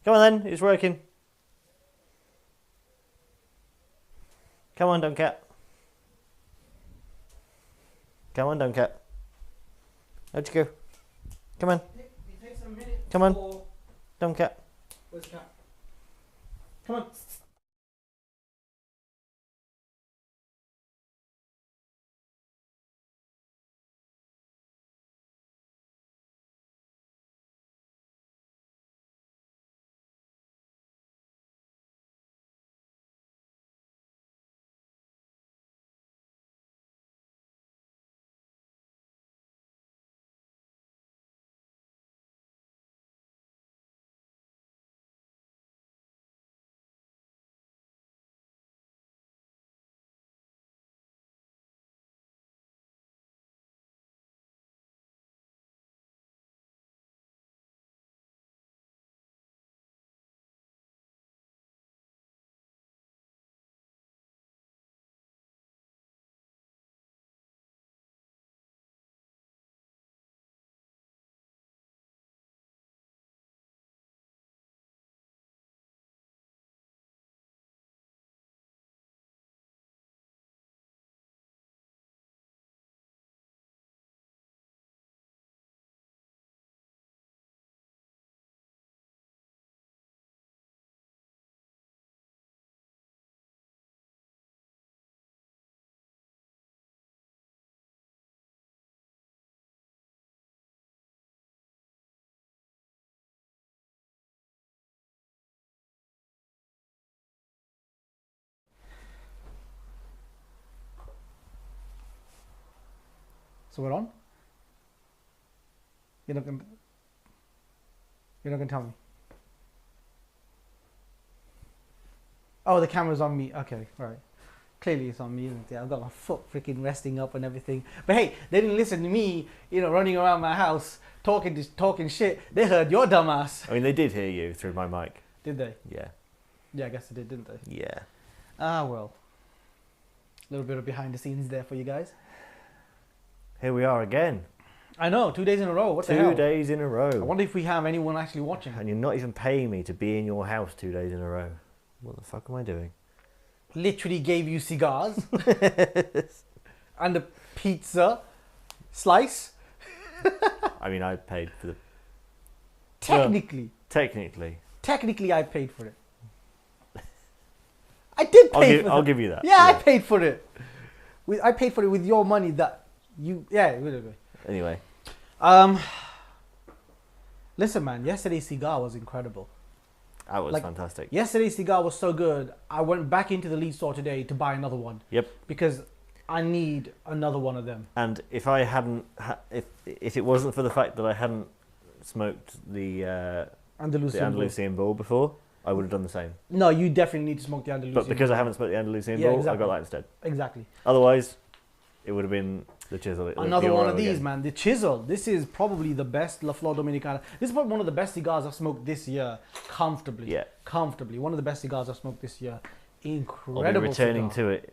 Come on then, it's working. Come on, Doncat. Come on, Doncat. How'd you go? Come on. It takes a minute. Come on. For... Doncat. Where's the cat? Come on. So we're on? You're not gonna tell me. Oh, the camera's on me. Okay, right. Clearly it's on me, isn't it? I've got my foot freaking resting up and everything. But hey, they didn't listen to me, running around my house talking shit. They heard your dumbass. I mean, they did hear you through my mic. Did they? Yeah. Yeah, I guess they did, didn't they? Yeah. Ah, well. A little bit of behind the scenes there for you guys. Here we are again. I know, 2 days in a row. What the hell? 2 days in a row. I wonder if we have anyone actually watching. And you're not even paying me to be in your house 2 days in a row. What the fuck am I doing? Literally gave you cigars and a pizza slice. I mean, I paid for the... Technically. Technically, I paid for it. I did pay for it. I'll give you that. Yeah, I paid for it. I paid for it with your money that you... Yeah, anyway. Listen, man, yesterday's cigar was incredible. That was fantastic. Yesterday's cigar was so good, I went back into the lead store today to buy another one. Yep. Because I need another one of them. And if I hadn't... if it wasn't for the fact that I hadn't smoked the Andalusian Bull before, I would have done the same. No, you definitely need to smoke the Andalusian But because I haven't smoked the Andalusian Bull, exactly. I got that instead. Exactly. Otherwise, it would have been the Chisel. Another one of these, man. The Chisel. This is probably the best La Flor Dominicana. This is probably one of the best cigars I've smoked this year. Comfortably. Yeah. Comfortably. One of the best cigars I've smoked this year. Incredible. I'll be returning cigar. to it,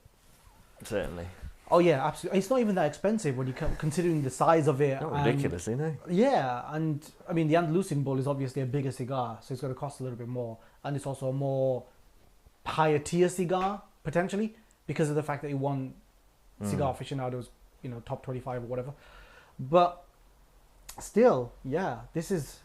certainly. Oh, yeah, absolutely. It's not even that expensive when you considering the size of it. Not ridiculous, you know? Yeah, and I mean, the Andalusian Bull is obviously a bigger cigar, so it's going to cost a little bit more. And it's also a more higher tier cigar, potentially, because of the fact that it won Cigar Aficionados, top 25 or whatever. But still, yeah, this is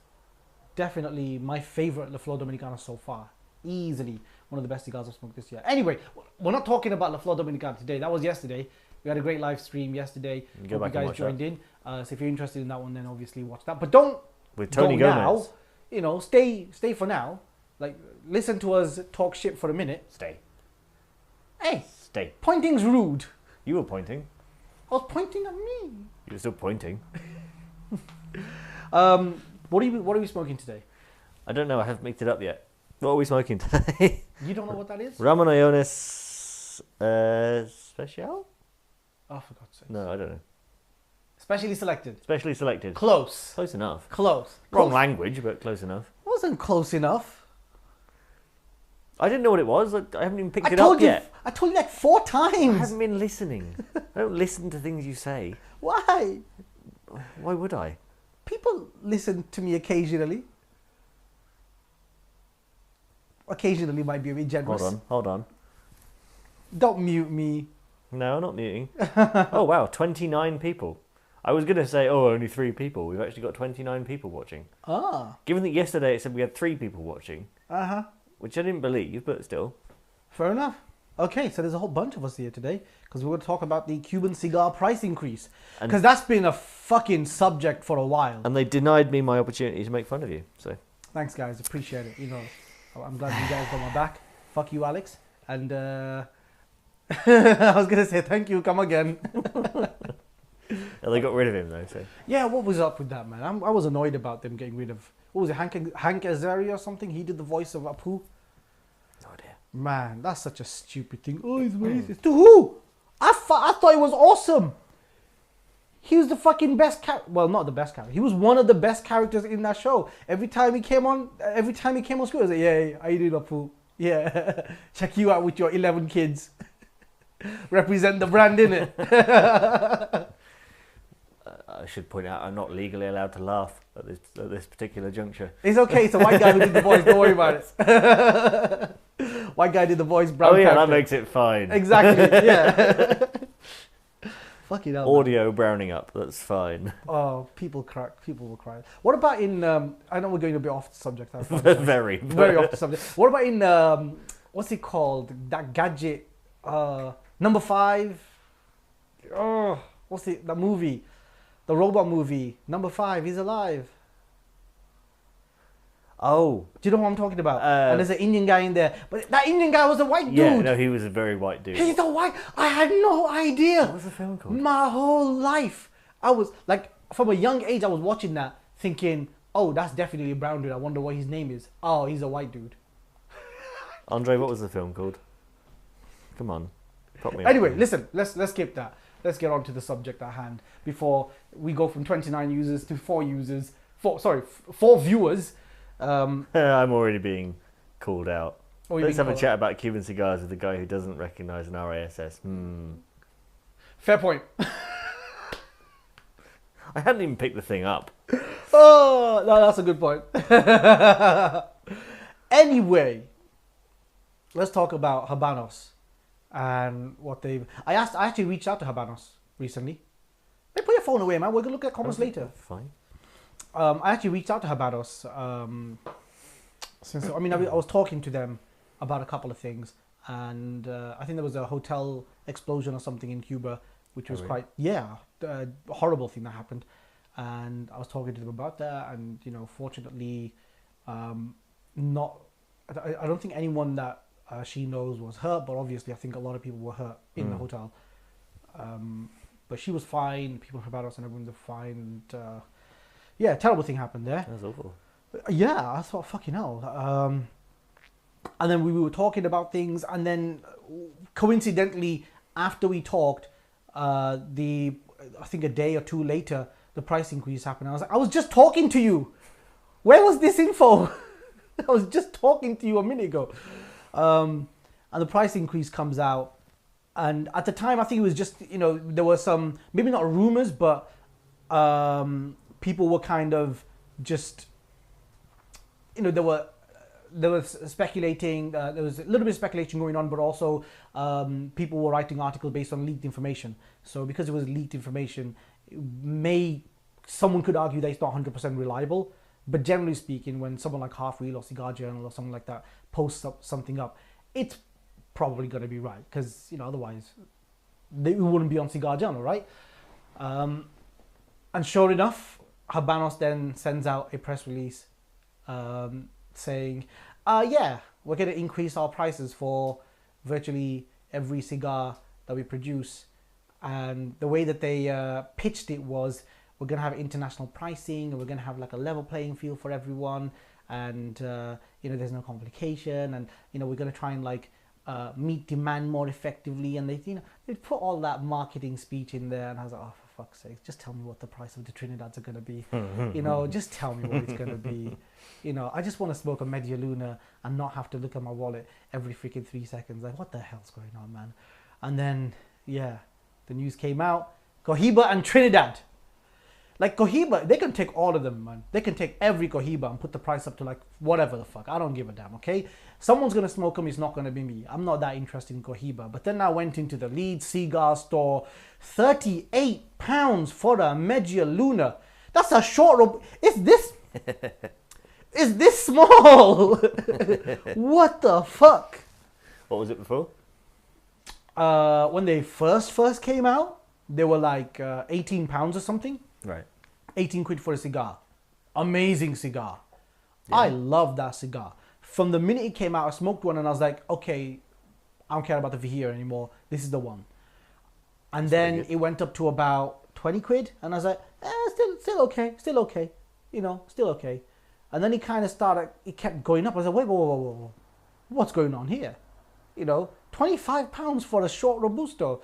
definitely my favorite La Flor Dominicana so far. Easily one of the best cigars I've smoked this year. Anyway, we're not talking about La Flor Dominicana today. That was yesterday. We had a great live stream yesterday. Hope you guys joined in. So if you're interested in that one, then obviously watch that. But don't with Tony Gomez now. Stay for now. Like, listen to us talk shit for a minute. Stay. Hey, stay. Pointing's rude. You were pointing. I was pointing at me. You were still pointing. What are we smoking today? I don't know. I haven't mixed it up yet. What are we smoking today? You don't know what that is? Ramonayones Special? Oh, for God's sake. No, I don't know. Specially selected. Specially selected. Close. Close enough. Close. Wrong language, but close enough. Wasn't close enough. I didn't know what it was. I haven't even picked it up yet. I told you like 4 times. I haven't been listening. I don't listen to things you say. Why? Why would I? People listen to me occasionally. occasionally might be a bit generous. Hold on. Don't mute me. No, I'm not muting. Oh, wow, 29 people. I was going to say, only 3 people. We've actually got 29 people watching. Ah. Given that yesterday it said we had 3 people watching. Uh-huh. Which I didn't believe, but still. Fair enough. Okay, so there's a whole bunch of us here today because we're going to talk about the Cuban cigar price increase. Because that's been a fucking subject for a while. And they denied me my opportunity to make fun of you, so... Thanks, guys. Appreciate it. You know, I'm glad you guys got my back. Fuck you, Alex. And I was going to say thank you. Come again. Yeah, they got rid of him, though, so... Yeah, what was up with that, man? I was annoyed about them getting rid of... What was it, Hank Azaria or something? He did the voice of Apu. No idea. Man, that's such a stupid thing. Oh, he's racist. To who? I thought it was awesome. He was the fucking best character. Well, not the best character. He was one of the best characters in that show. Every time he came on screen, I was like, yeah, how you doing, Apu? Yeah, check you out with your 11 kids. Represent the brand, innit? I should point out I'm not legally allowed to laugh at this particular juncture. It's okay. It's a white guy who did the voice. Don't worry about it. White guy did the voice. Brown character. That makes it fine. Exactly. Yeah. Fucking hell. Audio man. browning up. That's fine. Oh, people crack. People will cry. What about in? I know we're going a bit off the subject. Very off the subject. What about in? What's it called? That gadget. Number 5. Oh, what's it? That movie. The robot movie, Number 5, he's alive. Oh. Do you know what I'm talking about? And there's an Indian guy in there. But that Indian guy was a white dude. Yeah, no, he was a very white dude. He's a white... I had no idea. What was the film called? My whole life. I was, like, from a young age, I was watching that thinking, oh, that's definitely a brown dude. I wonder what his name is. Oh, he's a white dude. Andre, what was the film called? Come on. Anyway, listen, let's skip that. Let's get on to the subject at hand before we go from 29 users to 4 users. 4 viewers. I'm already being called out. Let's have a chat about Cuban cigars with the guy who doesn't recognise an RASS. Fair point. I hadn't even picked the thing up. Oh, no, that's a good point. Anyway, let's talk about Habanos. And what they've... I actually reached out to Habanos recently. Hey, put your phone away, man. We're going to look at comments later. Fine. I actually reached out to Habanos. I was talking to them about a couple of things. And I think there was a hotel explosion or something in Cuba, which was quite... Yeah, a horrible thing that happened. And I was talking to them about that. And, fortunately, I don't think anyone that... she knows was hurt, but obviously I think a lot of people were hurt in the hotel. But she was fine. People from Habanos and everyone were fine. And, yeah, terrible thing happened there. That was awful. Yeah, I thought, fucking hell. And then we were talking about things, and then coincidentally, after we talked, I think a day or 2 later, the price increase happened. I was like, I was just talking to you. Where was this info? I was just talking to you a minute ago. And the price increase comes out, and at the time I think it was just, there were some, maybe not rumors, but people were kind of just, there was speculating, there was a little bit of speculation going on, but also people were writing articles based on leaked information. So because it was leaked information, someone could argue that it's not 100% reliable. But generally speaking, when someone like Half Wheel or Cigar Journal or something like that posts something up, it's probably going to be right. Because, otherwise, we wouldn't be on Cigar Journal, right? And sure enough, Habanos then sends out a press release saying, yeah, we're going to increase our prices for virtually every cigar that we produce. And the way that they pitched it was, we're going to have international pricing, and we're going to have like a level playing field for everyone, and there's no complication, and we're going to try and like meet demand more effectively. And they put all that marketing speech in there, and I was like, oh, for fuck's sake, just tell me what the price of the Trinidads are going to be. Just tell me what it's going to be. I just want to smoke a Media Luna and not have to look at my wallet every freaking 3 seconds. Like, what the hell's going on, man? And then, yeah, the news came out. Cohiba and Trinidad. Like Cohiba, they can take all of them, man. They can take every Cohiba and put the price up to like whatever the fuck. I don't give a damn, okay? Someone's gonna smoke them, it's not gonna be me. I'm not that interested in Cohiba. But then I went into the Leeds cigar store, £38 for a Media Luna. That's a short is this small? What the fuck? What was it before? When they first came out, they were like £18 or something. Right. 18 quid for a cigar. Amazing cigar. Yeah. I love that cigar. From the minute it came out, I smoked one and I was like, okay, I don't care about the Vihir anymore. This is the one. And then it went up to about 20 quid. And I was like, still okay. You know, still okay. And then it kind of started, it kept going up. I was like, whoa. What's going on here? You know, £25 for a short Robusto.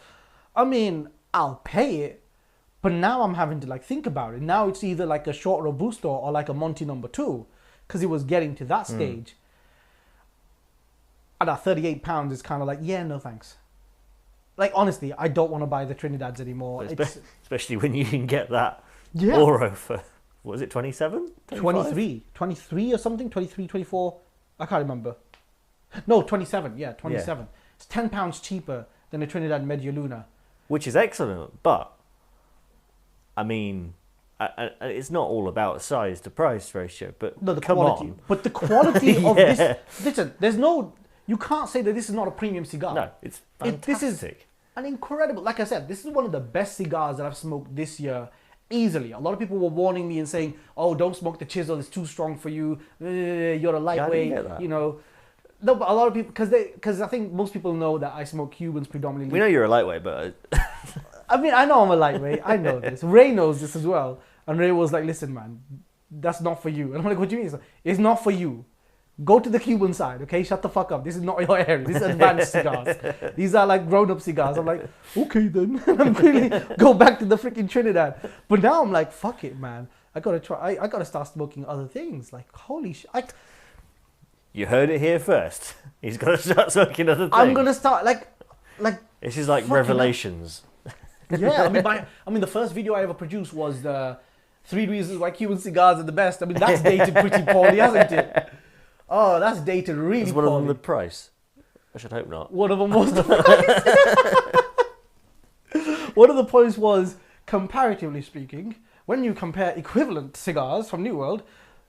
I mean, I'll pay it. But now I'm having to like think about it. Now it's either like a short Robusto or like a Monty No. 2. Because it was getting to that stage. And at £38 is kind of like, yeah, no thanks. Like, honestly, I don't want to buy the Trinidads anymore. Especially when you can get that Oro for, what was it, 27? 23 or something? 23, 24? I can't remember. No, 27. Yeah, 27. Yeah. It's £10 cheaper than a Trinidad Media Luna. Which is excellent, but, I mean, it's not all about size to price ratio, but no, the come quality. on. But the quality of this... Listen, there's no... You can't say that this is not a premium cigar. No, it's fantastic. This is an incredible... Like I said, this is one of the best cigars that I've smoked this year, easily. A lot of people were warning me and saying, oh, don't smoke the Chisel, it's too strong for you, you're a lightweight, you know... No, but a lot of people... Because I think most people know that I smoke Cubans predominantly. We know you're a lightweight, but... I mean, I know I'm a lightweight. I know this. Ray knows this as well. And Ray was like, listen, man, that's not for you. And I'm like, what do you mean? He's like, it's not for you. Go to the Cuban side, okay? Shut the fuck up. This is not your area. This is advanced cigars. These are like grown-up cigars. I'm like, okay then. I'm really go back to the freaking Trinidad. But now I'm like, fuck it, man. I gotta try. I gotta start smoking other things. Like, holy shit. You heard it here first. He's got to start smoking other things. I'm gonna start like. This is like Revelations. Yeah, I mean, the first video I ever produced was the 3 reasons why Cuban cigars are the best. I mean, that's dated pretty poorly, hasn't it? Oh, that's dated really poorly. Is one of them the price? I should hope not. One of them was the price. One of the points was, comparatively speaking, when you compare equivalent cigars from New World,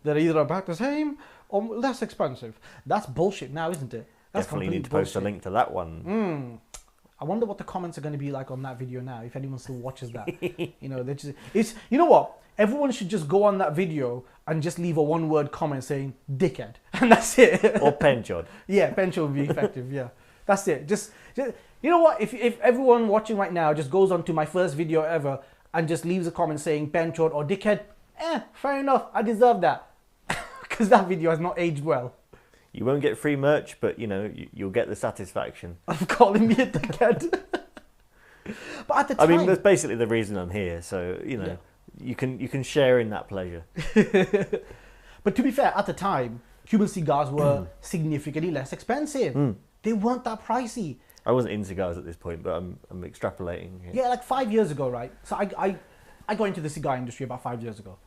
they're either about the same or less expensive. That's bullshit now, isn't it? That's definitely need to post a link to that one. I wonder what the comments are going to be like on that video now, if anyone still watches that. You know, you know what? Everyone should just go on that video and just leave a one-word comment saying dickhead, and that's it. Or penchod. Yeah, penchod would be effective. Yeah, that's it. Just you know what? If everyone watching right now just goes on to my first video ever and just leaves a comment saying penchod or dickhead, fair enough. I deserve that because that video has not aged well. You won't get free merch, but you know you'll get the satisfaction of calling me a dickhead. But at the time, I mean, that's basically the reason I'm here. So you know, you can share in that pleasure. But to be fair, at the time, Cuban cigars were significantly less expensive. They weren't that pricey. I wasn't in cigars at this point, but I'm extrapolating. Yeah, like 5 years ago, right? So I got into the cigar industry about 5 years ago,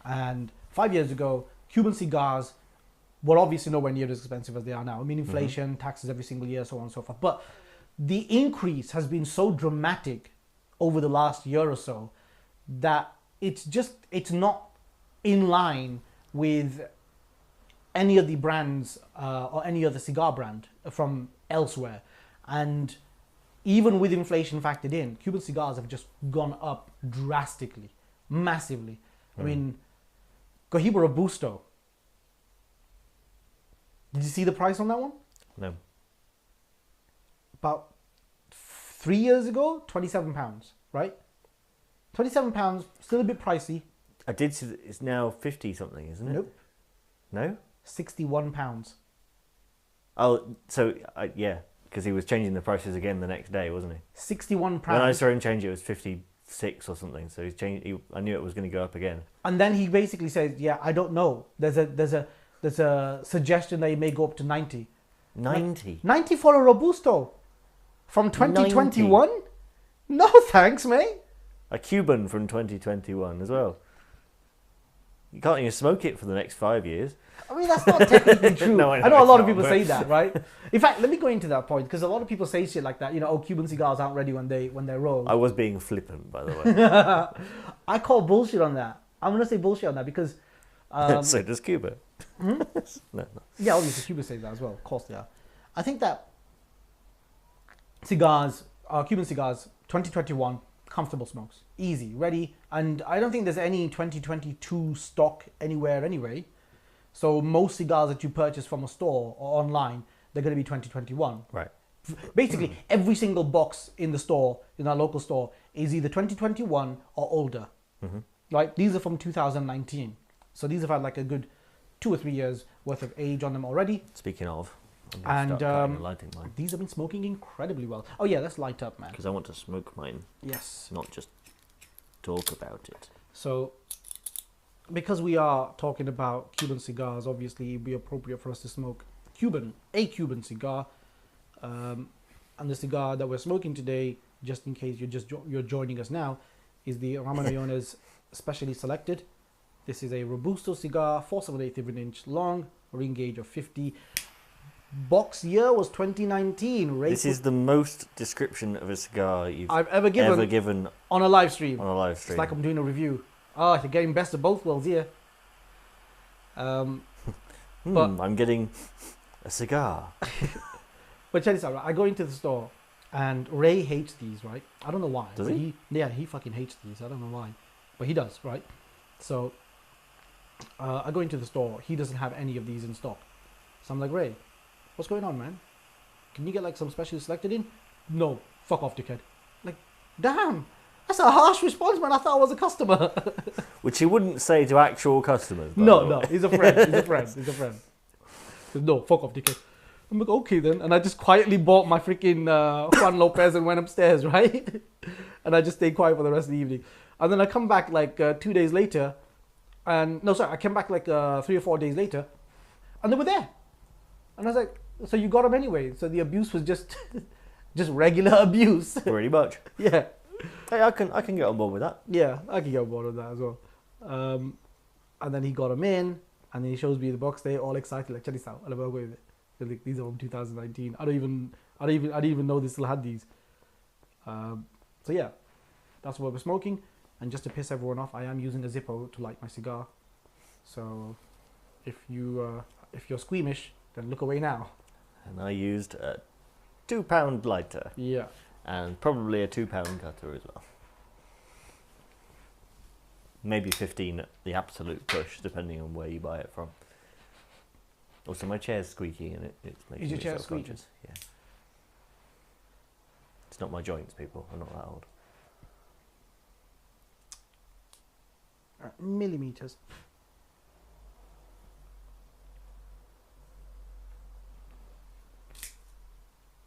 and 5 years ago, Cuban cigars were obviously nowhere near as expensive as they are now. I mean, inflation, taxes every single year, so on and so forth. But the increase has been so dramatic over the last year or so that it's not in line with any of the brands or any other cigar brand from elsewhere. And even with inflation factored in, Cuban cigars have just gone up drastically, massively. I mean, Cohiba Robusto. Did you see the price on that one? No. About 3 years ago, £27, right? £27, still a bit pricey. I did see that it's now 50 something, isn't it? Nope. No? £61. Oh, so yeah, because he was changing the prices again the next day, wasn't he? £61. When I saw him change it was 56 or something. So he's changed. I knew it was going to go up again. And then he basically says, "Yeah, I don't know. There's a suggestion that it may go up to 90. 90? 90 for a Robusto from 2021? 90? No thanks, mate. A Cuban from 2021 as well. You can't even smoke it for the next 5 years. I mean, that's not technically true. No, I know a lot of people but... say that, right? In fact, let me go into that point, because a lot of people say shit like that. You know, oh, Cuban cigars aren't ready when they're rolled. I was being flippant, by the way. I call bullshit on that. I'm going to say bullshit on that because... so does Cuba. Hmm? No. Yeah, obviously Cuba says that as well. Of course they are. I think that cigars, Cuban cigars, 2021, comfortable smokes. Easy, ready. And I don't think there's any 2022 stock anywhere anyway. So most cigars that you purchase from a store or online, they're going to be 2021. Right. Basically, every single box in the store, in our local store, is either 2021 or older. Mm-hmm. Right? These are from 2019. So these have had like a good 2 or 3 years worth of age on them already. Speaking of, and lighting mine. These have been smoking incredibly well. Oh yeah, let's light up, man. Because I want to smoke mine. Yes. Not just talk about it. So, because we are talking about Cuban cigars, obviously it'd be appropriate for us to smoke a Cuban cigar. And the cigar that we're smoking today, just in case you're joining us now, is the Habanos specially selected. This is a Robusto cigar, 4/7/8 of an inch long, ring gauge of 50. Box year was 2019. This is the most description of a cigar I've ever given on a live stream. On a live stream. It's like I'm doing a review. Oh, you're getting best of both worlds here. But I'm getting a cigar. But check this out, right? I go into the store and Ray hates these, right? I don't know why. Does he? Yeah, he fucking hates these. I don't know why. But he does, right? So I go into the store. He doesn't have any of these in stock. So I'm like, Ray, what's going on, man? Can you get like some specially selected in? No, fuck off, dickhead. Like, damn, that's a harsh response, man. I thought I was a customer. Which he wouldn't say to actual customers. No, he's a friend. He's a friend. He's a friend. Says, no, fuck off, dickhead. I'm like, okay then. And I just quietly bought my freaking Juan Lopez and went upstairs, right? And I just stayed quiet for the rest of the evening. And then I come back like 2 days later. I came back like 3 or 4 days later. And they were there. And I was like, so you got them anyway. So the abuse was just just regular abuse. Pretty much. Yeah. Hey, I can get on board with that. Yeah, I can get on board with that as well. And then he got them in. And then he shows me the box. They're all excited, like, check this out. And I'm like, wait a minute. Like, these are from 2019. I didn't even know they still had these. So yeah, that's what we're smoking. And just to piss everyone off, I am using a Zippo to light my cigar. So if you're squeamish, then look away now. And I used a 2-pound lighter. Yeah. And probably a 2-pound cutter as well. Maybe 15 at the absolute push, depending on where you buy it from. Also, my chair's squeaky and it's making Is your me chair self-conscious. Yeah. It's not my joints, people. I'm not that old. Millimeters.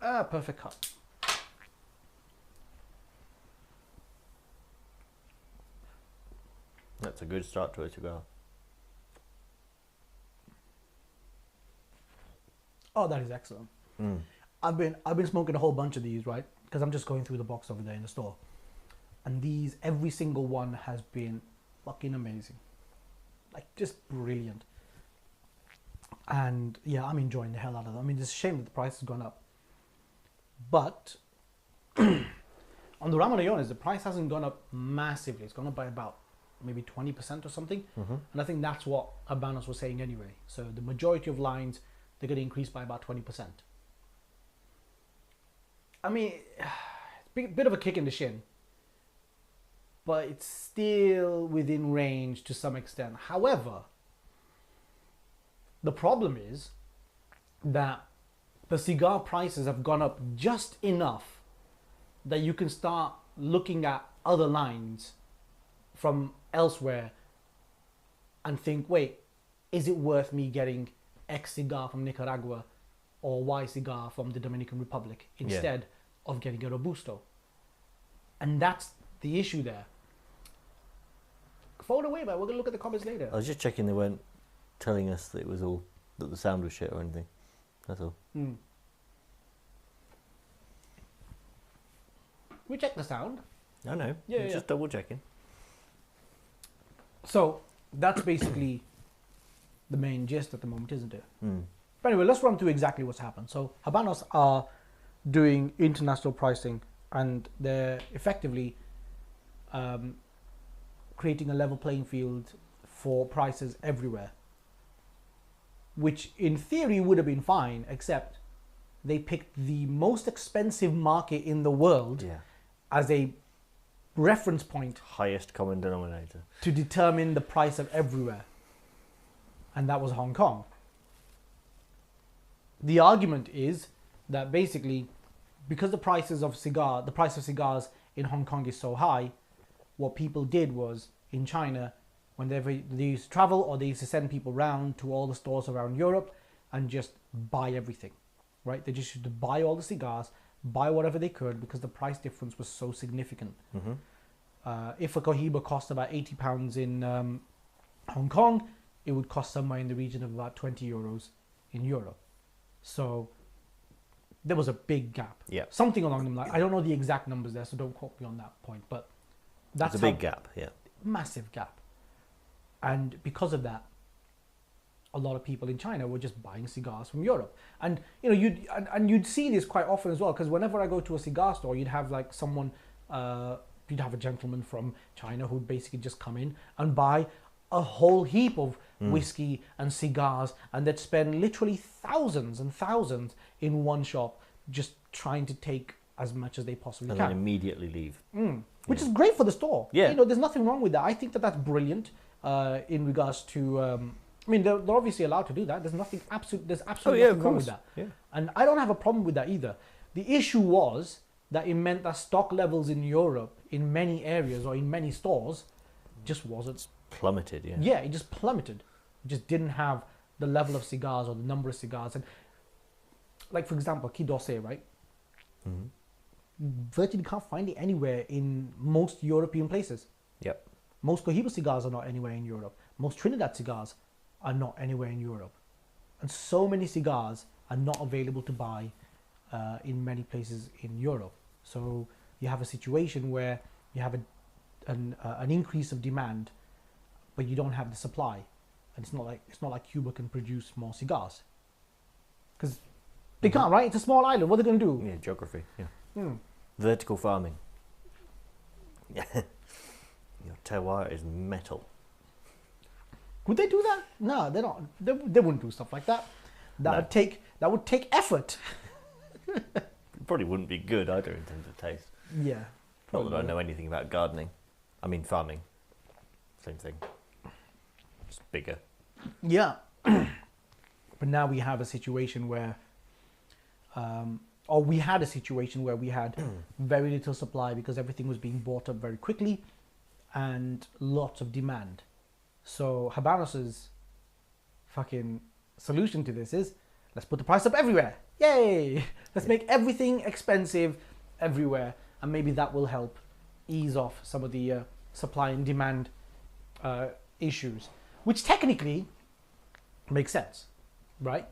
Perfect cut. That's a good start to a cigar. Oh, that is excellent. I've been smoking a whole bunch of these, right? Because I'm just going through the box over there in the store, and these, every single one has been fucking amazing, like just brilliant. And yeah, I'm enjoying the hell out of them. I mean, it's a shame that the price has gone up, but on the Habanos, the price hasn't gone up massively. It's gone up by about maybe 20% or something. And I think that's what Habanos was saying anyway. So the majority of lines, they're going to increase by about 20%. I mean, it's a bit of a kick in the shin, but it's still within range to some extent. However, the problem is that the cigar prices have gone up just enough that you can start looking at other lines from elsewhere and think, wait, is it worth me getting X cigar from Nicaragua or Y cigar from the Dominican Republic instead of getting a Robusto? And that's the issue there. Throw it away, man. We're going to look at the comments later. I was just checking they weren't telling us that it was all, that the sound was shit or anything. That's all. We checked the sound. I know. Yeah, Just double checking. So that's basically the main gist at the moment, isn't it? Mm. But anyway, let's run through exactly what's happened. So Habanos are doing international pricing, and they're effectively creating a level playing field for prices everywhere, which in theory would have been fine, except they picked the most expensive market in the world as a reference point, highest common denominator, to determine the price of everywhere, and that was Hong Kong. The argument is that basically, because the price of cigars in Hong Kong is so high, what people did was, in China, whenever they used to travel or they used to send people around to all the stores around Europe and just buy everything, right? They just used to buy all the cigars, buy whatever they could, because the price difference was so significant. If a Cohiba cost about £80 in Hong Kong, it would cost somewhere in the region of about 20 euros in Europe. So there was a big gap. Yeah. Something along them lines. I don't know the exact numbers there, so don't quote me on that point. But that's a big gap, yeah. Massive gap. And because of that, a lot of people in China were just buying cigars from Europe. And you know, you'd see this quite often as well, because whenever I go to a cigar store, you'd have like someone, you'd have a gentleman from China who'd basically just come in and buy a whole heap of whiskey and cigars, and they'd spend literally thousands and thousands in one shop just trying to take as much as they possibly can. And then immediately leave. Which is great for the store. Yeah. You know, there's nothing wrong with that. I think that that's brilliant in regards to... I mean, they're obviously allowed to do that. There's absolutely nothing wrong with that. Yeah. And I don't have a problem with that either. The issue was that it meant that stock levels in Europe, in many areas or in many stores, just wasn't... Plummeted, yeah. Yeah, it just plummeted. It just didn't have the level of cigars or the number of cigars. And like, for example, Kidose, right? Virtually can't find it anywhere in most European places. Yep. Most Cohiba cigars are not anywhere in Europe. Most Trinidad cigars are not anywhere in Europe. And so many cigars are not available to buy in many places in Europe. So you have a situation where you have an increase of demand, but you don't have the supply. And it's not like Cuba can produce more cigars, because they can't, right? It's a small island. What are they going to do? Yeah, geography. Yeah. Vertical farming. Yeah. Your terroir is metal. Would they do that? No, they're not. They wouldn't do stuff like that. That would take effort. It probably wouldn't be good either in terms of taste. Yeah. Not that I know anything about gardening. I mean farming. Same thing. Just bigger. Yeah. But now we have a situation where, we had a situation where we had very little supply because everything was being bought up very quickly and lots of demand. So Habanos' fucking solution to this is, let's put the price up everywhere. Yay! Let's make everything expensive everywhere. And maybe that will help ease off some of the supply and demand issues. Which technically makes sense, right?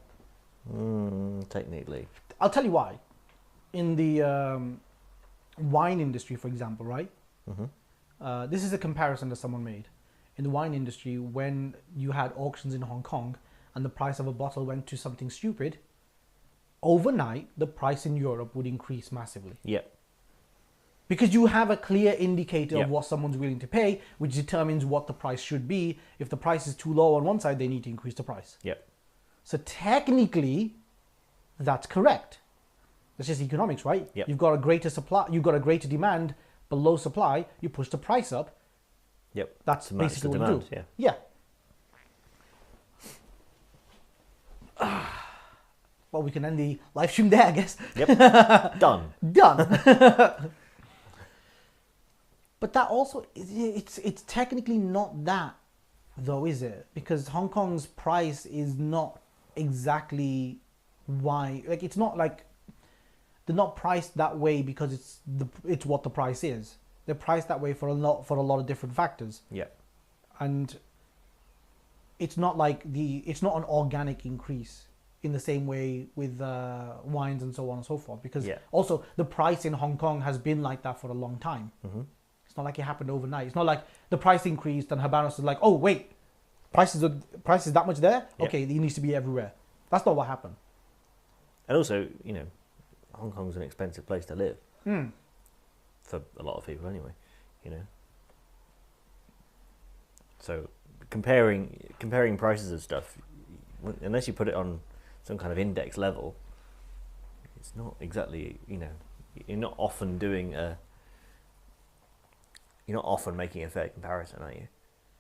Technically. I'll tell you why. In the wine industry, for example, right? This is a comparison that someone made. In the wine industry, when you had auctions in Hong Kong and the price of a bottle went to something stupid, overnight, the price in Europe would increase massively. Yep. Because you have a clear indicator of what someone's willing to pay, which determines what the price should be. If the price is too low on one side, they need to increase the price. Yep. So technically, that's correct. That's just economics, right? Yep. You've got a greater supply, you've got a greater demand, but low supply, you push the price up. Yep. That's basically what you do. Yeah. Well, we can end the live stream there, I guess. Yep. Done. But that also, it's technically not that, though, is it? Because Hong Kong's price is not exactly why, like, it's not like they're not priced that way because it's what the price is. They're priced that way for a lot of different factors. Yeah. And it's not like it's not an organic increase in the same way with wines and so on and so forth. Because also the price in Hong Kong has been like that for a long time. It's not like it happened overnight. It's not like the price increased and Habanos is like, oh wait, price is that much there? Yeah. Okay, it needs to be everywhere. That's not what happened. And also, you know, Hong Kong's an expensive place to live. Mm. For a lot of people anyway, you know. So comparing prices of stuff, unless you put it on some kind of index level, it's not exactly, you know, you're not often making a fair comparison, are you?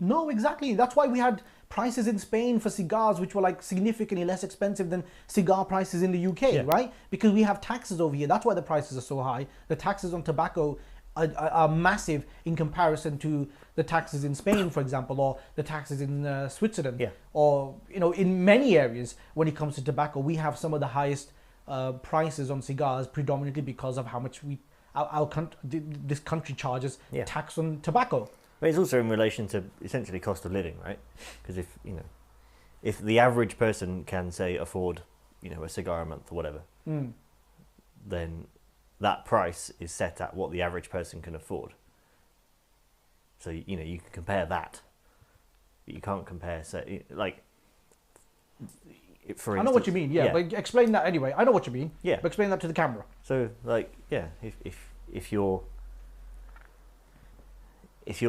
No, exactly. That's why we had prices in Spain for cigars which were like significantly less expensive than cigar prices in the UK, right? Because we have taxes over here. That's why the prices are so high. The taxes on tobacco are massive in comparison to the taxes in Spain, for example, or the taxes in Switzerland, or, you know, in many areas when it comes to tobacco, we have some of the highest prices on cigars, predominantly because of how much this country charges tax on tobacco. But it's also in relation to essentially cost of living, right? Because if the average person can, say, afford, you know, a cigar a month or whatever, then that price is set at what the average person can afford. So, you know, you can compare that, but you can't compare, say, like, for instance, I know what you mean, but explain that anyway. I know what you mean, but explain that to the camera. So, like, if your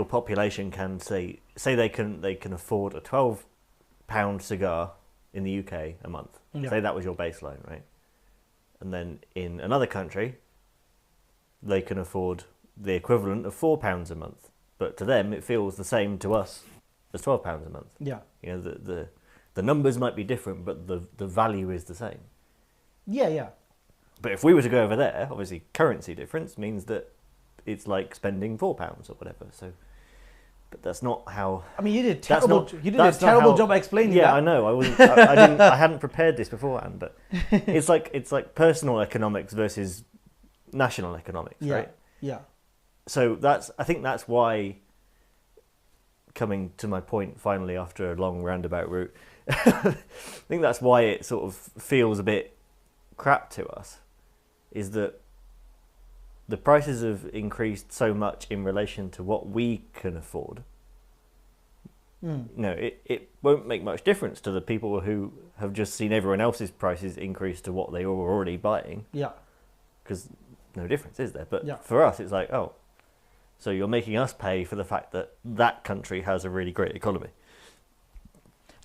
population can say they can afford a £12 cigar in the UK a month, say that was your baseline, right? And then in another country, they can afford the equivalent of £4 a month, but to them it feels the same to us as £12 a month. Yeah, you know, the numbers might be different, but the value is the same. Yeah. But if we were to go over there, obviously currency difference means that it's like spending £4 or whatever. So, but that's not how. I mean, you did a terrible job explaining that. Yeah, I know. I hadn't prepared this beforehand, but it's like personal economics versus national economics, right? Yeah. So I think that's why. Coming to my point finally after a long roundabout route, I think that's why it sort of feels a bit crap to us, is that the prices have increased so much in relation to what we can afford. No, it won't make much difference to the people who have just seen everyone else's prices increase to what they were already buying. Yeah. Because no difference, is there? But for us, it's like, oh, so you're making us pay for the fact that that country has a really great economy.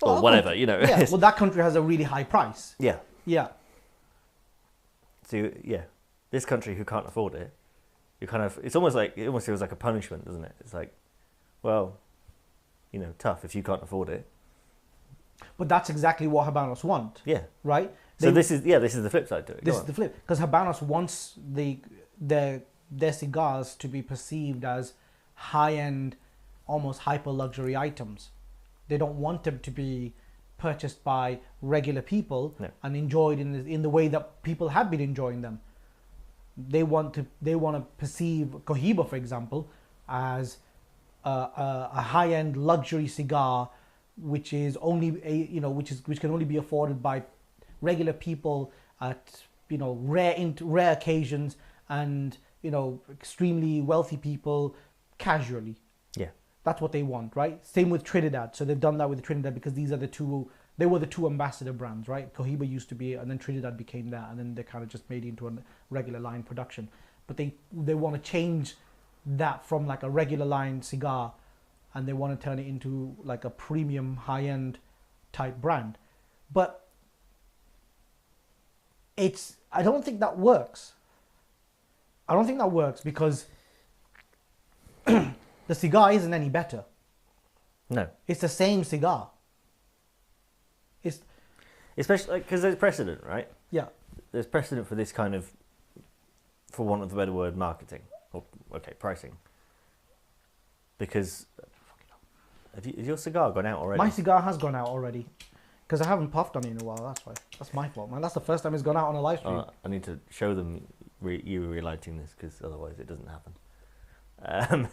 Well, or whatever, you know. Yeah, well, that country has a really high price. Yeah. Yeah. So, this country who can't afford it, it almost feels like a punishment, doesn't it? It's like, well, you know, tough if you can't afford it. But that's exactly what Habanos want. Yeah. Right? So this is the flip side to it. This is the flip. Because Habanos wants their cigars to be perceived as high-end, almost hyper-luxury items. They don't want them to be purchased by regular people and enjoyed in the way that people have been enjoying them. They want to perceive Cohiba, for example, as a high-end luxury cigar, which is only which can only be afforded by regular people at rare occasions, and extremely wealthy people casually. Yeah, that's what they want, right? Same with Trinidad. So they've done that with Trinidad because these are they were the two ambassador brands, right? Cohiba used to be, and then Trinidad became that, and then they kind of just made it into a regular line production. But they want to change that from like a regular line cigar, and they want to turn it into like a premium high-end type brand. But I don't think that works. I don't think that works because the cigar isn't any better. No. It's the same cigar. Especially because there's precedent, right? Yeah. There's precedent for this kind of, for want of a better word, marketing. Or, pricing. Because, has your cigar gone out already? My cigar has gone out already. Because I haven't puffed on it in a while, that's why. That's my fault, man. That's the first time it's gone out on a live stream. I need to show them you relighting this, because otherwise it doesn't happen.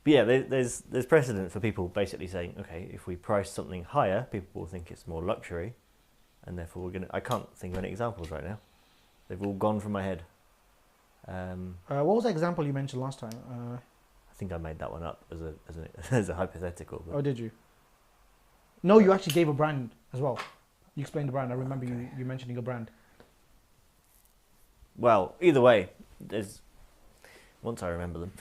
But yeah, there's precedent for people basically saying, okay, if we price something higher, people will think it's more luxury, and therefore I can't think of any examples right now. They've all gone from my head. What was the example you mentioned last time? think I made that one up as a hypothetical. But. Oh, did you? No, you actually gave a brand as well. You explained the brand. I remember you mentioning a brand. Well, either way, once I remember them,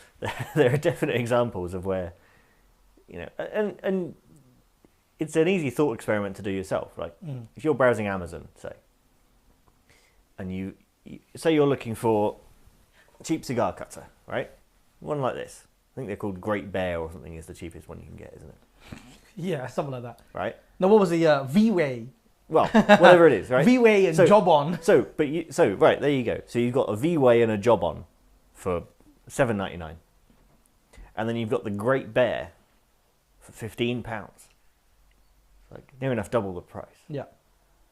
there are definite examples of where, and it's an easy thought experiment to do yourself. Like if you're browsing Amazon, say, and you say you're looking for a cheap cigar cutter, right? One like this. I think they're called Great Bear or something is the cheapest one you can get, isn't it? Yeah, something like that. Right? No, what was the V-Way? Well, whatever it is, right? V-Way and Job On. Right, there you go. So you've got a V-Way and a Job On for $7.99. And then you've got the Great Bear for £15. Like near enough double the price. Yeah.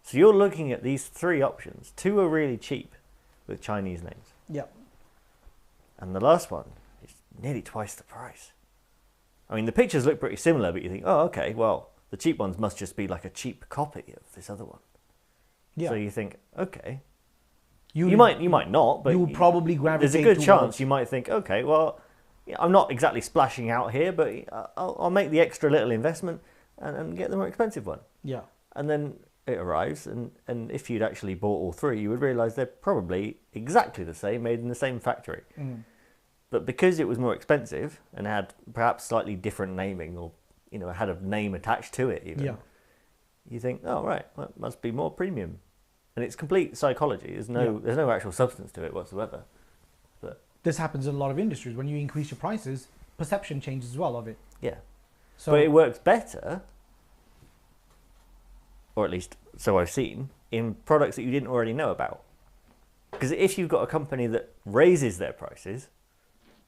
So you're looking at these three options. Two are really cheap with Chinese names. Yeah. And the last one is nearly twice the price. I mean, the pictures look pretty similar, but you think, oh, okay, well, the cheap ones must just be like a cheap copy of this other one. Yeah. So you think, okay. You might not, but you would probably gravitate. There's a good chance you might think, okay, well, I'm not exactly splashing out here, but I'll make the extra little investment and get the more expensive one. Yeah. And then it arrives, and if you'd actually bought all three, you would realise they're probably exactly the same, made in the same factory. But because it was more expensive and had perhaps slightly different naming, or had a name attached to it, even, you think, oh right, well, it must be more premium. And it's complete psychology. There's no actual substance to it whatsoever. But this happens in a lot of industries. When you increase your prices, perception changes as well of it. Yeah. So, but it works better, or at least so I've seen, in products that you didn't already know about. Because if you've got a company that raises their prices,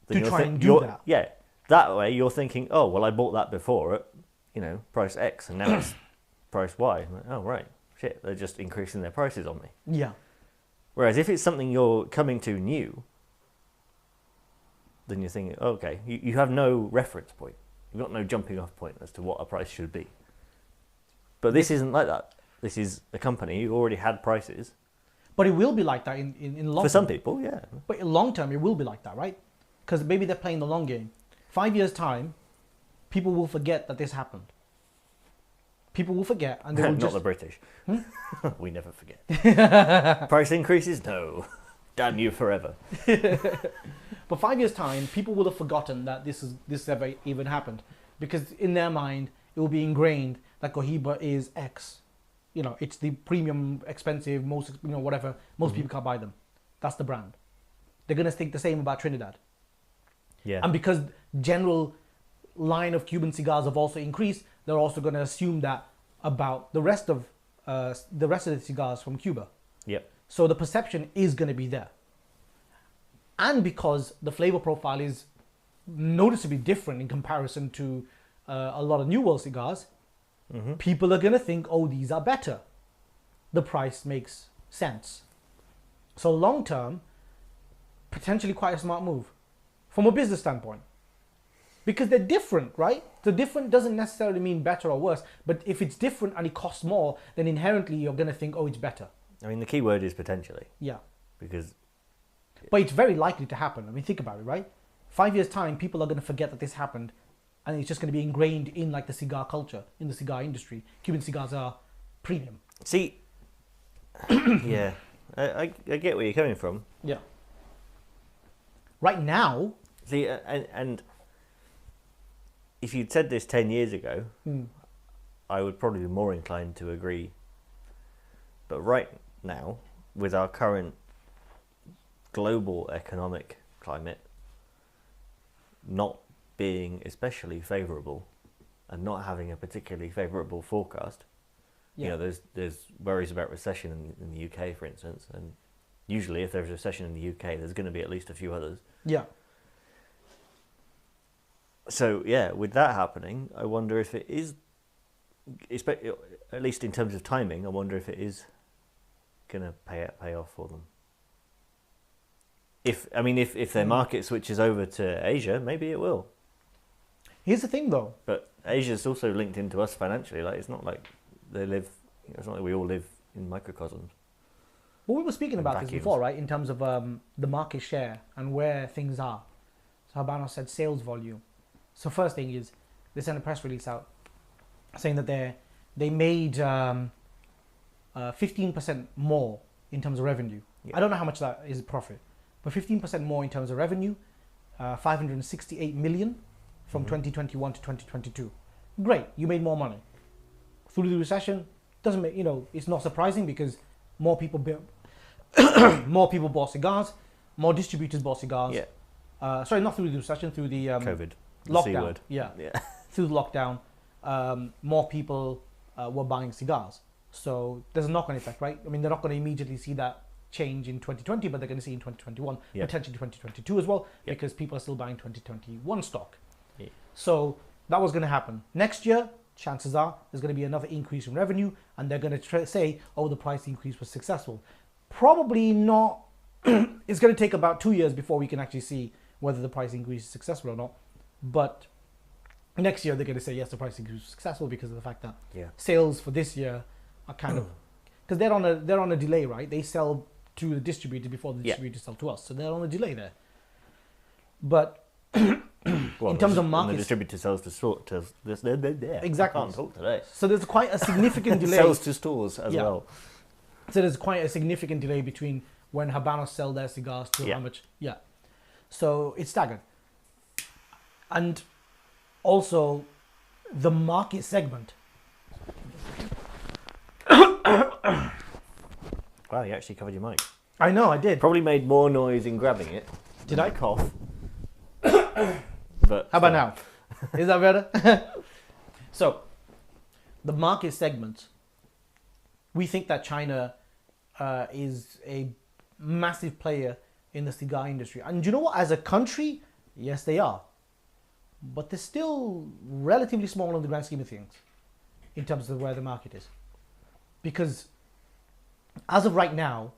then to try and do that. Yeah. That way you're thinking, oh, well, I bought that before at, price X, and now it's price Y. I'm like, oh, right. Shit, they're just increasing their prices on me. Yeah. Whereas if it's something you're coming to new, then you're thinking, okay, you have no reference point. You've got no jumping off point as to what a price should be. But this isn't like that. This is a company who already had prices. But it will be like that in long term. For some people, yeah. But in long term, it will be like that, right? Because maybe they're playing the long game. 5 years' time, people will forget that this happened. People will forget, and they will Not the British. We never forget. Price increases? No. Damn you forever. But 5 years' time, people will have forgotten that this ever even happened, because in their mind it will be ingrained that Cohiba is X. It's the premium, expensive, most whatever. Most people can't buy them. That's the brand. They're gonna think the same about Trinidad. Yeah. And because general line of Cuban cigars have also increased, they're also going to assume that about the rest of the cigars from Cuba. Yep. So the perception is going to be there. And because the flavor profile is noticeably different in comparison to a lot of New World cigars, people are going to think, oh, these are better. The price makes sense. So long term, potentially quite a smart move from a business standpoint. Because they're different, right? The different doesn't necessarily mean better or worse, but if it's different and it costs more, then inherently you're going to think, oh, it's better. I mean, the key word is potentially. Yeah. Because... But it's very likely to happen. I mean, think about it, right? 5 years' time, people are going to forget that this happened, and it's just going to be ingrained in like the cigar culture, in the cigar industry. Cuban cigars are premium. See, yeah, I get where you're coming from. Yeah. Right now... See, and if you'd said this 10 years ago, I would probably be more inclined to agree. But right now, with our current global economic climate not being especially favourable and not having a particularly favourable forecast, there's worries about recession in the UK, for instance, and usually if there's a recession in the UK, there's going to be at least a few others. Yeah. So, yeah, with that happening, I wonder if it is, at least in terms of timing, I wonder if it is going to pay off for them. If their market switches over to Asia, maybe it will. Here's the thing, though. But Asia's also linked into us financially. Like, it's not like it's not like we all live in microcosms. Well, we were speaking about this before, right? In terms of the market share and where things are. So Habanos said sales volume. So first thing is they sent a press release out saying that they made 15% more in terms of revenue. Yeah. I don't know how much that is profit, but 15% more in terms of revenue, 568 million from 2021 to 2022. Great, you made more money. Through the recession, doesn't make, it's not surprising because more people more people bought cigars, more distributors bought cigars. Yeah. Sorry, not through the recession, through the COVID. lockdown. C word. Yeah. Yeah. Through the lockdown, more people were buying cigars. So there's a knock-on effect, right? I mean, they're not going to immediately see that change in 2020, but they're going to see in 2021, potentially 2022 as well, because people are still buying 2021 stock. Yeah. So that was going to happen. Next year, chances are there's going to be another increase in revenue, and they're going to say, oh, the price increase was successful. Probably not. It's going to take about 2 years before we can actually see whether the price increase is successful or not. But next year, they're going to say, yes, the price increase was successful because of the fact that sales for this year are kind of, because they're on a delay, right? They sell to the distributor before the distributor sell to us, so they're on a delay there. But in terms of market, the distributor sells to stores. Exactly. I can't talk today. So there's quite a significant delay. Sells to stores as well. So there's quite a significant delay between when Habanos sell their cigars to how much. Yeah. So it's staggered. And also the market segment. Wow, you actually covered your mic. I know, I did. Probably made more noise in grabbing it. Did I cough? But how about now? Is that better? So, the market segment. We think that China is a massive player in the cigar industry. And you know what? As a country, yes, they are. But they're still relatively small in the grand scheme of things in terms of where the market is. Because as of right now,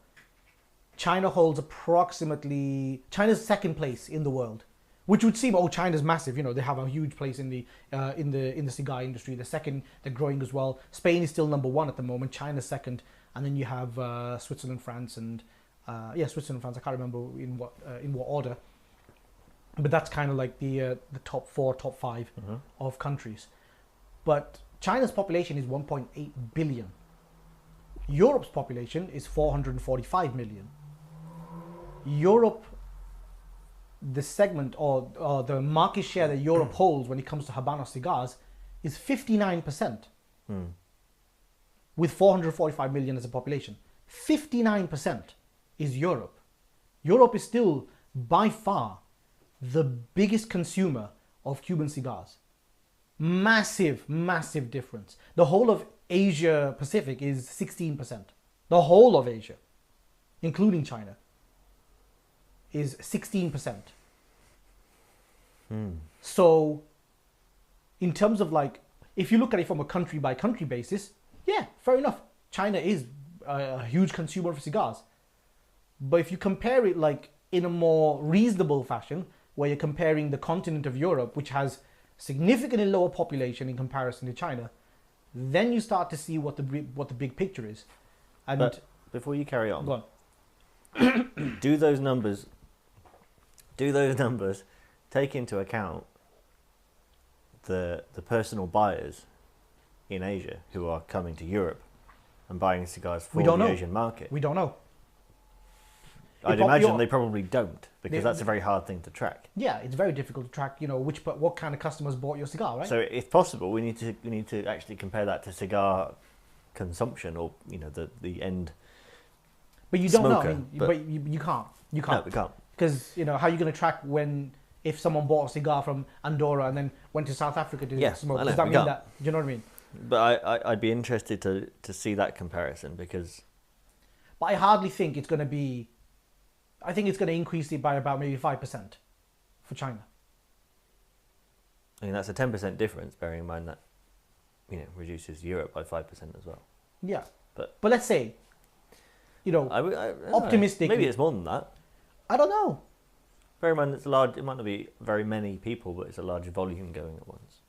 China holds approximately, China's second place in the world, which would seem, oh, China's massive. They have a huge place in the cigar industry. They're second, they're growing as well. Spain is still number one at the moment. China's second, and then you have Switzerland, France, and Switzerland, France. I can't remember in what order, but that's kind of like the top four, top five of countries. But China's population is 1.8 billion. Europe's population is 445 million. Europe, the segment or the market share that Europe holds when it comes to Habanos cigars is 59%. With 445 million as a population. 59% is Europe. Europe is still by far the biggest consumer of Cuban cigars. Massive, massive difference. The whole of Asia Pacific is 16%. The whole of Asia, including China, is 16%. So, in terms of if you look at it from a country by country basis, yeah, fair enough. China is a huge consumer of cigars. But if you compare it in a more reasonable fashion, where you're comparing the continent of Europe, which has significantly lower population in comparison to China, then you start to see what the big picture is. And but before you carry on, go on. do those numbers take into account the personal buyers in Asia who are coming to Europe and buying cigars for the Asian market? We don't know. I'd imagine they probably don't, because that's a very hard thing to track. Yeah, it's very difficult to track, what kind of customers bought your cigar, right? So if possible, we need to actually compare that to cigar consumption, or the end. But you don't know. I mean, but you can't. You can't. No, we can't. Because how are you going to track if someone bought a cigar from Andorra and then went to South Africa to smoke? Does that mean that? Do you know what I mean? But I'd be interested to see that comparison, because. But I hardly think it's going to be. I think it's going to increase it by about maybe 5% for China. I mean, that's a 10% difference, bearing in mind that, reduces Europe by 5% as well. Yeah. But let's say, optimistically. Maybe it's more than that. I don't know. Bear in mind it's large. It might not be very many people, but it's a large volume going at once.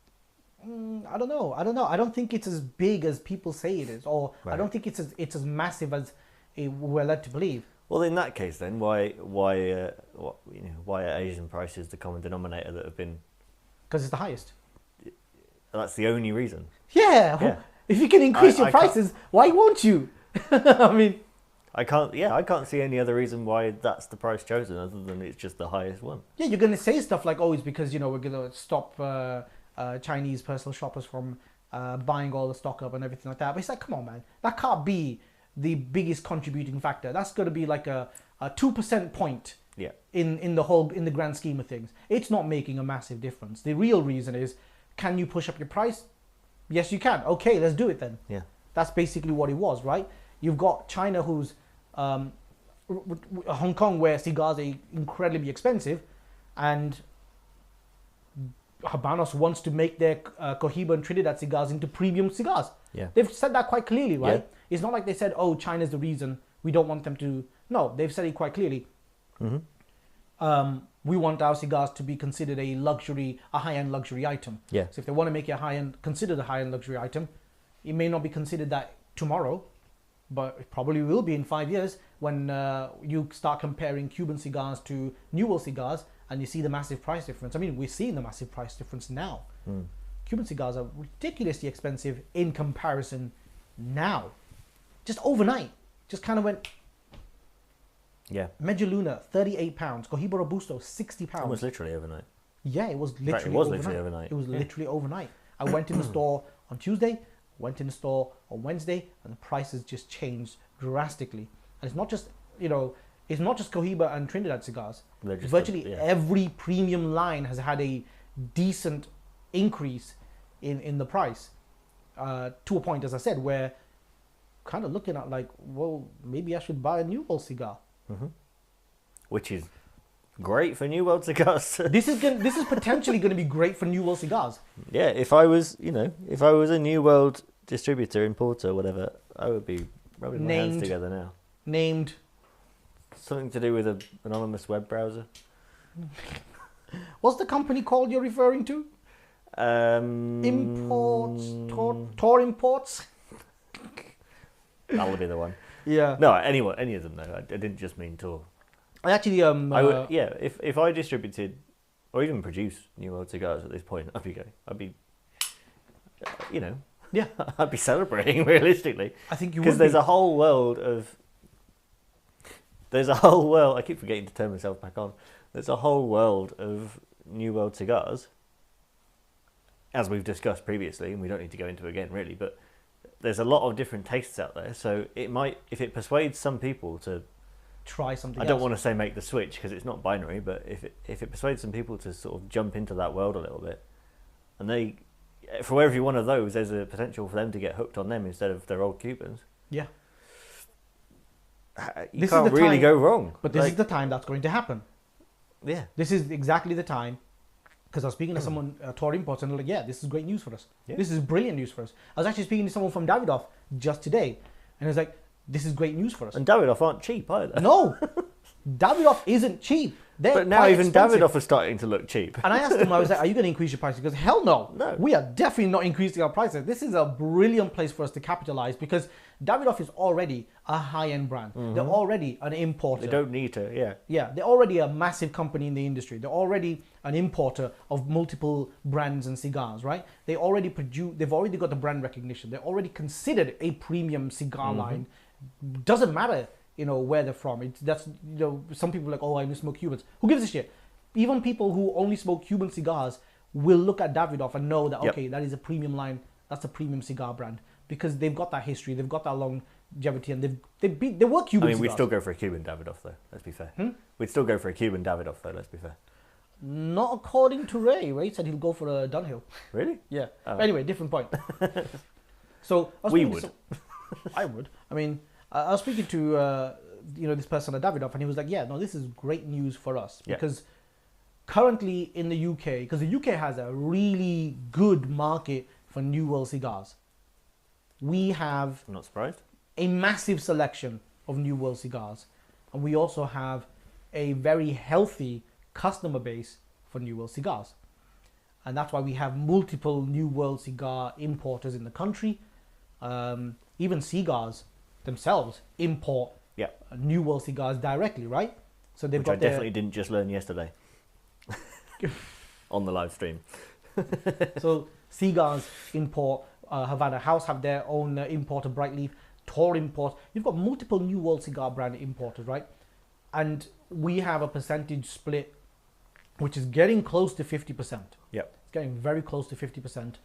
I don't know. I don't think it's as big as people say it is, or right. I don't think it's as massive as we're led to believe. Well, in that case, then why are Asian prices the common denominator that have been? Because it's the highest. That's the only reason. Yeah. Yeah. If you can increase your prices, why won't you? I mean, I can't see any other reason why that's the price chosen other than it's just the highest one. Yeah, you're going to say stuff like, oh, it's because, we're going to stop Chinese personal shoppers from buying all the stock up and everything like that. But it's like, come on, man. That can't be the biggest contributing factor. That's going to be like a 2% point in the grand scheme of things. It's not making a massive difference. The real reason is, can you push up your price? Yes, you can. Okay, let's do it then. Yeah. That's basically what it was, right? You've got China, who's Hong Kong, where cigars are incredibly expensive, and Habanos wants to make their Cohiba and Trinidad cigars into premium cigars. Yeah. They've said that quite clearly, right? Yeah. It's not like they said, oh, China's the reason we don't want them to. No, they've said it quite clearly. Mm-hmm. We want our cigars to be considered a high-end luxury item. Yeah. So if they want to make it considered a high-end luxury item, it may not be considered that tomorrow, but it probably will be in 5 years when you start comparing Cuban cigars to New World cigars and you see the massive price difference. I mean, we're seeing the massive price difference now. Cuban cigars are ridiculously expensive in comparison now. Just overnight. Just kind of went... Yeah. Media £38. Cohiba Robusto, £60. Almost literally overnight. Yeah, it was literally overnight. It was literally overnight. I went in the store on Tuesday, went in the store on Wednesday, and the prices just changed drastically. And it's not just, it's not just Cohiba and Trinidad cigars. Virtually every premium line has had a decent increase in the price. To a point, as I said, where kind of looking at like, well, maybe I should buy a New World cigar. Mm-hmm. Which is great for New World cigars. This is potentially going to be great for New World cigars. Yeah, if I was a New World distributor, importer, whatever, I would be rubbing my hands together now. Named something to do with an anonymous web browser. What's the company called you're referring to? Imports, Tor Imports. That'll be the one. Yeah. No, any of them though. I didn't just mean Tor. I actually I would, if I distributed or even produced New World cigars at this point, I'd be I'd be celebrating realistically. I think you would, because there's a whole world. I keep forgetting to turn myself back on. There's a whole world of New World cigars, as we've discussed previously, and we don't need to go into again really, but there's a lot of different tastes out there, so it might, if it persuades some people to try something I don't want to say make the switch because it's not binary, but if it persuades some people to sort of jump into that world a little bit, and for every one of those there's a potential for them to get hooked on them instead of their old Cubans. Yeah. You can't really go wrong. But this is the time that's going to happen. Yeah. This is exactly the time. Because I was speaking to someone, Tor Imports, and they're like, yeah, this is great news for us. Yeah. This is brilliant news for us. I was actually speaking to someone from Davidoff just today, and he was like, this is great news for us. And Davidoff aren't cheap either. No, Davidoff isn't cheap. But now even Davidoff are starting to look cheap. And I asked him, I was like, are you going to increase your prices? He goes, hell no. No. We are definitely not increasing our prices. This is a brilliant place for us to capitalize because Davidoff is already a high-end brand. Mm-hmm. They're already an importer. They don't need to, yeah. Yeah, they're already a massive company in the industry. They're already an importer of multiple brands and cigars, right? They've already got the brand recognition. They're already considered a premium cigar line. Doesn't matter, where they're from. Some people are like, oh, I only smoke Cubans. Who gives a shit? Even people who only smoke Cuban cigars will look at Davidoff and know that, okay, that is a premium line. That's a premium cigar brand. Because they've got that history, they've got that longevity, and they were Cuban cigars. We'd still go for a Cuban Davidoff, though, let's be fair. We'd still go for a Cuban Davidoff, though, let's be fair. Not according to Ray. Ray said he'll go for a Dunhill. Really? Yeah. Oh. Anyway, different point. So we would. I would. I mean, I was speaking to this person at Davidoff, and he was like, yeah, no, this is great news for us. Because currently in the UK, because the UK has a really good market for New World cigars. We have... I'm not surprised. A massive selection of New World cigars. And we also have a very healthy customer base for New World cigars. And that's why we have multiple New World cigar importers in the country. Even Cigars themselves import Yeah. New World Cigars directly, right? So they've Which got I definitely didn't just learn yesterday on the live stream. So Cigars import, Havana House have their own importer, Brightleaf, Tor import. You've got multiple New World cigar brand importers, right? And we have a percentage split which is getting close to 50%. Yep. It's getting very close to 50%.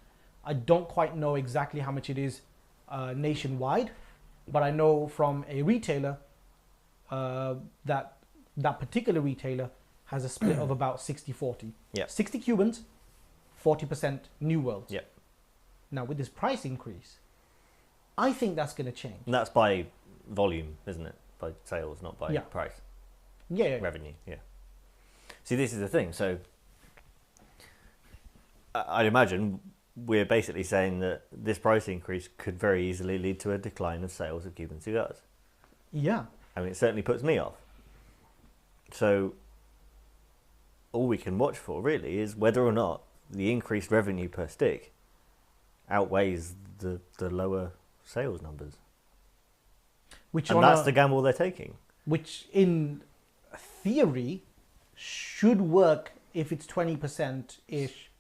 I don't quite know exactly how much it is nationwide, but I know from a retailer that particular retailer has a split of about 60-40. Yep. 60 Cubans, 40% New Worlds. Yep. Now, with this price increase, I think that's going to change. And that's by volume, isn't it? By sales, not by Yeah. price. Yeah. Revenue, yeah. See, this is the thing. So I'd imagine we're basically saying that this price increase could very easily lead to a decline of sales of Cuban cigars. Yeah. I mean, it certainly puts me off. So all we can watch for really is whether or not the increased revenue per stick outweighs the lower sales numbers. And that's the gamble they're taking. Which in theory should work if it's 20%-ish.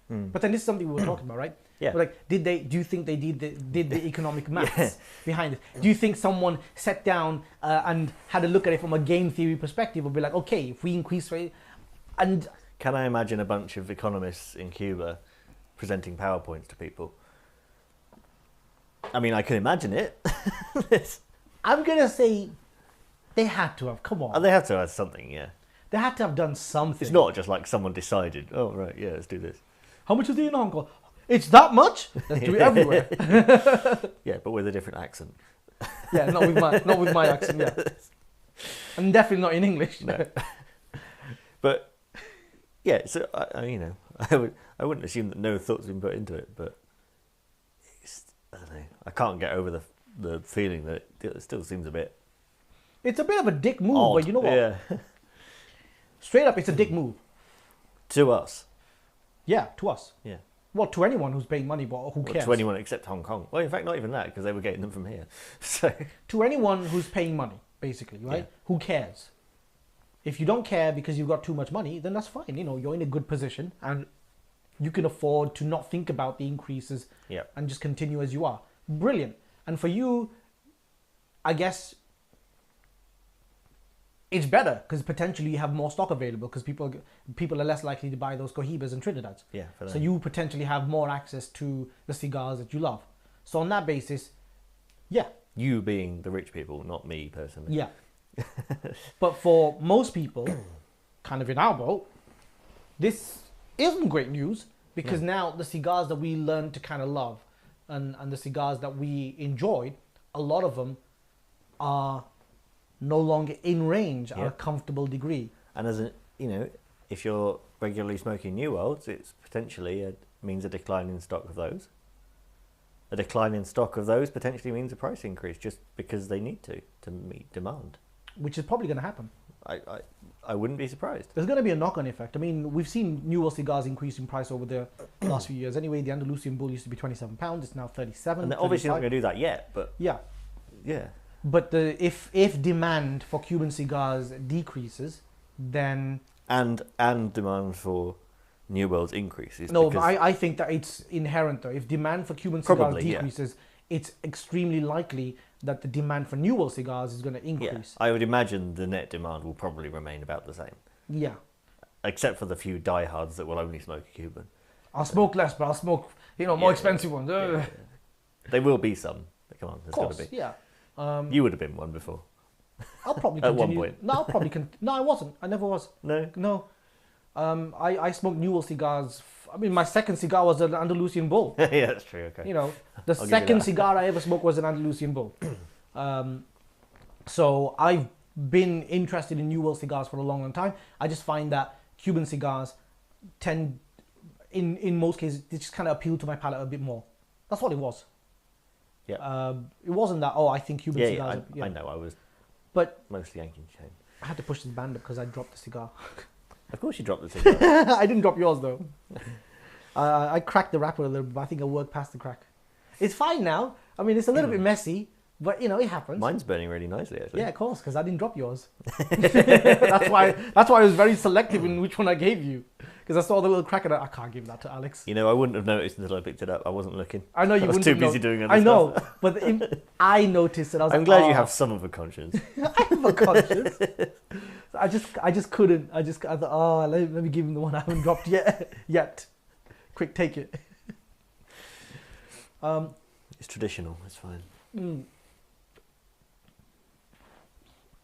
But then this is something we were talking about, right? Yeah. But like, do you think they did the economic maths behind it? Do you think someone sat down and had a look at it from a game theory perspective and be like, okay, if we increase rate, and can I imagine a bunch of economists in Cuba presenting PowerPoints to people? I mean, I can imagine it. I'm gonna say they had to have. Come on. And they have to have something, yeah. They had to have done something. It's not just like someone decided, oh, right, yeah, let's do this. How much is it in Hong Kong? It's that much? Let's do it everywhere. Yeah, but with a different accent. Yeah, not with my accent, yeah. And definitely not in English. No. But, yeah, so, I wouldn't assume that no thought's been put into it, but I don't know. I can't get over the feeling that it still seems a bit It's a bit of a dick move, odd. but you know what? Yeah. Straight up, it's a dick move. To us. Yeah, to us. Yeah. Well, to anyone who's paying money, but who cares? To anyone except Hong Kong. Well, in fact, not even that, because they were getting them from here. So to anyone who's paying money, basically, right? Yeah. Who cares? If you don't care because you've got too much money, then that's fine. You know, you're in a good position and you can afford to not think about the increases and just continue as you are. Brilliant. And for you, I guess it's better because potentially you have more stock available because people are less likely to buy those Cohibas and Trinidads. Yeah. So you potentially have more access to the cigars that you love. So on that basis, yeah. You being the rich people, not me personally. Yeah. But for most people, kind of in our boat, this isn't great news because now the cigars that we learned to kind of love and the cigars that we enjoyed, a lot of them are no longer in range at a comfortable degree. And as if you're regularly smoking New Worlds, it's potentially means a decline in stock of those. A decline in stock of those potentially means a price increase just because they need to meet demand. Which is probably going to happen. I wouldn't be surprised. There's going to be a knock-on effect. I mean, we've seen New World cigars increase in price over the last few years. Anyway, the Andalusian Bull used to be £27. It's now 37. And they're obviously not going to do that yet, but yeah. But if demand for Cuban cigars decreases, then and demand for New Worlds increases. No, but I think that it's inherent though. If demand for Cuban cigars decreases, it's extremely likely that the demand for New World cigars is going to increase. Yeah, I would imagine the net demand will probably remain about the same. Yeah. Except for the few diehards that will only smoke a Cuban. I'll smoke less, but I'll smoke, more expensive ones. There will be some. Come on, there's got to be. Yeah. You would have been one before. I'll probably At continue. one point. No, I'll probably No, I wasn't. I never was. No. I smoked New World cigars. I mean, my second cigar was an Andalusian Bull. Yeah, that's true. Okay. The second cigar I ever smoked was an Andalusian Bull. So I've been interested in New World cigars for a long, long time. I just find that Cuban cigars tend, in most cases, they just kind of appeal to my palate a bit more. That's what it was. Yeah. It wasn't that, I think Cuban cigars... I know, I was mostly Yankee chain. I had to push this band up because I dropped the cigar. Of course you dropped the cigar. I didn't drop yours though. I cracked the wrapper a little bit, but I think I worked past the crack. It's fine now. I mean, it's a little bit messy, But it happens. Mine's burning really nicely, actually. Yeah, of course, because I didn't drop yours. That's why I was very selective in which one I gave you. Because I saw the little crack and I can't give that to Alex. I wouldn't have noticed until I picked it up. I wasn't looking. I know you I was wouldn't too have busy doing other I stuff. know, but I noticed it. I was I'm like, glad you have some of a conscience. I have a conscience. I just couldn't. I thought, let me give him the one I haven't dropped yet. Quick, take it. It's traditional. It's fine.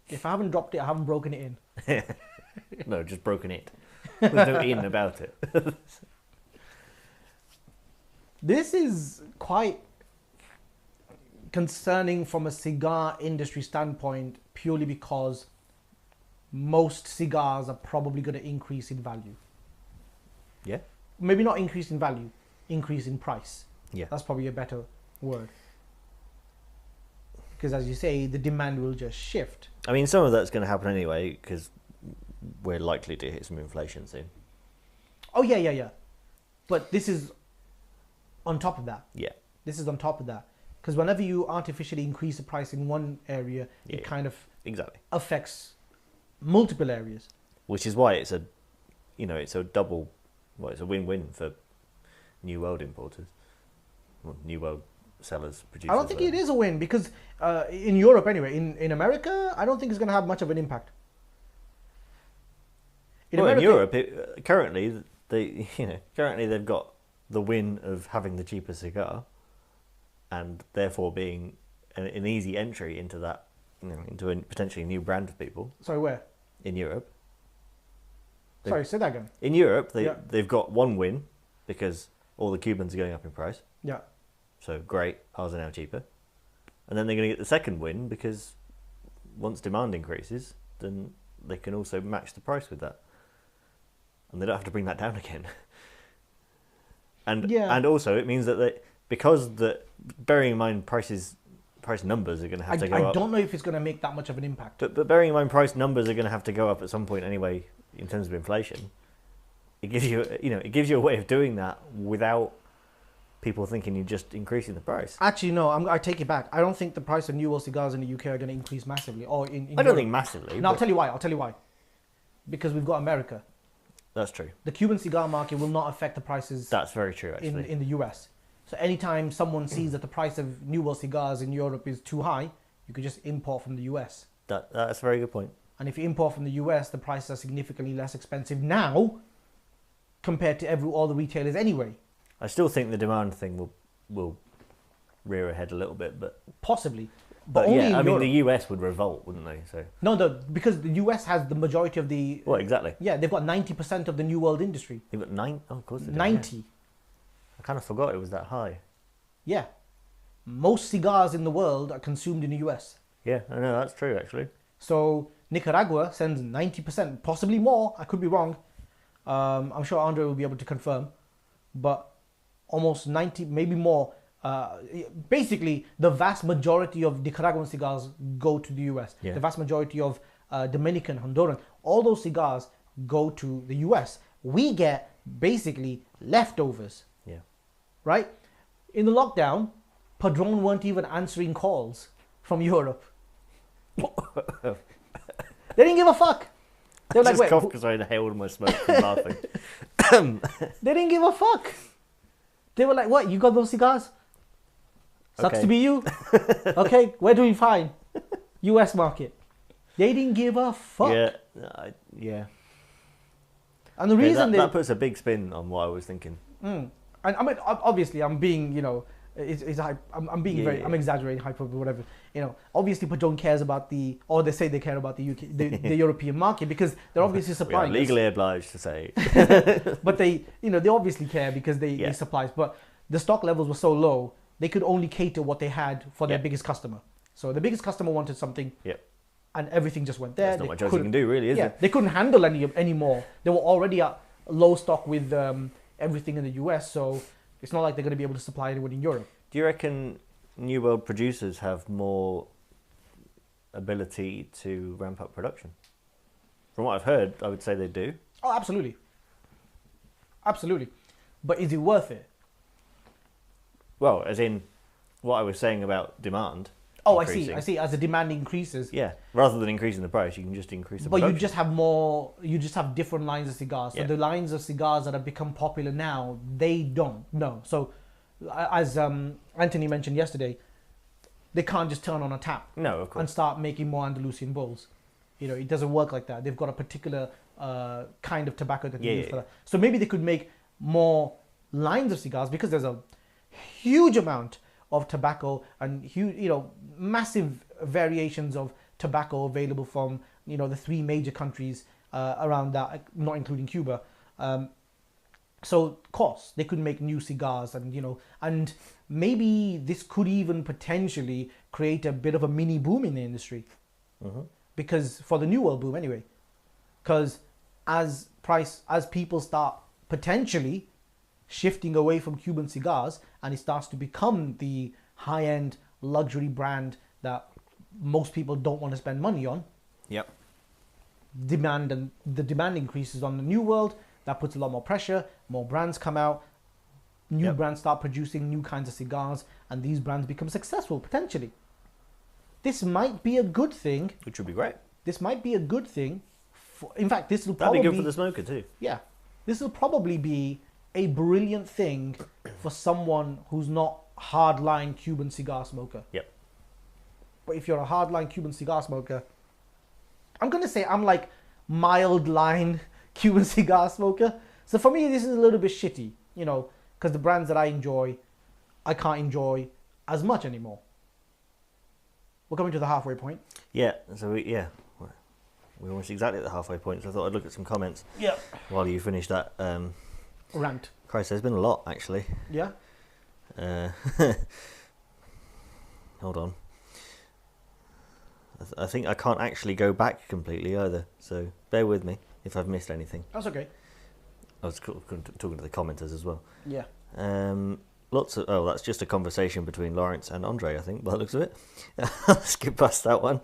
If I haven't dropped it, I haven't broken it in. No, just broken it. There's no in about it. This is quite concerning from a cigar industry standpoint, purely because most cigars are probably going to increase in value. Yeah. Maybe not increase in value, increase in price. Yeah. That's probably a better word. Because as you say, the demand will just shift. I mean, some of that's going to happen anyway, because we're likely to hit some inflation soon. Oh, yeah. But this is on top of that. Yeah. This is on top of that. Because whenever you artificially increase the price in one area, it kind of exactly affects multiple areas. Which is why it's a double, it's a win-win for New World importers. Well, New World sellers, producers. I don't think it is a win because in Europe anyway, in America, I don't think it's going to have much of an impact. In Europe, currently they've got the win of having the cheaper cigar, and therefore being an easy entry into that, into a potentially new brand of people. Sorry, where? In Europe. Sorry, say that again. In Europe, they've got one win because all the Cubans are going up in price. Yeah. So great, ours are now cheaper. And then they're going to get the second win because once demand increases, then they can also match the price with that. And they don't have to bring that down again. And also it means that bearing in mind price numbers are going to have to go up. I don't know if it's going to make that much of an impact. But bearing in mind price numbers are going to have to go up at some point anyway in terms of inflation. It gives you a way of doing that without people thinking you're just increasing the price. Actually, no, I take it back. I don't think the price of New World cigars in the UK are going to increase massively. Or in I don't think massively. No, I'll tell you why. Because we've got America. That's true. The Cuban cigar market will not affect the prices. That's very true, actually. In the US. So anytime someone sees that the price of New World cigars in Europe is too high, you could just import from the US. That's a very good point. And if you import from the US, the prices are significantly less expensive now compared to all the retailers anyway. I still think the demand thing will rear ahead a little bit, but possibly. But yeah, I mean, the US would revolt, wouldn't they? So because the US has the majority of the. Well, exactly. Yeah, they've got 90% of the New World industry. They've got 9. Oh, of course they do. 90. Yeah. I kind of forgot it was that high. Yeah, most cigars in the world are consumed in the US. Yeah, I know that's true actually. So Nicaragua sends 90%, possibly more. I could be wrong. I'm sure Andre will be able to confirm, but almost 90, maybe more. Basically, the vast majority of Nicaraguan cigars go to the US. Yeah. The vast majority of Dominican, Honduran, all those cigars go to the US. We get basically leftovers. Yeah. Right? In the lockdown, Padron weren't even answering calls from Europe. They didn't give a fuck. They were just coughed because I inhaled my smoke from laughing. They didn't give a fuck. They were like, what? You got those cigars? Sucks to be you. Okay, where do we find? US market. They didn't give a fuck. Yeah. And the reason that puts a big spin on what I was thinking. And I mean, obviously, I'm being, I'm being I'm exaggerating, hyperbole, whatever. Obviously, Padron cares about or they say they care about the UK, the European market because they're obviously supplying. We are legally obliged to say. But they obviously care because they supply. But the stock levels were so low, they could only cater what they had for their biggest customer. So the biggest customer wanted something. Yeah. And everything just went there. That's not much else you can do, really, is it? They couldn't handle any more. They were already at low stock with everything in the US, so it's not like they're going to be able to supply anyone in Europe. Do you reckon New World producers have more ability to ramp up production? From what I've heard, I would say they do. Oh, absolutely. Absolutely. But is it worth it? Well, as in what I was saying about demand. Oh, increasing. I see. As the demand increases. Yeah, rather than increasing the price, you can just increase the But production. you just have more. You just have different lines of cigars. So Yeah. the lines of cigars that have become popular now, they don't. No. So, as Anthony mentioned yesterday, they can't just turn on a tap No, of course. and start making more Andalusian bulls. You know, it doesn't work like that. They've got a particular kind of tobacco that they use for that. So maybe they could make more lines of cigars because there's a huge amount of tobacco and huge, massive variations of tobacco available from, the three major countries around that, not including Cuba. So, of course, they could make new cigars and maybe this could even potentially create a bit of a mini boom in the industry. Mm-hmm. Because for the New World boom anyway. Because as people start potentially shifting away from Cuban cigars and it starts to become the high-end luxury brand that most people don't want to spend money on. Yep. The demand increases on the New World. That puts a lot more pressure. More brands come out. New brands start producing new kinds of cigars, and these brands become successful potentially. This might be a good thing. Which would be great. This might be a good thing. In fact, this will That'd probably be good for the smoker too. Yeah, this will probably be a brilliant thing for someone who's not hardline Cuban cigar smoker. Yep. But if you're a hardline Cuban cigar smoker, I'm gonna say I'm like mild line Cuban cigar smoker. So for me, this is a little bit shitty, because the brands that I enjoy, I can't enjoy as much anymore. We're coming to the halfway point. Yeah. So we're almost exactly at the halfway point. So I thought I'd look at some comments. Yeah. While you finish that Rant. Christ, there's been a lot actually. Yeah. Hold on. I think I can't actually go back completely either. So bear with me if I've missed anything. That's okay. I was talking to the commenters as well. Yeah. That's just a conversation between Lawrence and Andre, I think, by the looks of it. I'll skip past that one.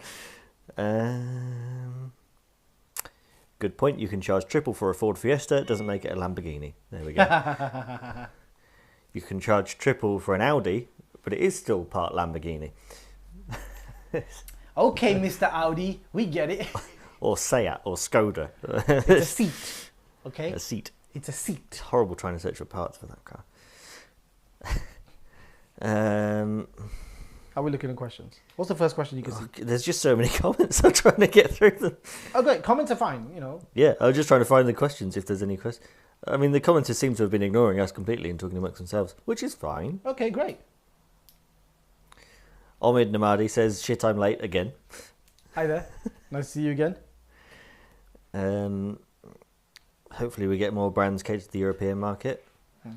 Good point. You can charge triple for a Ford Fiesta. It doesn't make it a Lamborghini. There we go. You can charge triple for an Audi, but it is still part Lamborghini. Okay, Mr. Audi, we get it. Or Seat or Skoda. It's a seat. Okay? A seat. It's a seat. It's horrible trying to search for parts for that car. Are we looking at questions? What's the first question you can see? There's just so many comments. I'm trying to get through them. Oh, great. Comments are fine, Yeah, I was just trying to find the questions if there's any questions. I mean, the commenters seem to have been ignoring us completely and talking amongst themselves, which is fine. Okay, great. Omid Namadi says, shit, I'm late again. Hi there. Nice to see you again. Hopefully we get more brands catered to the European market.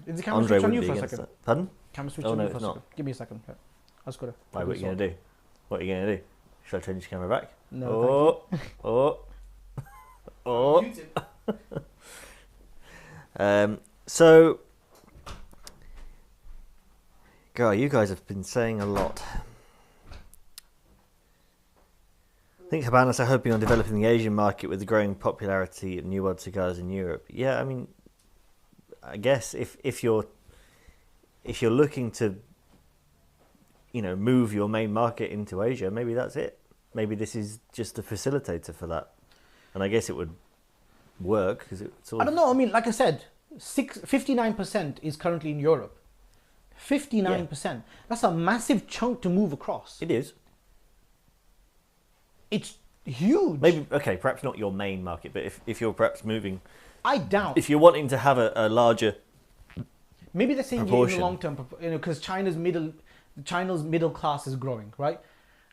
Is the camera switch on you for a second? That. Pardon? Camera switch Oh, on no, you for a it's second. not. Give me a second. Yeah. Let's go to. Why, what are you going to do? What are you going to do? Should I turn this camera back? No, So, girl, you guys have been saying a lot. I think Habanos are hoping on developing the Asian market with the growing popularity of New World cigars in Europe. Yeah, I mean, I guess if you're looking to, move your main market into Asia, maybe that's it. Maybe this is just a facilitator for that, and I guess it would work because it sort of. I don't know. I mean, like I said, 59% is currently in Europe. 59%. Yeah. That's a massive chunk to move across. It is. It's huge. Maybe, okay, perhaps not your main market, but if you're perhaps moving... I doubt. If you're wanting to have a larger maybe they're saying proportion. In the long term, because China's middle class is growing, right?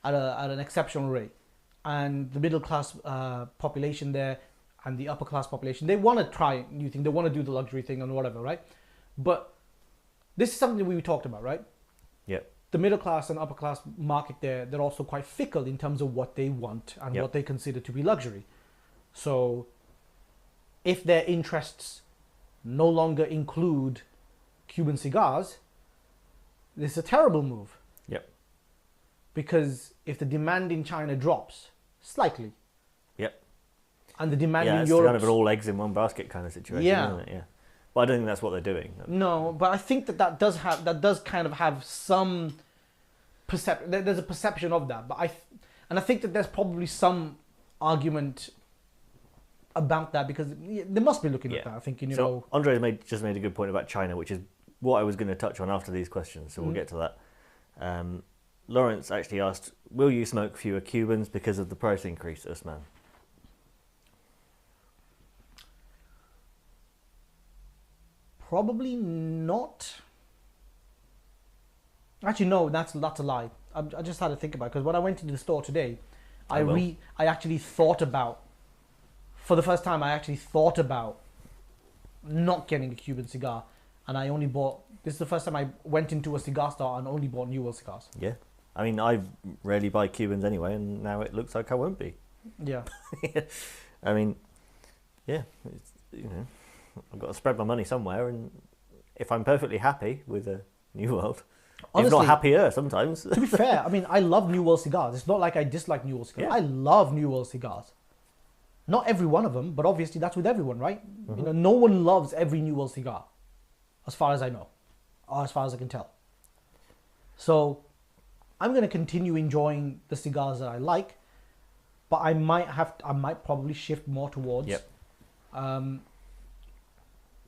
At an exceptional rate. And the middle class population there and the upper class population, they want to try new things. They want to do the luxury thing and whatever, right? But this is something that we talked about, right? Yeah. The middle class and upper class market there, they're also quite fickle in terms of what they want and what they consider to be luxury. So if their interests no longer include Cuban cigars, this is a terrible move. Yep. Because if the demand in China drops slightly, and the demand in it's Europe, kind of an all eggs in one basket kind of situation, isn't it? Yeah. But I don't think that's what they're doing. No, but I think that does kind of have some there's a perception of that, but I think that there's probably some argument about that, because they must be looking at that. I think, you know. Andre just made a good point about China, which is what I was going to touch on after these questions, so we'll get to that. Lawrence actually asked, will you smoke fewer Cubans because of the price increase, Usman? Probably not. Actually, no, that's a lie. I just had to think about it, because when I went into the store today, I actually thought about, for the first time, I actually thought about not getting a Cuban cigar, and I only bought. This is the first time I went into a cigar store and only bought New World cigars. Yeah, I mean, I rarely buy Cubans anyway, and now it looks like I won't be. Yeah. I mean, yeah, you know, I've got to spread my money somewhere, and if I'm perfectly happy with a New World, honestly, if not happier sometimes. To be fair, I mean, I love New World cigars. It's not like I dislike New World cigars. Yeah. I love New World cigars. Not every one of them, but obviously that's with everyone, right? Mm-hmm. You know, no one loves every New World cigar, as far as I know, or as far as I can tell. So, I'm going to continue enjoying the cigars that I like, but I might probably shift more towards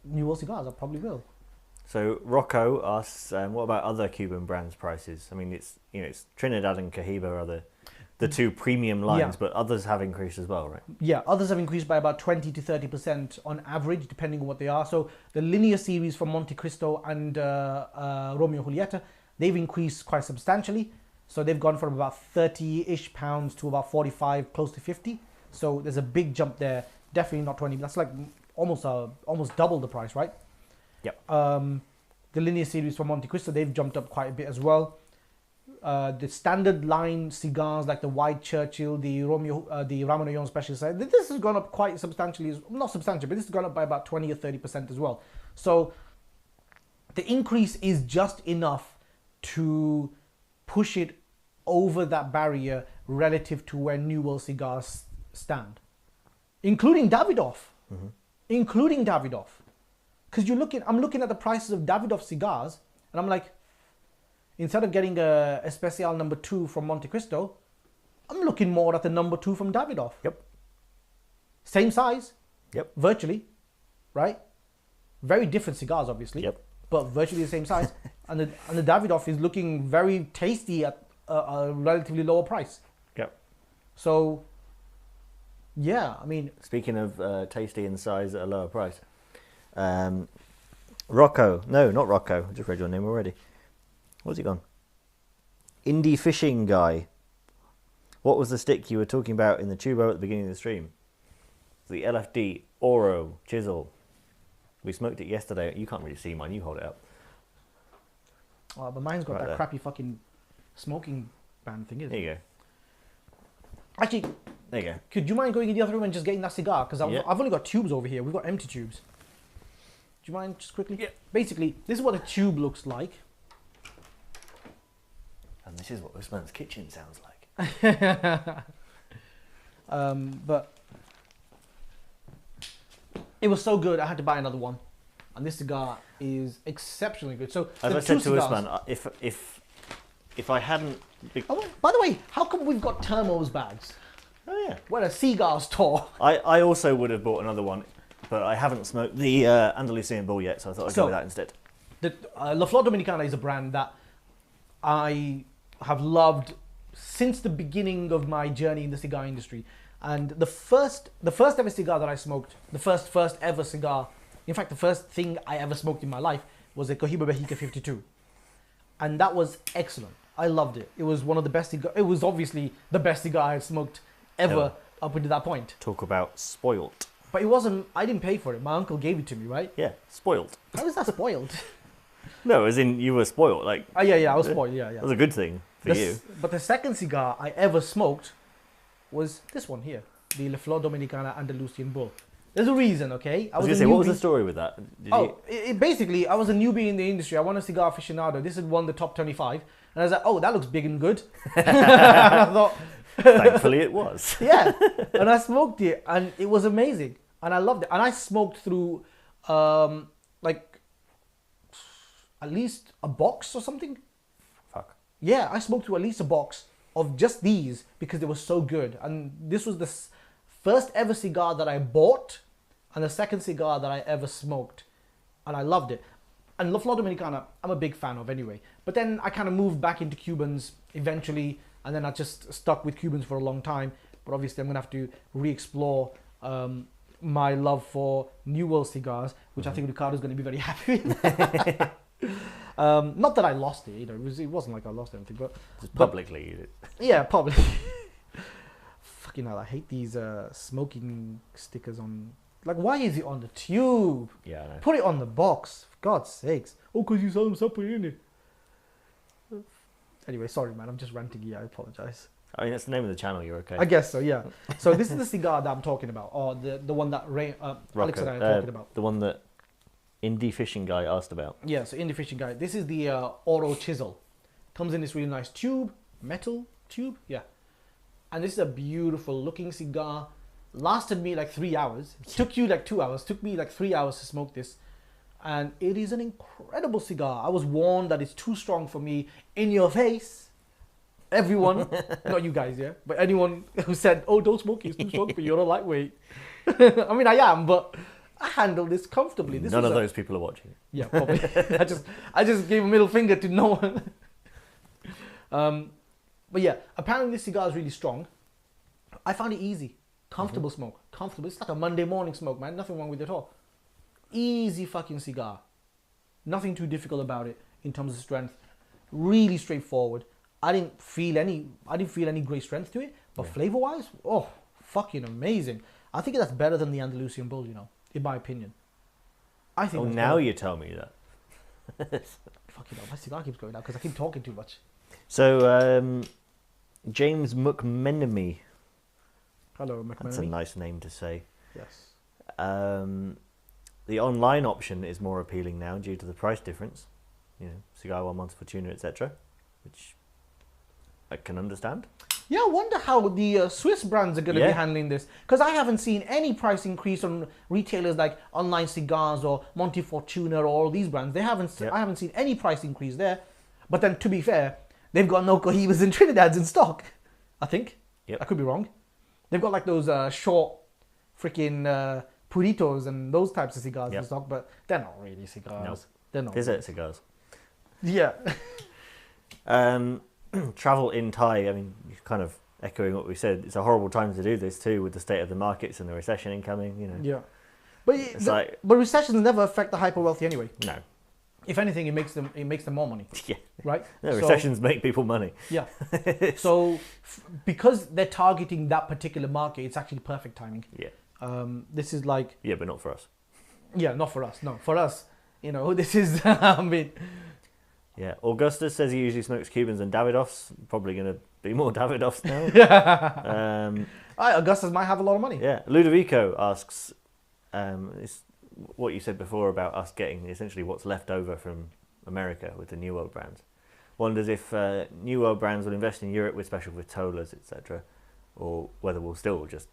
New World cigars. I probably will. So Rocco asks, what about other Cuban brands' prices? I mean, it's Trinidad and Cohiba are the two premium lines, but others have increased as well, right? Yeah, others have increased by about 20 to 30% on average, depending on what they are. So the linear series from Monte Cristo and Romeo and Julieta, they've increased quite substantially. So they've gone from about 30-ish pounds to about 45, close to 50. So there's a big jump there. Definitely not 20. That's like almost double the price, right? Yep. The linear series from Monte Cristo, they've jumped up quite a bit as well. The standard line cigars like the White Churchill, the Ramon Ollón Special Size, this has gone up quite substantially. Not substantial, but this has gone up by about 20 or 30% as well. So the increase is just enough to push it over that barrier relative to where New World cigars stand, including Davidoff. Mm-hmm. Including Davidoff. Because I'm looking at the prices of Davidoff cigars, and I'm like, instead of getting a Especial number 2 from Monte Cristo, I'm looking more at the number 2 from Davidoff. Yep. Same size. Yep. Virtually, right? Very different cigars, obviously. Yep. But virtually the same size. and the Davidoff is looking very tasty at a relatively lower price. Yep. So, yeah, I mean... Speaking of tasty in size at a lower price, Rocco. No, not Rocco. I just read your name already. Where's he gone? Indie Fishing Guy. What was the stick you were talking about in the tubo at the beginning of the stream? The LFD Oro Chisel. We smoked it yesterday. You can't really see mine. You hold it up. Oh, but mine's got that crappy fucking smoking band thing, isn't it? There you go. Actually, there you go. Could you mind going in the other room and just getting that cigar? Because I've only got tubes over here. We've got empty tubes. Do you mind just quickly? Yeah. Basically, this is what a tube looks like. And this is what Usman's kitchen sounds like. But it was so good, I had to buy another one. And this cigar is exceptionally good. So, as I said to Usman, if I hadn't... Oh, by the way, how come we've got Termo's bags? Oh, yeah. We're a cigar store. I also would have bought another one, but I haven't smoked the Andalusian Bull yet, so I thought I'd go with that instead. The La Flor Dominicana is a brand that I have loved since the beginning of my journey in the cigar industry. And the first ever cigar that I smoked, the first ever cigar, in fact, the first thing I ever smoked in my life was a Cohiba Mexica 52. And that was excellent. I loved it. It was one of the best cigar. It was obviously the best cigar I had smoked ever up until that point. Talk about spoilt. But it wasn't, I didn't pay for it. My uncle gave it to me, right? Yeah, spoilt. How is that spoiled? No, as in you were spoilt. Like, oh, yeah, I was spoiled. Yeah. That was a good thing for you. But the second cigar I ever smoked was this one here, the La Flor Dominicana Andalusian Bull. There's a reason, okay? I was going to say, what was the story with that? Basically, I was a newbie in the industry. I won a cigar aficionado. This had won the top 25. And I was like, oh, that looks big and good. And I thought... Thankfully, it was. Yeah. And I smoked it, and it was amazing. And I loved it. And I smoked through, like, at least a box or something. Fuck. Yeah, I smoked through at least a box of just these because they were so good. And this was the first ever cigar that I bought and the second cigar that I ever smoked. And I loved it. And La Flor Dominicana, I'm a big fan of anyway. But then I kind of moved back into Cubans eventually. And then I just stuck with Cubans for a long time. But obviously I'm going to have to re-explore my love for New World cigars, which I think Ricardo's going to be very happy with. Not that I lost it, you know, it wasn't like I lost anything, but just publicly. Yeah, publicly. Fucking hell, I hate these smoking stickers on. Like, why is it on the tube? Yeah, I know. Put it on the box, for God's sakes. Oh, because you saw them separate in it. Anyway, sorry, man, I'm just ranting here. I apologize. I mean, that's the name of the channel. You're okay. I guess so, yeah. So this is the cigar that I'm talking about, or the one that Alex and I are talking about. The one that Indie Fishing Guy asked about. Yeah, so Indie Fishing Guy. This is the Oro Chisel. Comes in this really nice tube, metal tube, yeah. And this is a beautiful looking cigar. Lasted me like 3 hours. Took you like 2 hours. Took me like 3 hours to smoke this. And it is an incredible cigar. I was warned that it's too strong for me. In your face. Everyone, not you guys, yeah, but anyone who said, "Oh, don't smoke it, it's too strong for you, you're a lightweight." I mean, I am, but I handle this comfortably. None of those people are watching. Yeah, probably. I just gave a middle finger to no one. But yeah, apparently this cigar is really strong. I found it easy, comfortable smoke, comfortable. It's like a Monday morning smoke, man. Nothing wrong with it at all. Easy fucking cigar. Nothing too difficult about it in terms of strength. Really straightforward. I didn't feel any great strength to it, but flavor-wise, oh, fucking amazing. I think that's better than the Andalusian Bull, you know, in my opinion. I think. Oh, now you tell me that. Fucking hell, my cigar keeps going out because I keep talking too much. So, James McMenemy. Hello, McMenemy. That's a nice name to say. Yes. The online option is more appealing now due to the price difference. You know, Cigar One Month Fortuna, etc., which I can understand. Yeah, I wonder how the Swiss brands are going to be handling this. Because I haven't seen any price increase on retailers like Online Cigars or Monte Fortuna or all these brands. They haven't. I haven't seen any price increase there. But then, to be fair, they've got no Cohibas and Trinidads in stock. I think. Yep. I could be wrong. They've got like those short freaking Puritos and those types of cigars in stock, but they're not really cigars. No. They're not. Desert cigars. Yeah. Travel in Thai, I mean, kind of echoing what we said, it's a horrible time to do this too, with the state of the markets and the recession incoming, you know. Yeah. But but recessions never affect the hyper wealthy anyway. No. If anything, it makes them more money. Yeah. Right? No, recessions make people money. Yeah. So because they're targeting that particular market, it's actually perfect timing. Yeah. This is like... Yeah, but not for us. Yeah, not for us. No, for us, you know, this is... I mean... Yeah, Augustus says he usually smokes Cubans and Davidoffs. Probably going to be more Davidoffs now. Augustus might have a lot of money. Yeah, Ludovico asks, it's what you said before about us getting essentially what's left over from America with the New World brands. Wonders if New World brands will invest in Europe with special vitolas, etc., or whether we'll still just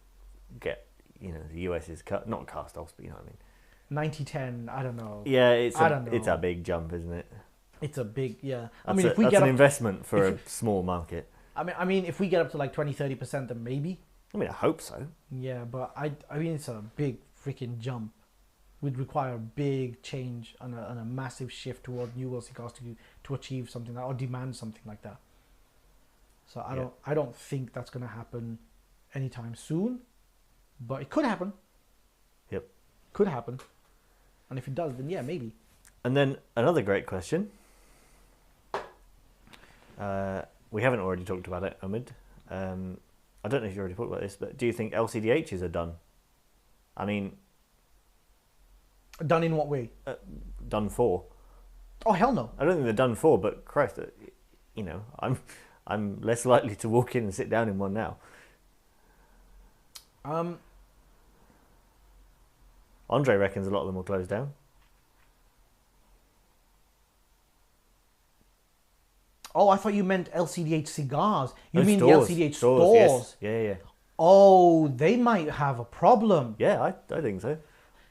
get, you know, the US is not cast offs, but you know what I mean. 90-10, I don't know. Yeah, it's a big jump, isn't it? It's a big, yeah. I mean, if we get an investment for a small market. I mean, if we get up to like 20-30%, then maybe. I mean, I hope so. Yeah, but I mean, it's a big freaking jump. Would require a big change and a massive shift toward New World cigars to achieve something like, or demand something like that. So I don't think that's going to happen anytime soon, but it could happen. Yep. Could happen. And if it does, then yeah, maybe. And then another great question. We haven't already talked about it, Omid. I don't know if you already talked about this, but do you think LCDHs are done? I mean... Done in what way? Done for. Oh, hell no. I don't think they're done for, but Christ, you know, I'm less likely to walk in and sit down in one now. Andre reckons a lot of them will close down. Oh, I thought you meant LCDH cigars. You No, mean stores. the LCDH Stores? stores? Yes. Yeah. Oh, they might have a problem. Yeah, I think so.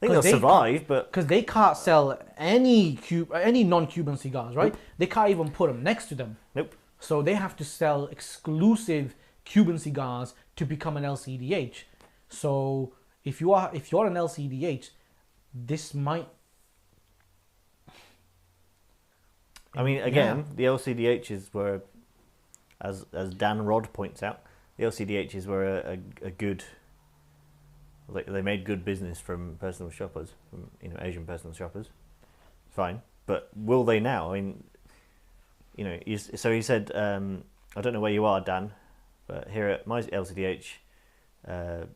I think they'll survive, but... Because they can't sell any non-Cuban cigars, right? They can't even put them next to them. Nope. So they have to sell exclusive Cuban cigars to become an LCDH. So if you're an LCDH, this might. I mean, again, the LCDHs were, as Dan Rod points out, the LCDHs were a good. Like, they made good business from personal shoppers, from Asian personal shoppers. Fine, but will they now? I mean, so he said, I don't know where you are, Dan, but here at my LCDH,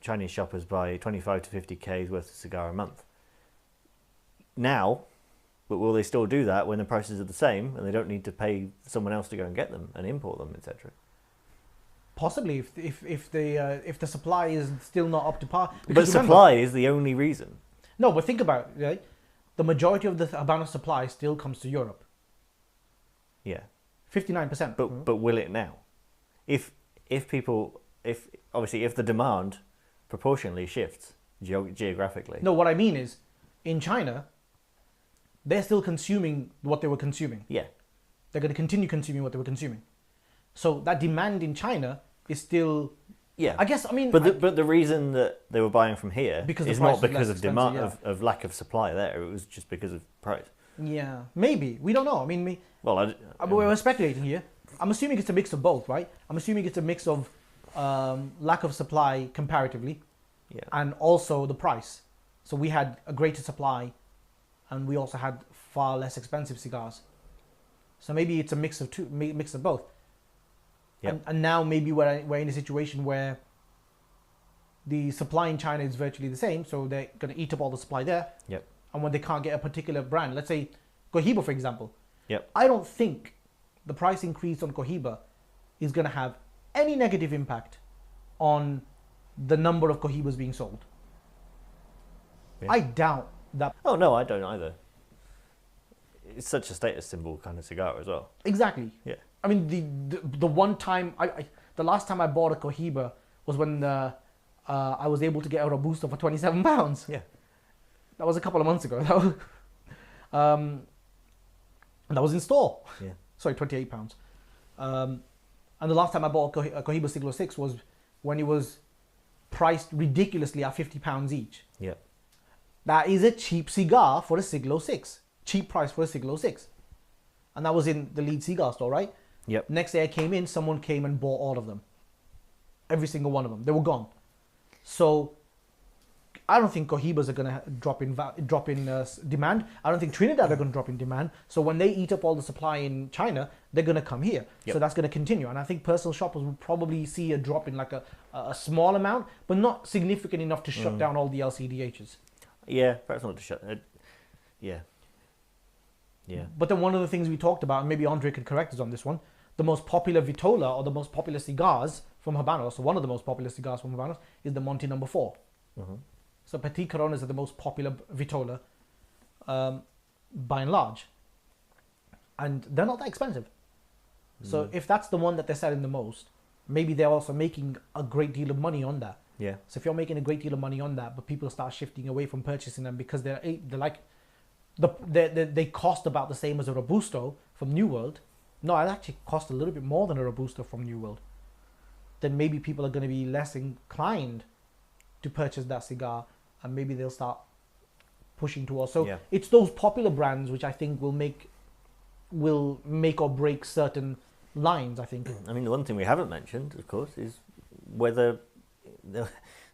Chinese shoppers buy 25 to 50K's worth of cigar a month. Now, but will they still do that when the prices are the same and they don't need to pay someone else to go and get them and import them, etc.? Possibly, if the supply is still not up to par. But supply is the only reason. No, but think about it, right? The majority of the Habanos supply still comes to Europe. Yeah. 59%. But will it now? If the demand proportionally shifts geographically. No, what I mean is, in China, they're still consuming what they were consuming. Yeah. They're going to continue consuming what they were consuming. So that demand in China is still. Yeah. I guess, I mean. But the reason that they were buying from here is not because of demand, yeah. of lack of supply there. It was just because of price. Yeah. Maybe. We don't know. I mean, we're speculating here. I'm assuming it's a mix of both, right? I'm assuming it's a mix of lack of supply comparatively, and also the price. So we had a greater supply, and we also had far less expensive cigars. So maybe it's a mix of both. Yep. And now maybe we're in a situation where the supply in China is virtually the same, so they're going to eat up all the supply there. Yep. And when they can't get a particular brand, let's say Cohiba, for example. Yep. I don't think the price increase on Cohiba is going to have any negative impact on the number of Cohibas being sold. Yeah. I doubt that. Oh, no, I don't either. It's such a status symbol kind of cigar as well. Exactly. Yeah. I mean, the one time, the last time I bought a Cohiba was when I was able to get a Robusto for £27. Yeah. That was a couple of months ago. That was in store. Yeah. Sorry, £28. And the last time I bought a Cohiba Siglo 6 was when it was priced ridiculously at £50 each. Yeah. That is a cheap cigar for a Siglo 6. Cheap price for a Siglo 6. And that was in the Leeds Cigar store, right? Yep. Next day I came in, someone came and bought all of them. Every single one of them. They were gone. So I don't think Cohibas are going to drop in demand. I don't think Trinidad are going to drop in demand. So when they eat up all the supply in China, they're going to come here. Yep. So that's going to continue. And I think personal shoppers will probably see a drop in like a small amount, but not significant enough to shut down all the LCDHs. Yeah, perhaps not to shut. Yeah. Yeah. But then one of the things we talked about, and maybe Andre could correct us on this one, the most popular Vitola or the most popular cigars from Habanos, so one of the most popular cigars from Habanos, is the Monte No. 4. Mm-hmm. So Petit Coronas are the most popular Vitola by and large. And they're not that expensive. So if that's the one that they're selling the most, maybe they're also making a great deal of money on that. Yeah. So if you're making a great deal of money on that, but people start shifting away from purchasing them because they're like... They cost about the same as a Robusto from New World. No, it actually cost a little bit more than a Robusto from New World. Then maybe people are going to be less inclined to purchase that cigar, and maybe they'll start pushing towards. So it's those popular brands which I think will make or break certain lines, I think. I mean, the one thing we haven't mentioned, of course, is whether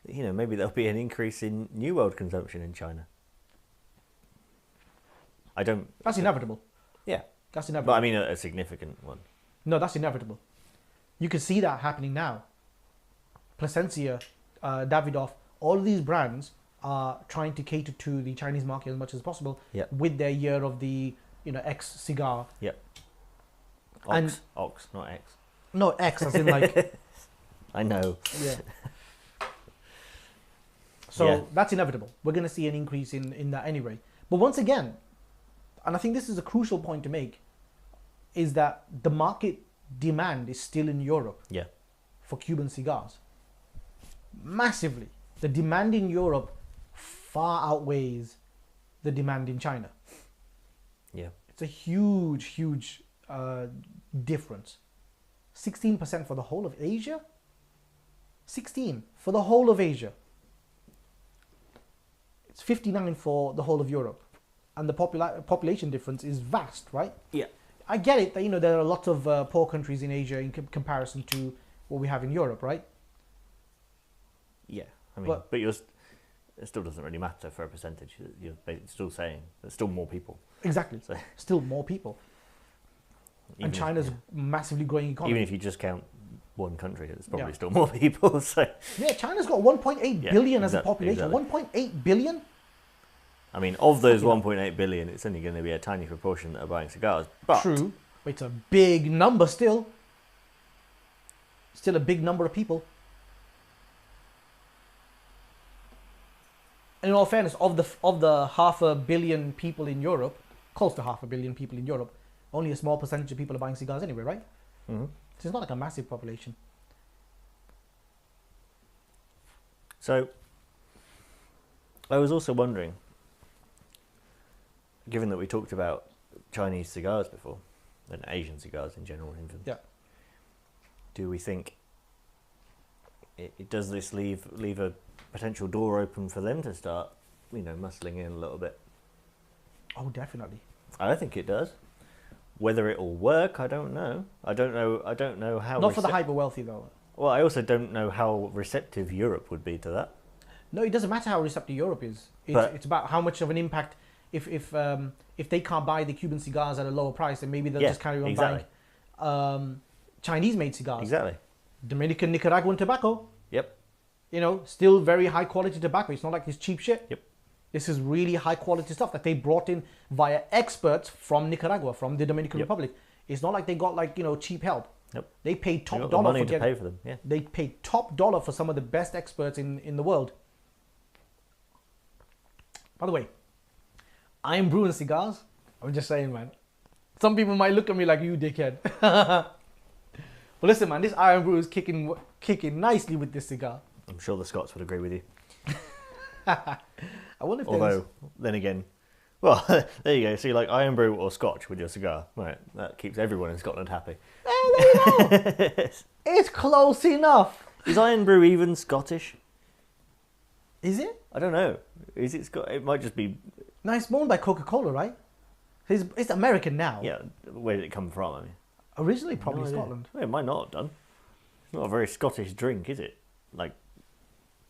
maybe there'll be an increase in New World consumption in China. That's inevitable. Yeah. That's inevitable. But I mean a significant one. No, that's inevitable. You can see that happening now. Plasencia, Davidoff, all of these brands are trying to cater to the Chinese market as much as possible with their year of the X cigar. Yep. Ox, not X. No, X as in like... I know. Yeah. So that's inevitable. We're going to see an increase in that anyway. But once again, and I think this is a crucial point to make, is that the market demand is still in Europe for Cuban cigars. Massively. The demand in Europe far outweighs the demand in China. Yeah. It's a huge, huge difference. 16% for the whole of Asia? 16 for the whole of Asia. It's 59 for the whole of Europe. And the population difference is vast, right? Yeah. I get it that, you know, there are lots of poor countries in Asia in comparison to what we have in Europe, right? Yeah. I mean, but it still doesn't really matter for a percentage. You're still saying there's still more people. Exactly. So, still more people. And China's massively growing economy. Even if you just count one country, there's probably still more people. So yeah, China's got 1.8 billion as a population. Exactly. 1.8 billion? I mean, of those 1.8 billion, it's only going to be a tiny proportion that are buying cigars. But true, but it's a big number still. Still a big number of people. And in all fairness, of the 500 million people in Europe, close to 500 million people in Europe, only a small percentage of people are buying cigars anyway, right? Mm-hmm. So it's not like a massive population. So I was also wondering, given that we talked about Chinese cigars before, and Asian cigars in general, do we think does this leave a potential door open for them to start, muscling in a little bit? Oh, definitely. I think it does. Whether it will work, I don't know. I don't know how. Not for the hyper wealthy though. Well, I also don't know how receptive Europe would be to that. No, it doesn't matter how receptive Europe is. It's about how much of an impact. If they can't buy the Cuban cigars at a lower price, then maybe they'll just carry on buying Chinese-made cigars. Exactly. Dominican, Nicaraguan tobacco. Yep. Still very high quality tobacco. It's not like this cheap shit. Yep. This is really high quality stuff that they brought in via experts from Nicaragua, from the Dominican Republic. It's not like they got cheap help. Yep. They paid top got dollar the money to pay for them. Yeah. They paid top dollar for some of the best experts in the world. By the way, I am brewing cigars. I'm just saying, man. Some people might look at me like, you dickhead. But listen, man, this Iron Brew is kicking nicely with this cigar. I'm sure the Scots would agree with you. I wonder if Although, then again, well, there you go. See, like Iron Brew or Scotch with your cigar. Right, that keeps everyone in Scotland happy. There you go. It's close enough. Is Iron Brew even Scottish? Is it? I don't know. Is it Scott? It might just be. No, it's owned by Coca-Cola, right? It's American now. Yeah, where did it come from? I mean, originally probably Scotland. Well, it might not have done. It's not a very Scottish drink, is it? Like,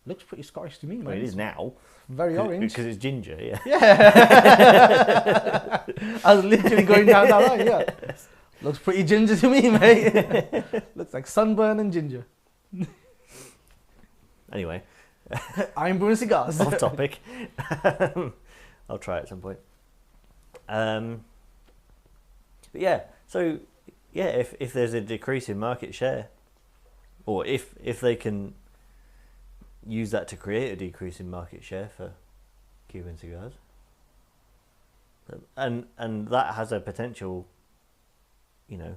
looks pretty Scottish to me, man. Well, it is now. Very orange. Because it's ginger, yeah. Yeah. I was literally going down that line, yeah. Looks pretty ginger to me, mate. Looks like sunburn and ginger. Anyway. I'm brewing cigars. Off topic. I'll try it at some point. But yeah, so yeah, if there's a decrease in market share, or if they can use that to create a decrease in market share for Cuban cigars, and that has a potential,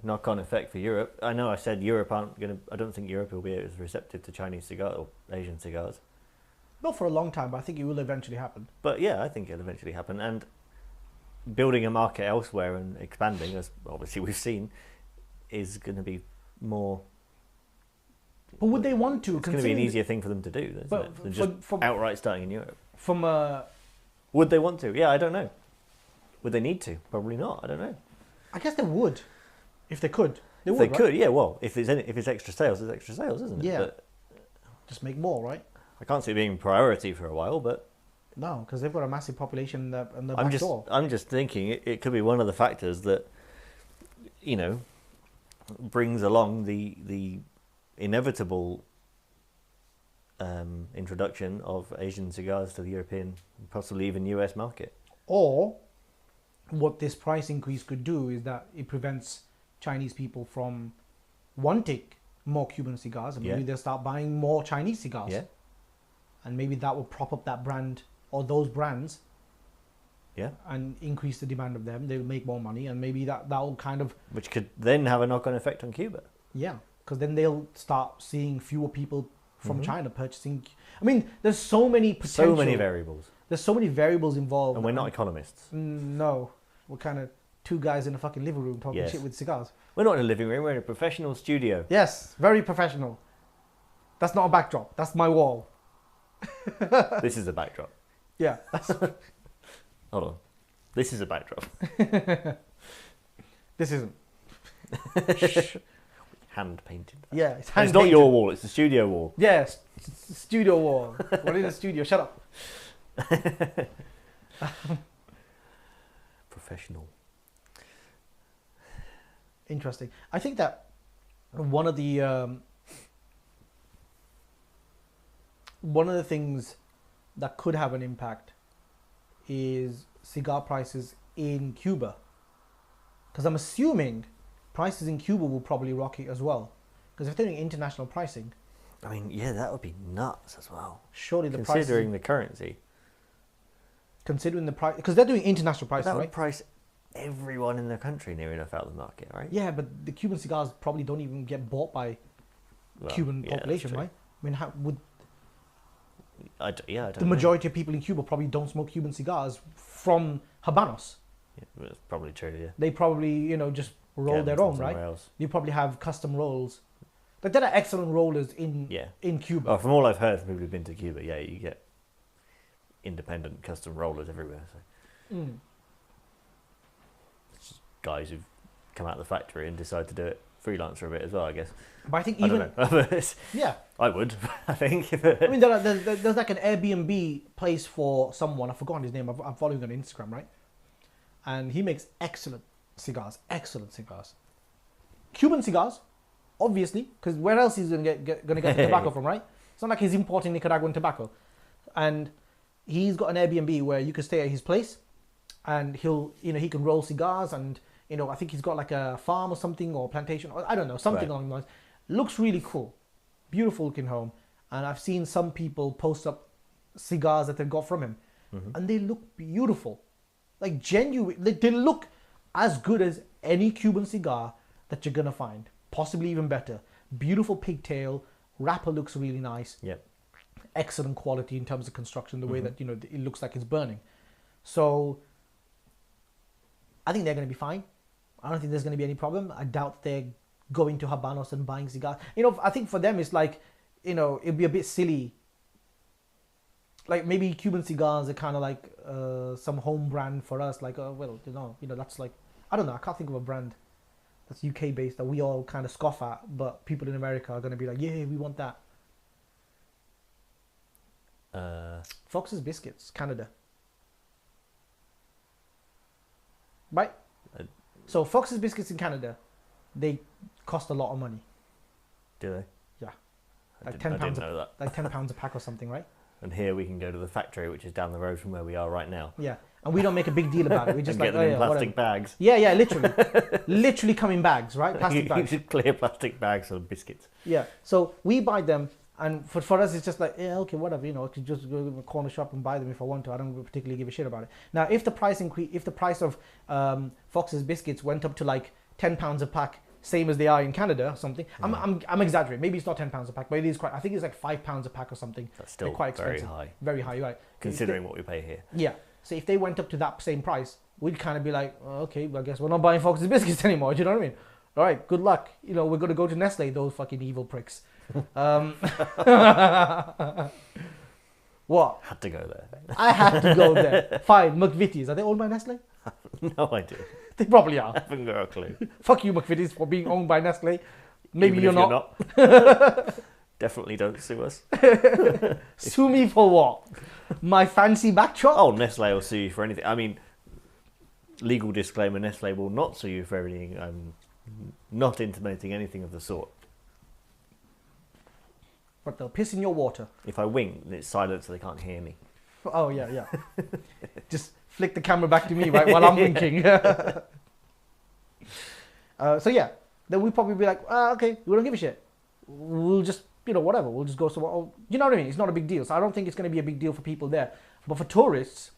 knock-on effect for Europe. I know I said Europe I don't think Europe will be as receptive to Chinese cigars or Asian cigars. Not for a long time, but I think it will eventually happen. But yeah, I think it'll eventually happen. And building a market elsewhere and expanding, as obviously we've seen, is going to be more. But would they want to? It's going to be an easier thing for them to do, isn't it? Than just outright starting in Europe. Would they want to? Yeah, I don't know. Would they need to? Probably not. I don't know. I guess they would, if they could. They could, yeah. Well, if it's extra sales, it's extra sales, isn't it? Yeah. But just make more, right? I can't see it being a priority for a while, but no, because they've got a massive population in the back door. I'm just thinking it could be one of the factors that, brings along the inevitable introduction of Asian cigars to the European, possibly even US market. Or what this price increase could do is that it prevents Chinese people from wanting more Cuban cigars, and maybe they'll start buying more Chinese cigars. Yeah. And maybe that will prop up that brand or those brands. Yeah. And increase the demand of them. They'll make more money, and maybe that will kind of... Which could then have a knock-on effect on Cuba. Yeah, because then they'll start seeing fewer people from China purchasing... I mean, there's so many potential... So many variables. There's so many variables involved. And we're not economists. No. We're kind of two guys in a fucking living room talking Yes. shit with cigars. We're not in a living room. We're in a professional studio. Yes, very professional. That's not a backdrop. That's my wall. This is a backdrop. Yeah. That's, Hold on. This is a backdrop. this isn't. Hand painted. Yeah, it's And hand it's not painted. your wall. It's the studio wall. Yeah, studio wall. We're in a studio. Shut up. Professional. Interesting. I think that one of the things that could have an impact is cigar prices in Cuba, because I'm assuming prices in Cuba will probably rocket as well, because if they're doing international pricing, I mean, yeah, that would be nuts as well. surely the Considering prices, the currency. considering the price, because they're doing international pricing, That would right? price everyone in the country near enough out of the market, right? Yeah, but the Cuban cigars probably don't even get bought by Well, Cuban yeah, that's population, true. right? I mean, how would I don't the majority of people in Cuba probably don't smoke Cuban cigars from Habanos? Yeah, that's probably true, yeah. They probably, just roll Get them their from own, right? somewhere else. You probably have custom rolls. Like there are excellent rollers in Yeah. Cuba. Oh, from all I've heard from people who've been to Cuba, yeah, you get independent custom rollers everywhere. So Mm. it's just guys who've come out of the factory and decide to do it freelance for a bit as well, I guess. But I think I even don't know. yeah, I would, I think. I mean there's like an Airbnb place for someone. I've forgotten his name. I'm following on Instagram, right? And he makes excellent cigars. Cuban cigars, obviously, because where else is he gonna get the tobacco from, right? It's not like he's importing Nicaraguan tobacco. And he's got an Airbnb where you can stay at his place, and he can roll cigars, and I think he's got like a farm or something, or plantation, or I don't know, something Right. along those lines. Looks really cool, beautiful looking home, and I've seen some people post up cigars that they've got from him, and they look beautiful, like genuine. They look as good as any Cuban cigar that you're gonna find, possibly even better. Beautiful pigtail, wrapper looks really nice. Yep. Excellent quality in terms of construction, the way that it looks like it's burning. So I think they're going to be fine. I don't think there's going to be any problem. I doubt they're going to Habanos and buying cigars. I think for them it's like, it'd be a bit silly. Like maybe Cuban cigars are kind of like some home brand for us. Like, that's like, I don't know. I can't think of a brand that's UK based that we all kind of scoff at, but people in America are going to be like, yeah, we want that. Fox's Biscuits, Canada. Right? So Fox's Biscuits in Canada, they cost a lot of money. Do they? Yeah. I Like didn't £10 know that. like £10 a pack or something, right? And here we can go to the factory, which is down the road from where we are right now. Yeah. And we don't make a big deal about it. We just And like, get them in plastic whatever. bags. Yeah, literally. Literally come in bags, right? Plastic bags. Clear plastic bags of biscuits. Yeah. So we buy them, and for us it's just like, yeah, okay, whatever, I could just go to a corner shop and buy them if I want to. I don't particularly give a shit about it. Now, if the price of Fox's Biscuits went up to like £10 a pack, same as they are in Canada or something, I'm exaggerating. Maybe it's not £10 a pack, but it is quite. I think it's like £5 a pack or something. That's still They're quite very expensive. high. Very high, right? Considering what we pay here. Yeah. So if they went up to that same price, we'd kind of be like, oh, okay, well, I guess we're not buying Fox's Biscuits anymore. Do you know what I mean? All right, good luck. We're going to go to Nestle, those fucking evil pricks. What? Had to go there. I had to go there. Fine, McVitie's. Are they owned by Nestle? No idea. They probably are. I haven't got a clue. Fuck you, McVitie's, for being owned by Nestle. Maybe Even you're if not. Definitely don't sue us. Sue me for what? My fancy backdrop? Oh, Nestle will sue you for anything. I mean, legal disclaimer, Nestle will not sue you for everything. I'm not intimating anything of the sort. But they'll piss in your water. If I wink, it's silent so they can't hear me. Oh, yeah. Just flick the camera back to me, right, while I'm winking. So, yeah. Then we'll probably be like, okay, we don't give a shit. We'll just, whatever. We'll just go somewhere. Oh, you know what I mean? It's not a big deal. So I don't think it's going to be a big deal for people there. But for tourists,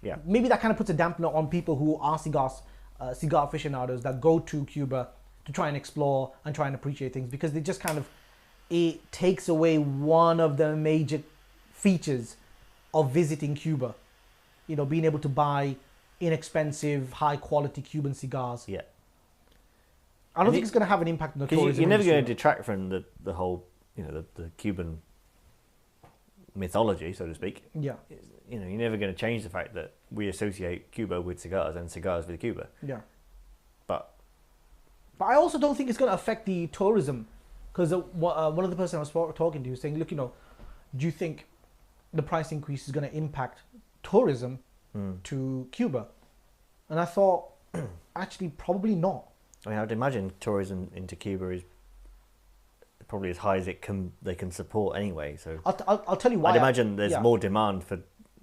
Yeah. maybe that kind of puts a dampener on people who are cigar aficionados that go to Cuba to try and explore and try and appreciate things, because they just kind of, it takes away one of the major features of visiting Cuba. Being able to buy inexpensive, high quality Cuban cigars. Yeah. I don't think it's going to have an impact on the tourism You're never industry. going to detract from the whole, the Cuban mythology, so to speak. Yeah. You're never going to change the fact that we associate Cuba with cigars and cigars with Cuba. Yeah. But I also don't think it's going to affect the tourism, because one of the person I was talking to was saying, look, do you think the price increase is going to impact tourism to Cuba? And I thought, actually, probably not. I mean, I'd imagine tourism into Cuba is probably as high as they can support anyway. So I'll tell you why. I'd imagine there's more demand for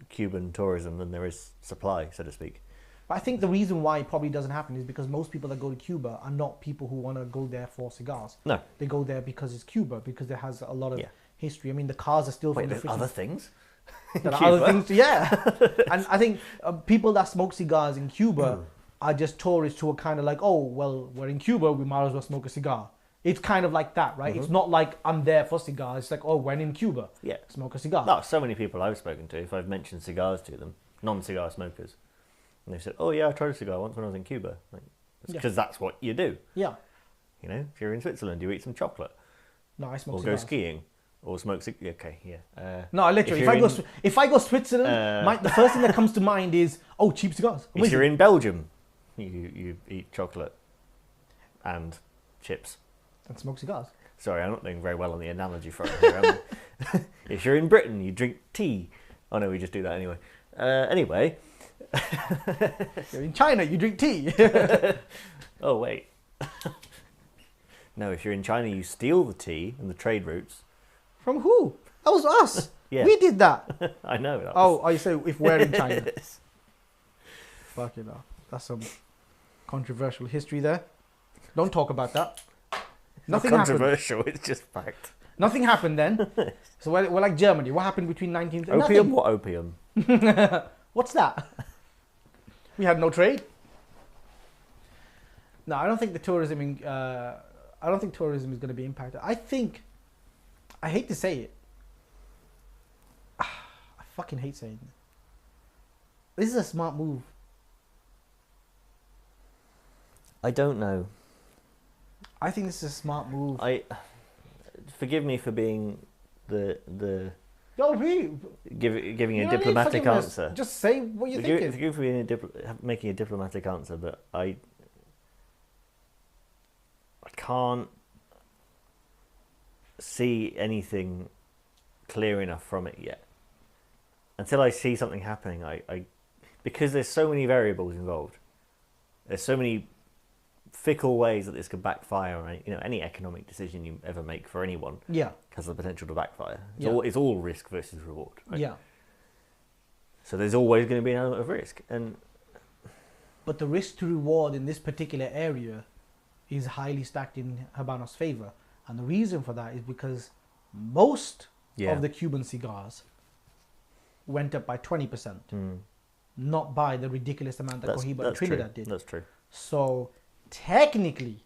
Cuban tourism than there is supply, so to speak. But I think the reason why it probably doesn't happen is because most people that go to Cuba are not people who want to go there for cigars. No. They go there because it's Cuba, because it has a lot of history. I mean, the cars are still Wait, from the there's other things? There are other things, yeah. And I think people that smoke cigars in Cuba are just tourists who are kind of like, oh, well, we're in Cuba, we might as well smoke a cigar. It's kind of like that, right? It's not like I'm there for cigars. It's like, oh, when in Cuba, smoke a cigar. No, so many people I've spoken to, if I've mentioned cigars to them, non-cigar smokers, and they've said, oh yeah, I tried a cigar once when I was in Cuba. Because that's what you do. Yeah. If you're in Switzerland, you eat some chocolate. No, I smoke or cigars. Go skiing. Or smoke cigars. Okay, yeah. No, literally, if I go Switzerland, the first thing that comes to mind is, oh, cheap cigars. If you're in Belgium, you eat chocolate and chips. And smoke cigars. Sorry, I'm not doing very well on the analogy front here. If you're in Britain, you drink tea. Oh no, we just do that anyway. Anyway. You're in China, you drink tea. Oh, wait. No, if you're in China, you steal the tea and the trade routes. From who? That was us. Yeah. We did that. I know. Oh, you say if we're in China. Fuck it up. That's some controversial history there. Don't talk about that. Nothing controversial, happened. It's just fact. Nothing happened then. So we're like Germany. What happened between 19... Opium? Nothing. What opium? What's that? We had no trade. No, I don't think the tourism... I don't think tourism is going to be impacted. I hate to say it. I fucking hate saying it. This is a smart move. I don't know. I think this is a smart move. Forgive me for being the Don't be giving a diplomatic answer. Just say what you're thinking. Forgive me for making a diplomatic answer, but I can't see anything clear enough from it yet. Until I see something happening, because there's so many variables involved. There's so many fickle ways that this could backfire on any economic decision you ever make for anyone has the potential to backfire. It's all risk versus reward, right? Yeah. So there's always going to be an element of risk, but the risk to reward in this particular area is highly stacked in Habanos' favor, and the reason for that is because most of the Cuban cigars went up by 20%, not by the ridiculous amount that Cohiba and Trinidad did. That's true. So technically,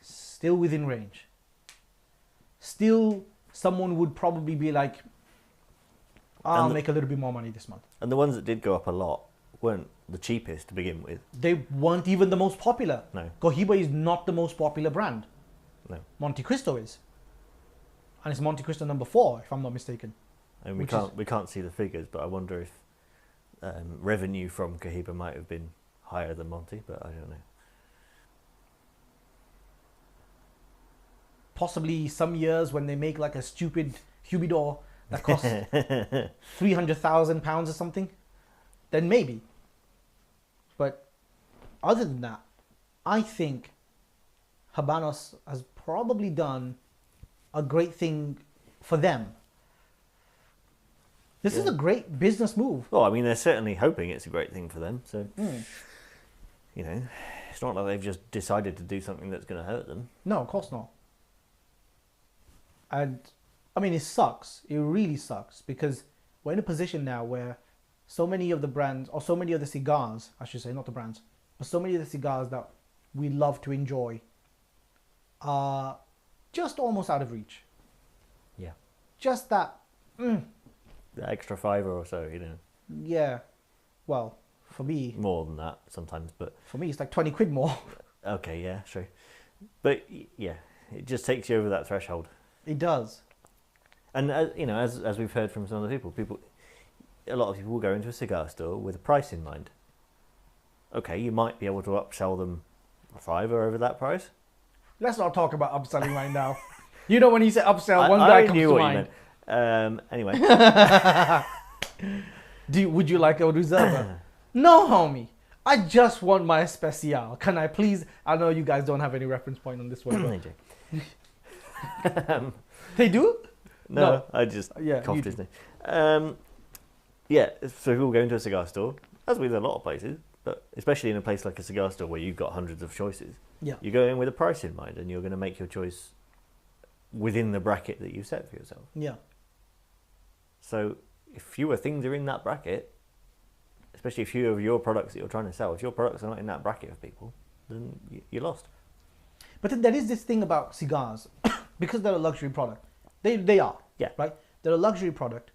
still within range. Still, someone would probably be like, I'll make a little bit more money this month. And the ones that did go up a lot weren't the cheapest to begin with. They weren't even the most popular. No. Cohiba is not the most popular brand. No. Monte Cristo is. And it's Monte Cristo number 4, if I'm not mistaken. And we can't see the figures, but I wonder if revenue from Cohiba might have been higher than Monte, but I don't know. Possibly some years when they make like a stupid humidor that costs £300,000 or something, then maybe. But other than that, I think Habanos has probably done a great thing for them. This is a great business move. Well, I mean, they're certainly hoping it's a great thing for them. So, it's not like they've just decided to do something that's going to hurt them. No, of course not. And, I mean, it sucks. It really sucks because we're in a position now where so many of the brands, or so many of the cigars, I should say, not the brands, but so many of the cigars that we love to enjoy are just almost out of reach. Yeah. Just that... The extra $5 or so, Yeah. Well, For me, more than that sometimes, but for me, it's like 20 quid more. okay, yeah, true. But yeah, it just takes you over that threshold. It does. And you know, as we've heard from some other people, a lot of people will go into a cigar store with a price in mind. Okay, you might be able to upsell them a fiver over that price. Let's not talk about upselling right now. You know, when you say upsell, one guy comes to mind. Anyway. Would you like a reserva? No, homie. I just want my especial. Can I please? I know you guys don't have any reference point on this one. They do. They do? No, I just coughed his name. Yeah, so people go into a cigar store, as with a lot of places, but especially in a place like a cigar store where you've got hundreds of choices. Yeah. You go in with a price in mind, and you're going to make your choice within the bracket that you set for yourself. Yeah. So if fewer things are in that bracket, especially if few of your products that you're trying to sell, if your products are not in that bracket of people, then you're lost. But then there is this thing about cigars, because they're a luxury product. They are. Yeah. Right? They're a luxury product.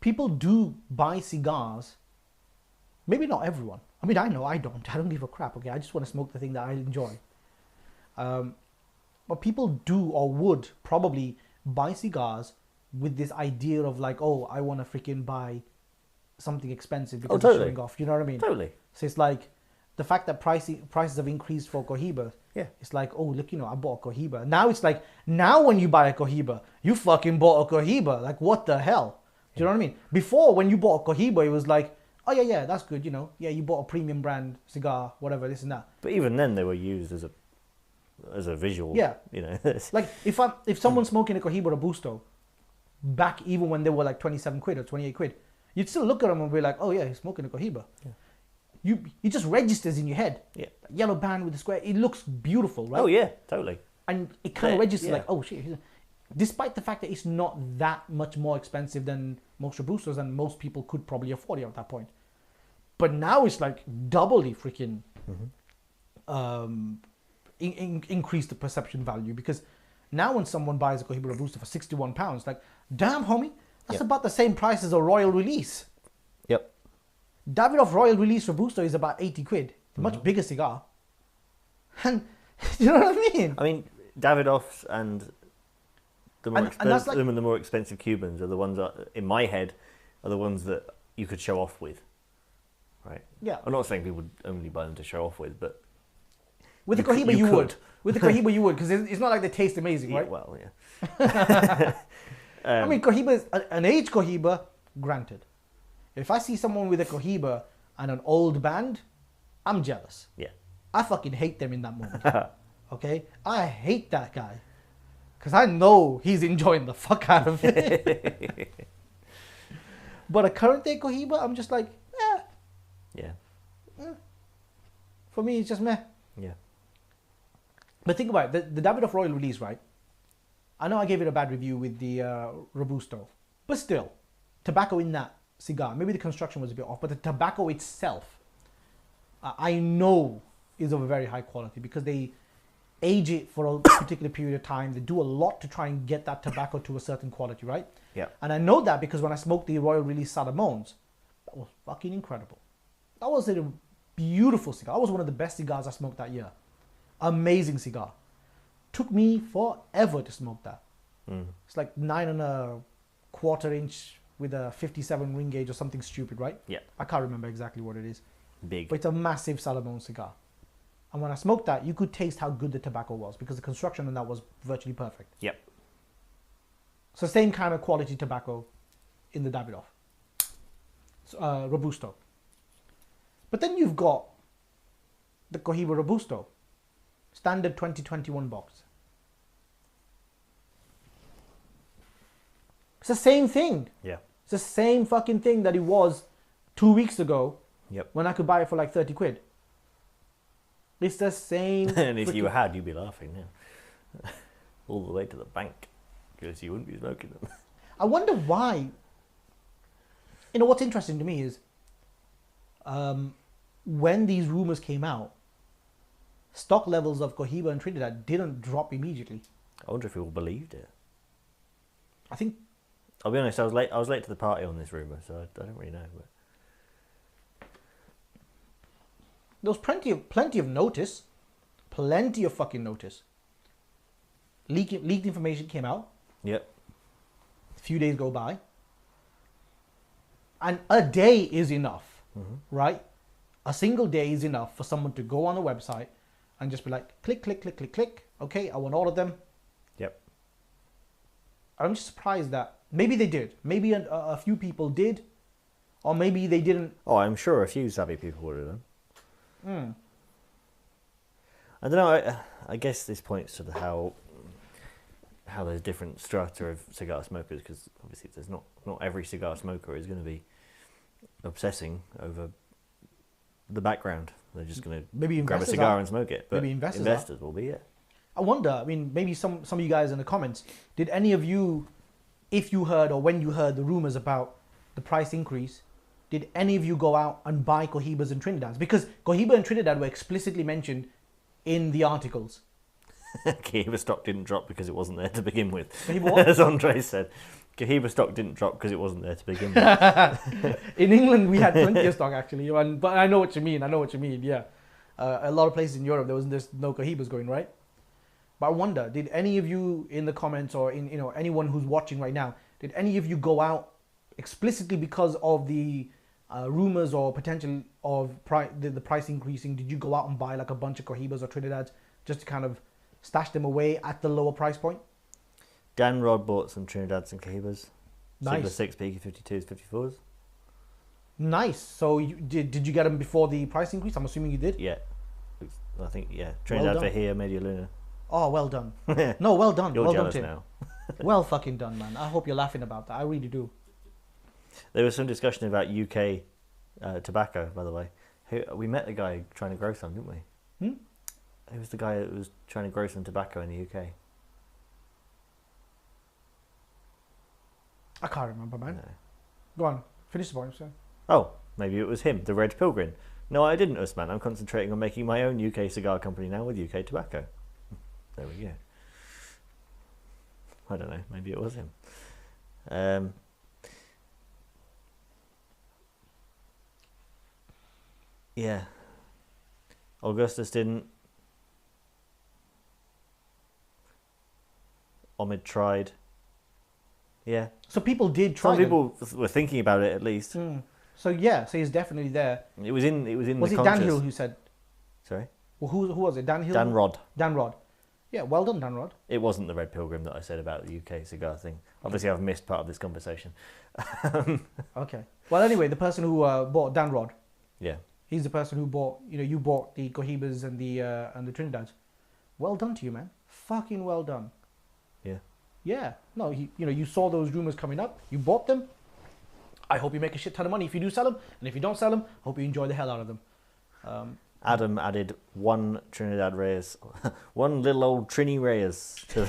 People do buy cigars. Maybe not everyone. I mean, I know I don't. I don't give a crap. Okay, I just want to smoke the thing that I enjoy. But people do or would probably buy cigars with this idea of like, oh, I want to freaking buy something expensive because it's showing off. You know what I mean? Totally. So it's like the fact that prices have increased for Cohiba. Yeah. It's like, oh, look, I bought a Cohiba. Now it's like, now when you buy a Cohiba, you fucking bought a Cohiba. Like, what the hell? Do you know what I mean? Before, when you bought a Cohiba, it was like, oh, yeah, that's good, Yeah, you bought a premium brand cigar, whatever, this and that. But even then, they were used as a visual. Yeah. Like, if someone's smoking a Cohiba Robusto, back even when they were like 27 quid or 28 quid, you'd still look at them and be like, oh, yeah, he's smoking a Cohiba. Yeah. It just registers in your head. Yeah. That yellow band with the square, it looks beautiful, right? Oh, yeah, totally. And it kind of registers like, oh, shit. Despite the fact that it's not that much more expensive than most Robustos, and most people could probably afford it at that point. But now it's like doubly freaking increase the perception value, because now when someone buys a Cohiba Robusto for £61, like, damn, homie, that's about the same price as a Royal Release. Yep. Davidoff Royal Release Robusto is about 80 quid. A much bigger cigar. And, you know what I mean? I mean, Davidoff's and the more expensive Cubans are the ones that, in my head, are the ones that you could show off with. Right? Yeah. I'm not saying people only buy them to show off with, but with the Cohiba you would. With the Cohiba you would, because it's not like they taste amazing, right? Well, yeah. I mean, Cohiba is an aged Cohiba, granted. If I see someone with a Cohiba and an old band, I'm jealous. Yeah. I fucking hate them in that moment. Okay? I hate that guy. Because I know he's enjoying the fuck out of it. But a current day Cohiba, I'm just like, eh. Yeah. For me, it's just meh. Yeah. But think about it, the Davidoff Royal Release, right? I know I gave it a bad review with the Robusto. But still, tobacco in that cigar, maybe the construction was a bit off, but the tobacco itself, I know is of a very high quality, because they age it for a particular period of time. They do a lot to try and get that tobacco to a certain quality, right? Yeah. And I know that because when I smoked the Royal Release Sadamones, that was fucking incredible. That was a beautiful cigar. That was one of the best cigars I smoked that year. Amazing cigar. Took me forever to smoke that. It's like 9 1/4 inch with a 57 ring gauge or something stupid, right? Yeah. I can't remember exactly what it is. Big. But it's a massive Salamone cigar. And when I smoked that, you could taste how good the tobacco was, because the construction on that was virtually perfect. Yep. So same kind of quality tobacco in the Davidoff. Robusto. But then you've got the Cohiba Robusto. Standard 2021 box. It's the same thing. Yeah. It's the same fucking thing that it was 2 weeks ago. Yep. When I could buy it for like 30 quid. It's the same. And if you had, you'd be laughing now. All the way to the bank. Because you wouldn't be smoking them. I wonder why. What's interesting to me is when these rumors came out, stock levels of Cohiba and Trinidad didn't drop immediately. I wonder if people believed it. I think. I'll be honest, I was late to the party on this rumour, so I don't really know. But There was plenty of notice. Plenty of fucking notice. Leaked information came out. Yep. A few days go by. And a day is enough, right? A single day is enough for someone to go on a website and just be like, click, click, click, click, click. Okay, I want all of them. Yep. I'm just surprised that maybe they did. Maybe a few people did. Or maybe they didn't. Oh, I'm sure a few savvy people would have done. I don't know. I guess this points to how there's different strata of cigar smokers, because obviously there's not every cigar smoker is going to be obsessing over the background. They're just going to grab a cigar and smoke it. But maybe investors will be, yeah. I wonder, I mean, maybe some of you guys in the comments, did any of you, if you heard or when you heard the rumors about the price increase, did any of you go out and buy Cohibas and Trinidads? Because Cohiba and Trinidad were explicitly mentioned in the articles. Cohiba stock didn't drop because it wasn't there to begin with. Cohiba what? As Andre said. Cohiba stock didn't drop because it wasn't there to begin with. In England, we had plenty of stock, actually. But I know what you mean. Yeah. A lot of places in Europe, there's no Cohibas going, right? But I wonder, did any of you in the comments or anyone who's watching right now, did any of you go out explicitly because of the rumors or potential of the price increasing? Did you go out and buy like a bunch of Cohibas or Trinidads just to kind of stash them away at the lower price point? Dan Rod bought some Trinidads and Cohibas. Nice. Sigma 6, PK52s, 54s. Nice. So did you get them before the price increase? I'm assuming you did. Yeah. I think, yeah. Trinidad Well for here, Media Luna. Oh, well done. No, well done. You're well jealous done, Tim. now. Well fucking done, man. I hope you're laughing about that. I really do. There was some discussion about UK tobacco, by the way. We met the guy trying to grow some, didn't we? Who was the guy that was trying to grow some tobacco in the UK? I can't remember, man. No. Go on. Finish the point, sir. Oh, maybe it was him, the Red Pilgrim. No, I didn't, Usman. I'm concentrating on making my own UK cigar company now with UK tobacco. There we go. I don't know. Maybe it was him. Yeah. Augustus didn't. Omid tried. Yeah. So people did try. Some people were thinking about it at least. So yeah, so he's definitely there. It was in. Was the it Dan Hill who said? Sorry. Well, who was it? Dan Hill. Dan Rod. Dan Rod. Yeah, well done, Dan Rod. It wasn't the Red Pilgrim that I said about the UK cigar thing. Obviously, I've missed part of this conversation. Okay. Well, anyway, the person who bought Dan Rod. Yeah. He's the person who bought. You bought the Cohibas and the Trinidads. Well done to you, man. Fucking well done. Yeah. Yeah. No, you saw those rumors coming up. You bought them. I hope you make a shit ton of money if you do sell them, and if you don't sell them, I hope you enjoy the hell out of them. Adam added one Trinidad Reyes, one little old Trini Reyes to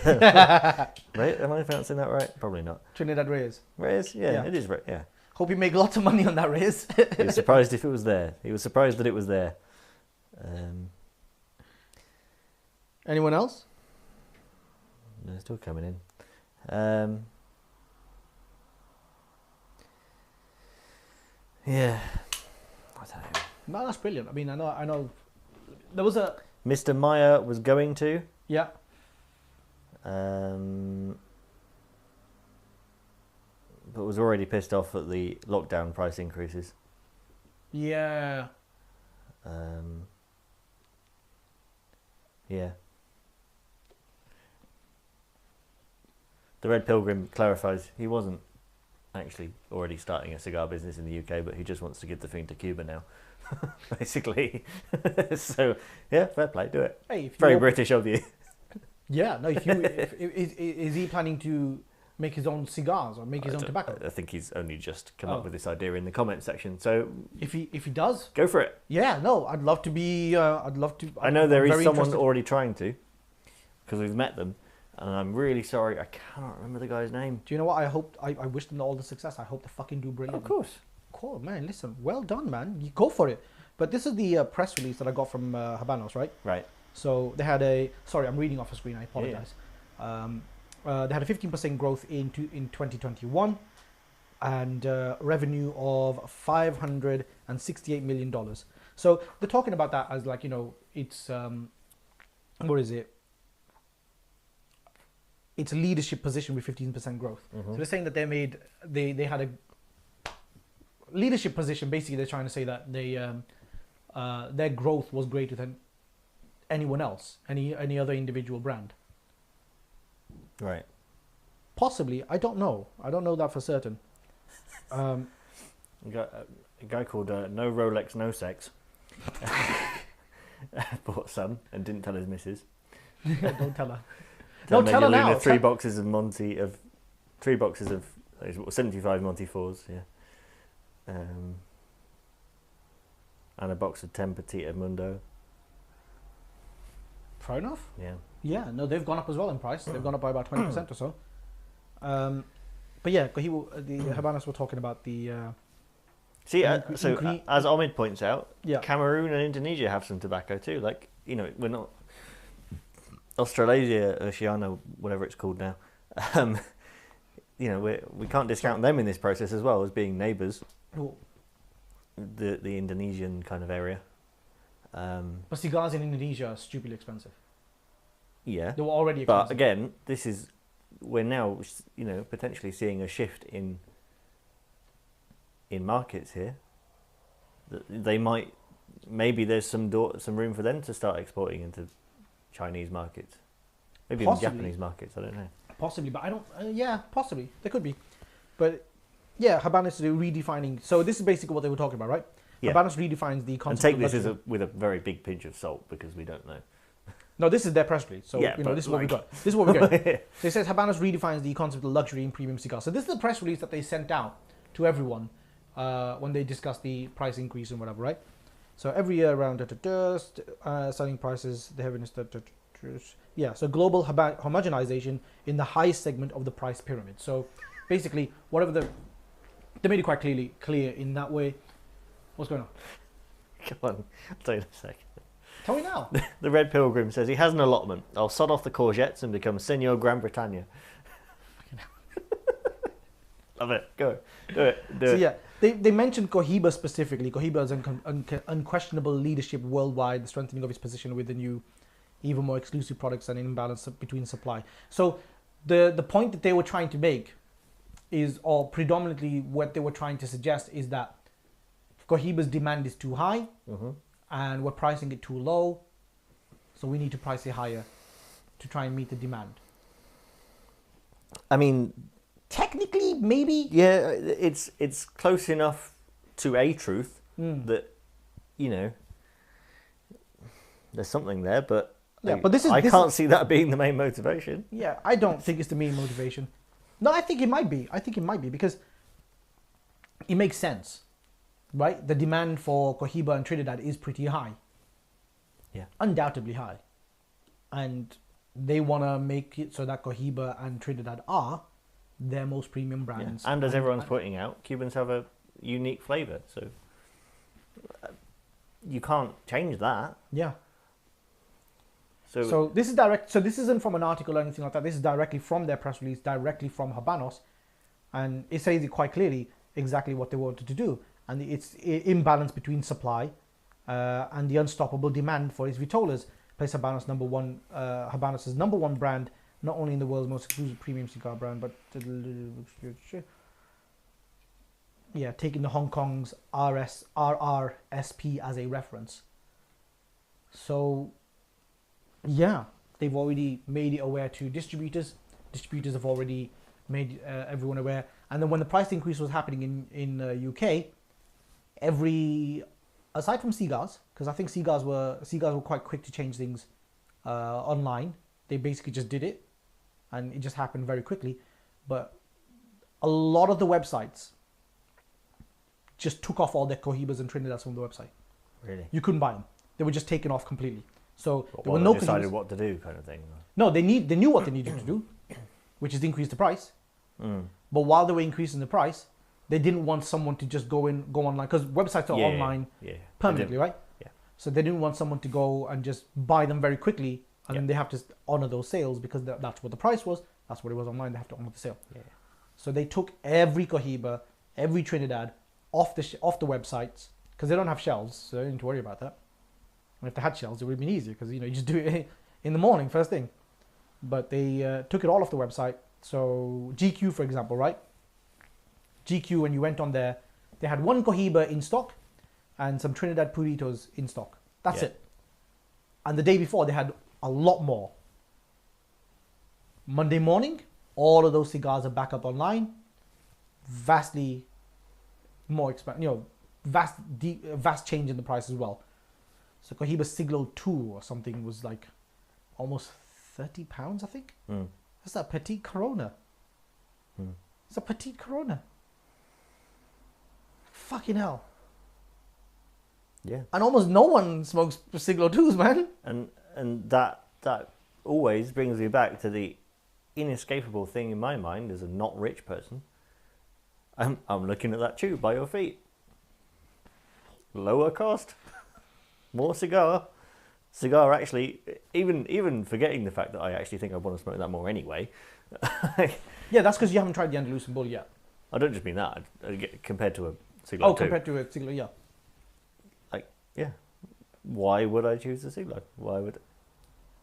right? Am I pronouncing that right? Probably not. Trinidad Reyes. Reyes? Yeah, it is right. Yeah. Hope you make lots of money on that Reyes. He was surprised if it was there. He was surprised that it was there. Anyone else? They're still coming in. Yeah. I don't know. No, that's brilliant. I mean, I know. There was a Mr. Meyer was going to. Yeah. But was already pissed off at the lockdown price increases. Yeah. Yeah. The Red Pilgrim clarifies he wasn't actually already starting a cigar business in the UK, but he just wants to give the thing to Cuba now, basically. So, yeah, fair play, do it. Hey, very British of you. Yeah, no. Is he planning to make his own cigars or make his own tobacco? I think he's only just come up with this idea in the comment section. So if he does, go for it. Yeah, no, I'd love to be. I know there is someone already trying to, because we've met them. And I'm really sorry, I cannot remember the guy's name. Do you know what? I wish them all the success. I hope they fucking do brilliant. Of course. Cool, man. Listen, well done, man. You go for it. But this is the press release that I got from Habanos, right? Right. So they had sorry, I'm reading off a screen. I apologize. Yeah. They had a 15% growth in 2021, and revenue of $568 million. So they're talking about that as like, it's what is it? It's a leadership position with 15% growth. So they're saying that they had a leadership position. Basically, they're trying to say that their growth was greater than anyone else, any other individual brand. Right. Possibly, I don't know. I don't know that for certain. A guy called No Rolex No Sex bought some and didn't tell his missus. Don't tell her. Tell Tell her now. Three boxes of 75 Monty 4s, yeah. And a box of 10 Petita Mundo. Fair enough. Yeah. Yeah, no, they've gone up as well in price. They've gone up by about 20% or so. But yeah, the Habanos were talking about the... as Omid points out, yeah. Cameroon and Indonesia have some tobacco too. Like, we're not... Australasia, Oceania, whatever it's called now. We can't discount them in this process as well as being neighbours. Cool. The Indonesian kind of area. But cigars in Indonesia are stupidly expensive. Yeah. They were already expensive. But again, we're now, potentially seeing a shift in markets here. They maybe there's some room for them to start exporting into Chinese markets, maybe even Japanese markets. I don't know. Possibly, but I don't. Possibly there could be, but yeah, Habanos is redefining. So this is basically what they were talking about, right? Yeah. Habanos redefines the concept. And take this with a very big pinch of salt because we don't know. No, this is their press release. So this is what we got. This is what we got. So it says Habanos redefines the concept of luxury in premium cigars. So this is the press release that they sent out to everyone when they discussed the price increase and whatever, right? So every year around selling prices, the heaviness. So global homogenization in the highest segment of the price pyramid. So basically, they made it quite clear in that way. What's going on? Come on, I'll tell you in a second. Tell me now. The Red Pilgrim says he has an allotment. I'll sod off the courgettes and become Senor Gran Britannia. Love it. Go. Do it. Yeah, they mentioned Cohiba specifically. Cohiba has unquestionable leadership worldwide, the strengthening of its position with the new, even more exclusive products and an imbalance between supply. So the point that they were trying to make is, or predominantly what they were trying to suggest is that Cohiba's demand is too high and we're pricing it too low. So we need to price it higher to try and meet the demand. I mean... Technically, maybe. Yeah, it's close enough to a truth that, there's something there, but I can't see that being the main motivation. Yeah, I don't think it's the main motivation. No, I think it might be. Because it makes sense, right? The demand for Cohiba and Trinidad is pretty high. Yeah. Undoubtedly high. And they want to make it so that Cohiba and Trinidad are their most premium brands. Yeah. And as everyone's pointing out, Cubans have a unique flavour, so you can't change that. Yeah. So this is direct. So this isn't from an article or anything like that. This is directly from their press release, directly from Habanos, and it says it quite clearly exactly what they wanted to do, and it's imbalance between supply and the unstoppable demand for its vitolas place Habanos Habanos' number one brand, not only in the world's most exclusive premium cigar brand, but taking the Hong Kong's RRSP as a reference. So, yeah, they've already made it aware to distributors. Distributors have already made everyone aware. And then when the price increase was happening in UK, aside from Cigars, because I think Cigars were quite quick to change things online. They basically just did it, and it just happened very quickly. But a lot of the websites just took off all their Cohibas and Trinidads from the website. Really? You couldn't buy them. They were just taken off completely. So there were no decided what to do, kind of thing. No, they knew what they needed to do, which is increase the price. But while they were increasing the price, they didn't want someone to just go online, because websites are online permanently, right? Yeah. So they didn't want someone to go and just buy them very quickly, and then they have to honor those sales because that's what the price was. That's what it was online. They have to honor the sale. Yeah. So they took every Cohiba, every Trinidad off the websites because they don't have shelves, so they don't need to worry about that. And if they had shelves, it would have been easier because you just do it in the morning, first thing. But they took it all off the website. So GQ, for example, right? GQ, when you went on there, they had one Cohiba in stock and some Trinidad Puritos in stock. That's it. And the day before, they had a lot more. Monday morning, all of those cigars are back up online. Vastly more expensive, vast change in the price as well. So Cohiba Siglo 2 or something was like almost £30, I think. That's a petite Corona. It's a petite Corona. Fucking hell. Yeah. And almost no one smokes Siglo 2s, man. And that always brings me back to the inescapable thing in my mind as a not rich person. I'm looking at that tube by your feet. Lower cost, more cigar. Cigar actually, even forgetting the fact that I actually think I want to smoke that more anyway. Yeah, that's because you haven't tried the Andalusian Bull yet. I don't just mean that. Compared to a Siglo 2. Compared to a Siglo, yeah. Yeah. Why would I choose the Siglo? Why would?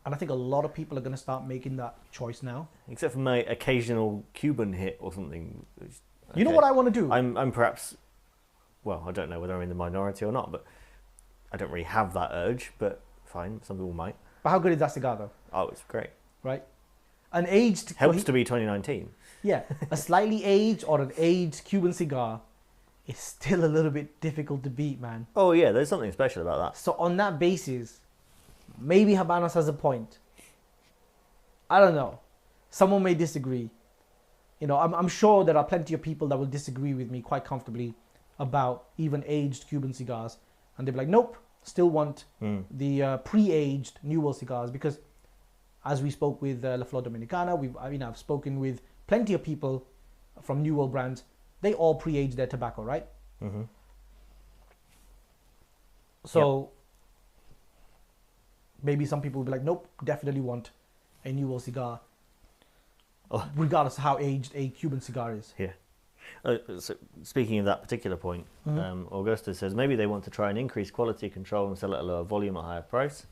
And I think a lot of people are going to start making that choice now. Except for my occasional Cuban hit or something. Okay. You know what I want to do? I'm perhaps, well, I don't know whether I'm in the minority or not, but I don't really have that urge, but fine, some people might. But how good is that cigar though? Oh, it's great. Right? An aged... Helps to be 2019. Yeah, a slightly aged or an aged Cuban cigar is still a little bit difficult to beat, man. Oh yeah, there's something special about that. So on that basis, maybe Habanos has a point. I don't know. Someone may disagree. I'm sure there are plenty of people that will disagree with me quite comfortably about even aged Cuban cigars. And they'll be like, nope, still want the pre-aged New World cigars. Because as we spoke with La Flor Dominicana, I've spoken with plenty of people from New World brands. They all pre-age their tobacco, right? Mm-hmm. So maybe some people will be like, nope, definitely want a New World cigar. Regardless of how aged a Cuban cigar is. Yeah. So speaking of that particular point, Augusta says maybe they want to try and increase quality control and sell at a lower volume at a higher price.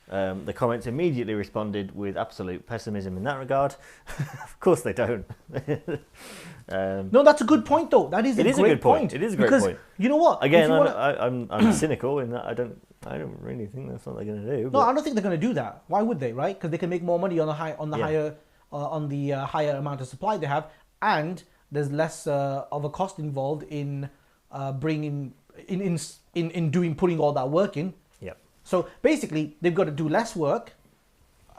The comments immediately responded with absolute pessimism in that regard. Of course they don't. No, that's a good point though. That is a great point. It is a great point. You know what? Again, I'm cynical in that I don't really think that's what they're going to do. No, I don't think they're going to do that. Why would they? Right? Because they can make more money on the higher amount of supply they have, and there's less of a cost involved in putting all that work in. Yep. So basically, they've got to do less work,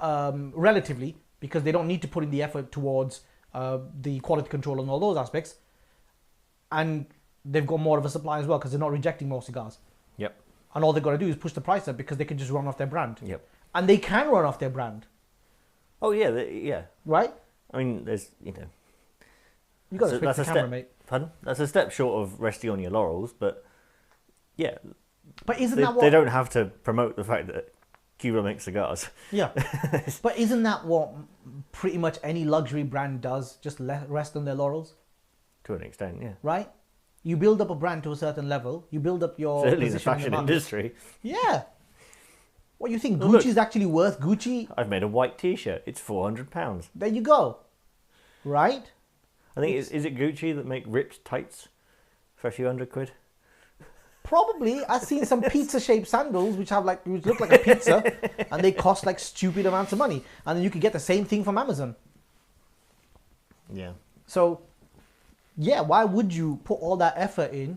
relatively, because they don't need to put in the effort towards the quality control and all those aspects, and they've got more of a supply as well because they're not rejecting more cigars. Yep. And all they've got to do is push the price up because they can just run off their brand. Yep. And they can run off their brand. Oh yeah, yeah. Right? I mean, there's You got to switch the camera, mate. Pardon? That's a step short of resting on your laurels, but yeah. But isn't they don't have to promote the fact that Cuba makes cigars. Yeah. But isn't that what pretty much any luxury brand does? Just rest on their laurels? To an extent, yeah. Right? You build up a brand to a certain level. You build up your certainly the position fashion industry. Yeah. What, you think Well, Gucci's actually worth Gucci? I've made a white T-shirt. It's £400. There you go. Right? I think is it Gucci that make ripped tights for a few £100? Probably. I've seen some pizza-shaped sandals which look like a pizza, and they cost like stupid amounts of money. And then you could get the same thing from Amazon. Yeah. So, yeah, why would you put all that effort in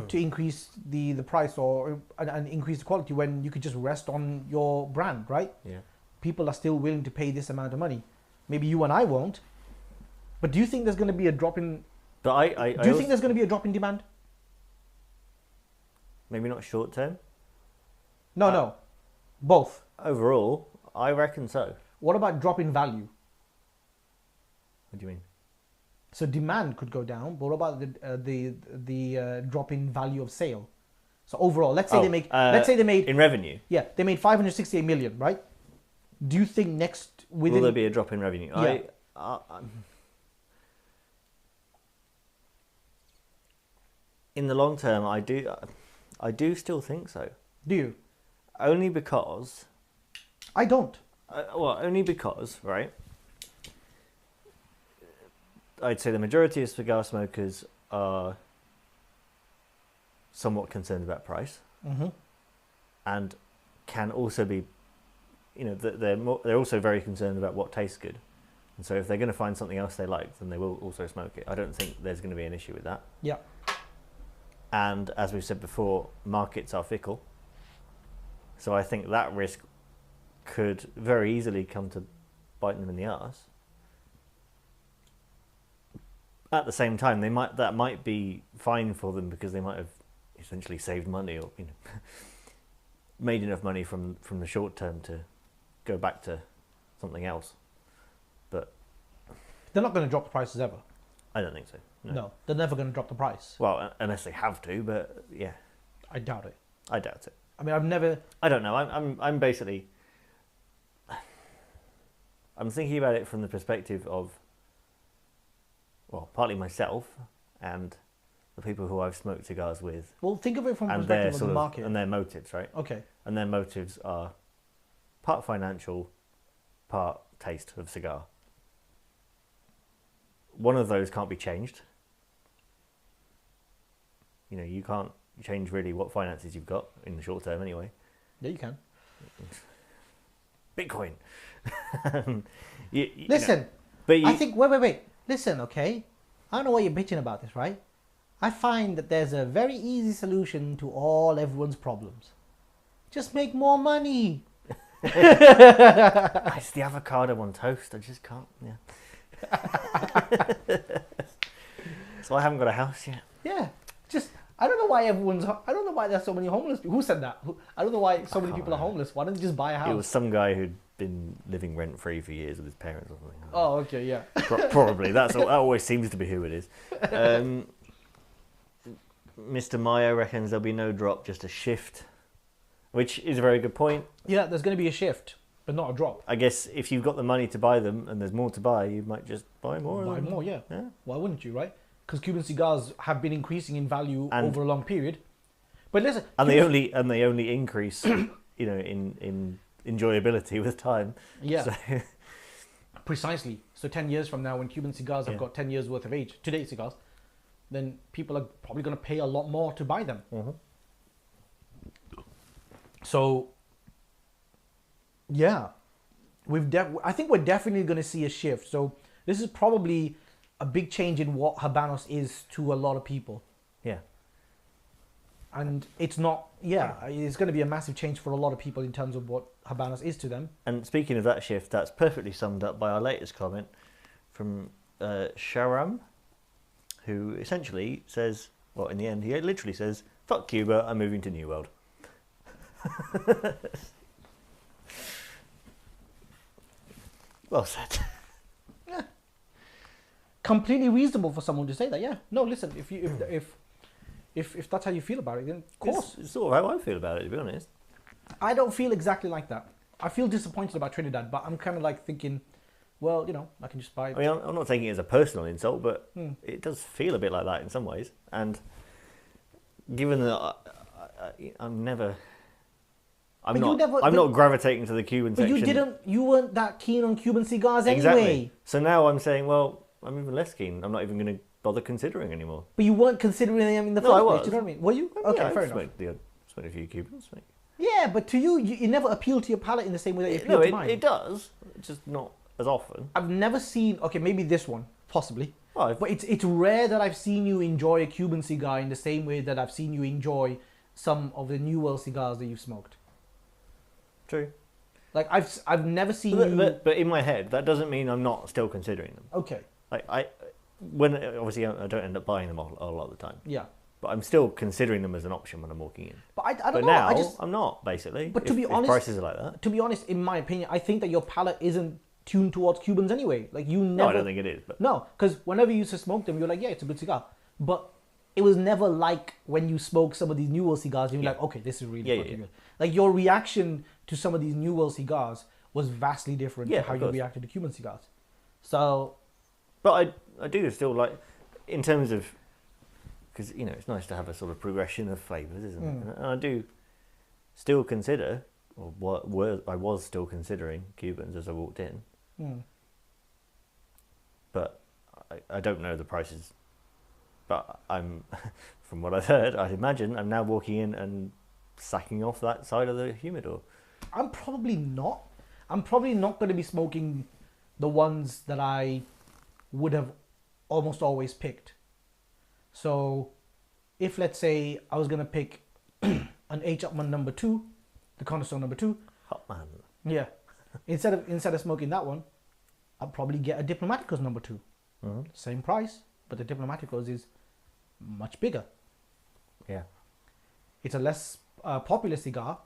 to increase the price and increase the quality when you could just rest on your brand, right? Yeah. People are still willing to pay this amount of money. Maybe you and I won't. But do you think there's going to be a drop in... But do you think there's going to be a drop in demand? Maybe not short term? No. Both. Overall, I reckon so. What about drop in value? What do you mean? So demand could go down, but what about the drop in value of sale? So overall, let's say they made in revenue. Yeah, they made 568 million, right? Do you think will there be a drop in revenue? Yeah. in the long term, I do still think so. Do you? Only because... I don't. Only because, right? I'd say the majority of cigar smokers are somewhat concerned about price, and can also be, they're also very concerned about what tastes good, and so if they're going to find something else they like, then they will also smoke it. I don't think there's going to be an issue with that. Yeah. And as we've said before, markets are fickle, so I think that risk could very easily come to bite them in the arse. At the same time, that might be fine for them because they might have essentially saved money, or made enough money from the short term to go back to something else. But they're not going to drop the prices ever. I don't think so. No, they're never going to drop the price. Well, unless they have to, but yeah, I doubt it. I doubt it. I mean, I've never. I don't know. I'm basically. I'm thinking about it from the perspective of, well, partly myself and the people who I've smoked cigars with. Well, think of it from the perspective of the market. And their motives, right? Okay. And their motives are part financial, part taste of cigar. One of those can't be changed. You can't change really what finances you've got in the short term anyway. Yeah, you can. Bitcoin. Listen, but I think, wait. Listen, okay? I don't know why you're bitching about this, right? I find that there's a very easy solution to everyone's problems. Just make more money. It's the avocado on toast. I just can't, So I haven't got a house yet. Yeah. I don't know why there's so many homeless people. Who said that? I don't know why so many people are homeless. Why don't they just buy a house? It was some guy who'd been living rent-free for years with his parents or something. Oh, okay, yeah. Probably. That always seems to be who it is. Mr. Mayo reckons there'll be no drop, just a shift, which is a very good point. Yeah, there's going to be a shift, but not a drop. I guess if you've got the money to buy them and there's more to buy, you might just buy more. Buy more, yeah. Why wouldn't you, right? Because Cuban cigars have been increasing in value over a long period. But listen, they only increase, in enjoyability with time. Yeah. So. Precisely. So 10 years from now, when Cuban cigars have got 10 years worth of age, today's cigars, then people are probably going to pay a lot more to buy them. So, yeah, I think we're definitely going to see a shift. So this is probably a big change in what Habanos is to a lot of people. Yeah. And it's not, it's going to be a massive change for a lot of people in terms of what Habanos is to them. And speaking of that shift, that's perfectly summed up by our latest comment from Sharam, who essentially says, well, in the end, he literally says, "Fuck Cuba, I'm moving to New World." Well said. Yeah. Completely reasonable for someone to say that. Yeah. No, listen. If that's how you feel about it, then of course. It's sort of how I feel about it, to be honest. I don't feel exactly like that. I feel disappointed about Trinidad, but I'm kind of like thinking, well, I can just buy it. I mean, I'm not taking it as a personal insult, but it does feel a bit like that in some ways. And given that I'm not gravitating to the Cuban section. But you weren't that keen on Cuban cigars anyway. Exactly. So now I'm saying, well, I'm even less keen. I'm not even going to bother considering anymore. But you weren't considering them in the first place. Do you know what I mean? Were you? Okay, fair enough. Smoked a few Cubans. Yeah, but to you, it never appealed to your palate in the same way that it appealed to mine. It does. It's just not as often. I've never seen. Okay, maybe this one, possibly. But it's rare that I've seen you enjoy a Cuban cigar in the same way that I've seen you enjoy some of the New World cigars that you've smoked. True. Like I've never seen you. But in my head, that doesn't mean I'm not still considering them. Okay. Like obviously I don't end up buying them a lot of the time. Yeah. But I'm still considering them as an option when I'm walking in. But I don't know. Now I'm not, basically. But to be honest, prices are like that. To be honest, in my opinion, I think that your palate isn't tuned towards Cubans anyway. Like you never. No, I don't think it is. But no, because whenever you used to smoke them, you're like, yeah, it's a good cigar. But it was never like when you smoke some of these New World cigars, you're like, okay, this is really fucking good. Like your reaction to some of these New World cigars was vastly different to how you reacted to Cuban cigars. So. But I do still like, in terms of, because it's nice to have a sort of progression of flavors, isn't it? And I do still consider, or I was still considering Cubans as I walked in, but I don't know the prices. But from what I've heard, I'd imagine I'm now walking in and sacking off that side of the humidor. I'm probably not. I'm probably not going to be smoking the ones that I would have almost always picked. So, if let's say I was going to pick an H. Upmann number 2, the Cornerstone number 2. Upmann. Yeah. Instead of smoking that one, I'll probably get a Diplomaticos number 2. Mm-hmm. Same price, but the Diplomaticos is much bigger. Yeah. It's a less popular cigar.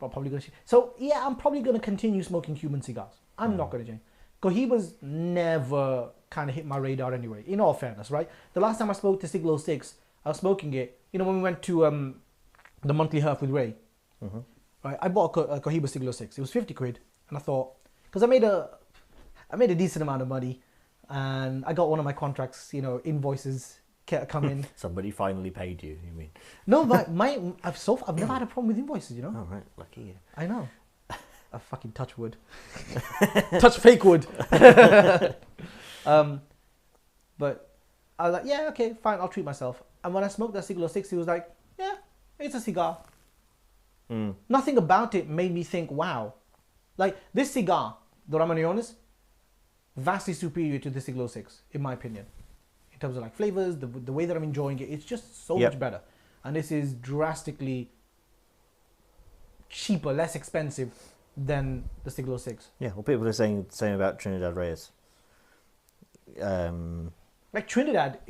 But probably going to. So yeah, I'm probably going to continue smoking Cuban cigars. I'm not going to change. Cohibas never kind of hit my radar anyway. In all fairness, right? The last time I smoked the Siglo 6, I was smoking it. When we went to the monthly Herf with Ray, right? I bought a Cohiba Siglo 6. It was 50 quid, and I thought, because I made a decent amount of money, and I got one of my contracts, invoices come in. Somebody finally paid you mean? No, I've never had a problem with invoices, Oh right, lucky you. I know. I fucking touch wood. Touch fake wood. But I was like, yeah, okay, fine, I'll treat myself. And when I smoked that Siglo 6, he was like, yeah, it's a cigar. Nothing about it made me think, wow. Like, this cigar, the Ramoneones, vastly superior to the Siglo 6, in my opinion. In terms of like flavors, the way that I'm enjoying it, it's just so much better. And this is drastically cheaper, less expensive than the Siglo 6. Yeah, well, people are saying the same about Trinidad Reyes. Like Trinidad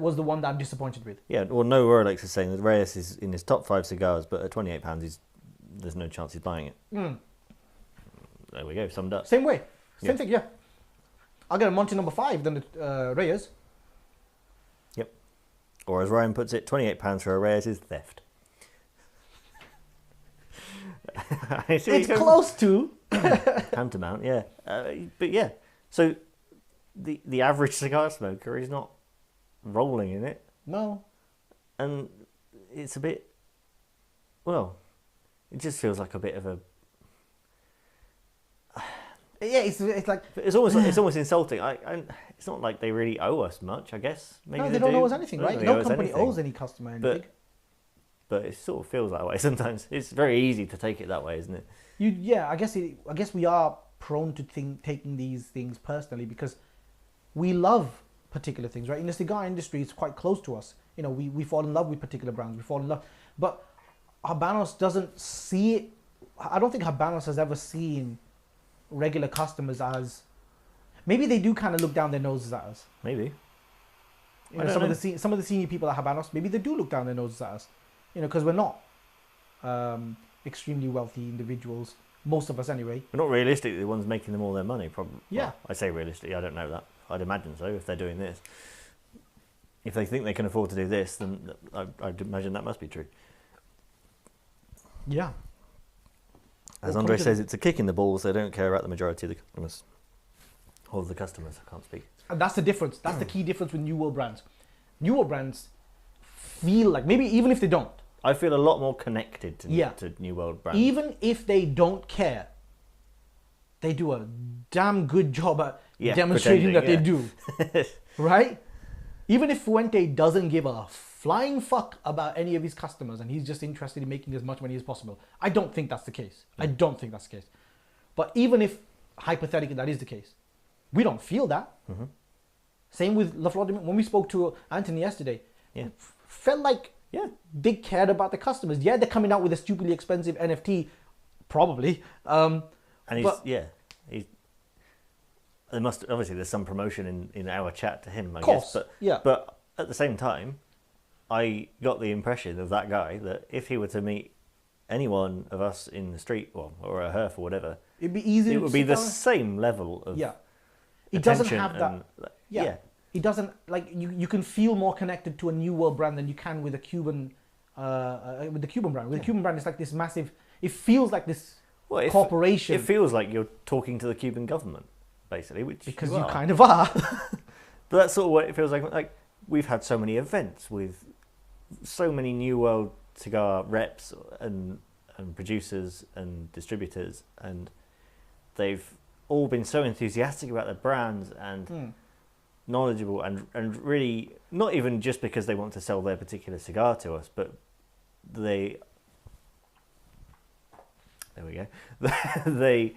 was the one that I'm disappointed with. Yeah, well, no Rolex is saying that Reyes is in his top 5 cigars, but at £28, there's no chance he's buying it. There we go, summed up. Same way. Same thing, yeah. I'll get a Monte number 5 than the Reyes. Yep. Or as Ryan puts it, £28 for a Reyes is theft. It's close to. Tantamount, yeah. But yeah, so the average cigar smoker is not rolling in it. No. And it's a bit, well, it just feels like a bit of a... Yeah, it's like... It's almost insulting. It's not like they really owe us much, I guess. Maybe no, they don't owe us anything, right? No company owes any customer anything. But it sort of feels that way sometimes. It's very easy to take it that way, isn't it? I guess we are prone to taking these things personally because we love particular things, right? In the cigar industry, it's quite close to us. We fall in love with particular brands. We fall in love. But Habanos doesn't see it. I don't think Habanos has ever seen regular customers as... Maybe they do kind of look down their noses at us. Maybe. Some of the senior people at Habanos, maybe they do look down their noses at us. Because we're not extremely wealthy individuals. Most of us, anyway. We're not realistically the ones making them all their money, probably. Yeah. Well, I say realistically, I don't know that. I'd imagine so, if they're doing this. If they think they can afford to do this, then I'd imagine that must be true. Yeah. As Andre says, it's a kick in the balls. They don't care about the majority of the customers. Or the customers, I can't speak. And that's the difference. That's the key difference with New World brands. New World brands feel like, maybe even if they don't, I feel a lot more connected to New World brands. Even if they don't care, they do a damn good job at demonstrating that they do. Right? Even if Fuente doesn't give a flying fuck about any of his customers and he's just interested in making as much money as possible, I don't think that's the case. I don't think that's the case. But even if, hypothetically, that is the case, we don't feel that. Same with La Flor de... When we spoke to Anthony yesterday, felt like they cared about the customers. Yeah, they're coming out with a stupidly expensive NFT, probably. And there must obviously there's some promotion in our chat to him, I guess. But at the same time, I got the impression of that guy that if he were to meet any one of us in the street, or a Herf or whatever, it'd be easy. It would be the same level of It doesn't have that. It doesn't, like, you can feel more connected to a New World brand than you can with a Cuban, with the Cuban brand. With the Cuban brand, it's like this massive, it feels like this corporation. It feels like you're talking to the Cuban government, basically, which because you kind of are. But that's sort of what it feels like. Like, we've had so many events with so many New World cigar reps and producers and distributors, and they've all been so enthusiastic about their brands and knowledgeable and really not even just because they want to sell their particular cigar to us, but there we go. They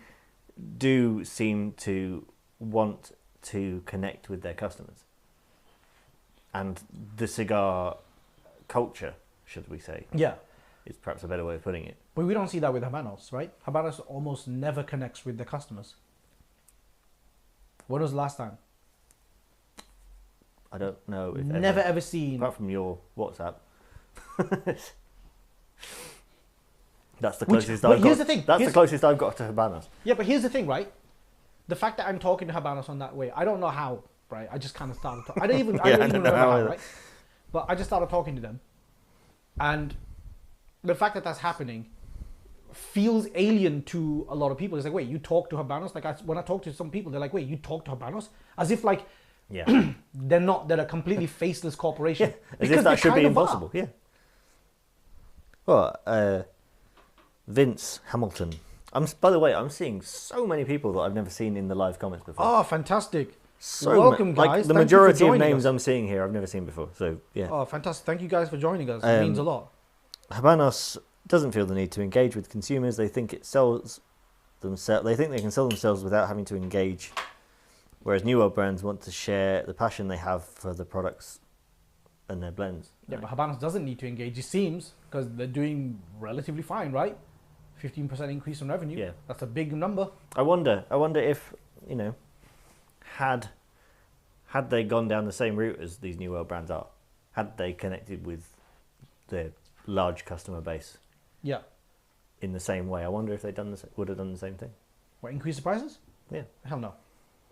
do seem to want to connect with their customers. And the cigar culture, should we say, is perhaps a better way of putting it. But we don't see that with Habanos, right? Habanos almost never connects with their customers. When was the last time? I don't know. If Never ever seen. Apart from your WhatsApp. That's the closest I've got. Here's the thing. That's the closest I've got to Habanos. Yeah, but here's the thing, right? The fact that I'm talking to Habanos on that way, I don't know how, right? I just kind of started talking. I don't even remember how, right? But I just started talking to them. And the fact that that's happening feels alien to a lot of people. It's like, wait, you talk to Habanos? Like, when I talk to some people, they're like, wait, you talk to Habanos? As if, like, they're a completely faceless corporation. As if that should be impossible. Yeah. Well, Vince Hamilton. By the way, I'm seeing so many people that I've never seen in the live comments before. Oh, fantastic. So welcome, guys. Like the majority of names I'm seeing here I've never seen before. So, yeah. Oh, fantastic. Thank you guys for joining us. It means a lot. Habanos doesn't feel the need to engage with consumers. They think it sells themselves. They think they can sell themselves without having to engage. Whereas New World brands want to share the passion they have for the products and their blends. Yeah, but Habanos doesn't need to engage, it seems, because they're doing relatively fine, right? 15% increase in revenue. Yeah. That's a big number. I wonder if, had they gone down the same route as these New World brands are, had they connected with their large customer base in the same way, I wonder if they would have done the same thing. What, increase the prices? Yeah. Hell no.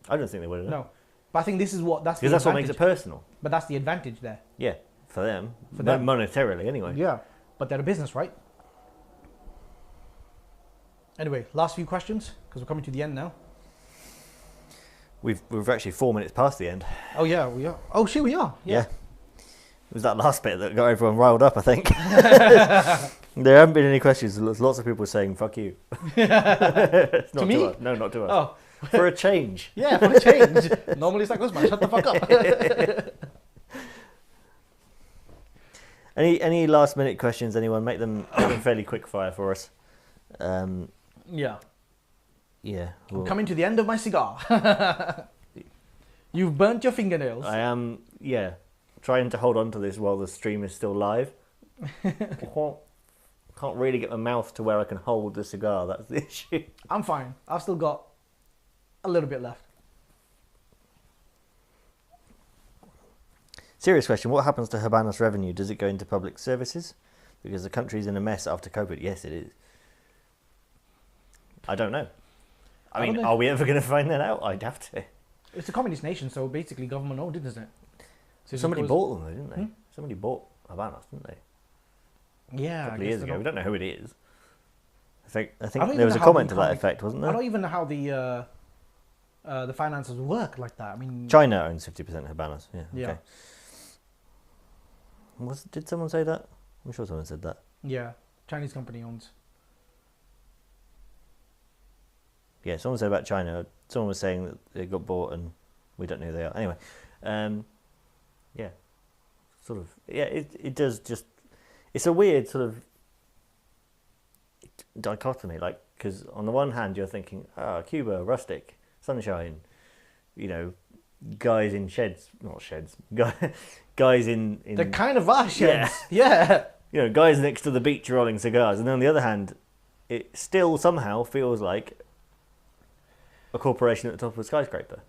I don't think they would have. No. But I think this is that's because that's what makes it personal. But that's the advantage there. Yeah, for them. Monetarily, anyway. Yeah, but they're a business, right? Anyway, last few questions, because we're coming to the end now. We're actually 4 minutes past the end. Oh, yeah, we are. Oh, shit, we are. Yeah. It was that last bit that got everyone riled up, I think. There haven't been any questions. There's lots of people saying, fuck you. Not to me? To us. No, not to us. Oh. For a change. Yeah, for a change. Normally it's like this, man. Shut the fuck up. Any last minute questions, anyone? Make them fairly quick fire for us. Yeah. Yeah. I'm coming to the end of my cigar. You've burnt your fingernails. I am, trying to hold on to this while the stream is still live. Can't really get my mouth to where I can hold the cigar. That's the issue. I'm fine. I've still got a little bit left. Serious question. What happens to Habanos revenue? Does it go into public services? Because the country's in a mess after COVID. Yes, it is. I don't know. I mean, are we ever going to find that out? I'd have to. It's a communist nation, so basically government owned, isn't it? So somebody bought them, though, didn't they? Somebody bought Habanos, didn't they? Yeah, a couple of years ago. We don't know who it is. I think there was a comment to that effect, wasn't there? I don't even know how the finances work like that. I mean, China owns 50% of Habanos. Yeah. Okay. Did someone say that? I'm sure someone said that. Yeah, Chinese company owns. Yeah, someone said about China. Someone was saying that they got bought and we don't know who they are. Anyway, it does just. It's a weird sort of dichotomy, like, because on the one hand you're thinking, Cuba, rustic, sunshine, guys in sheds, not sheds, guys in they kind of are sheds. Yeah. Guys next to the beach rolling cigars, and then on the other hand, it still somehow feels like a corporation at the top of a skyscraper.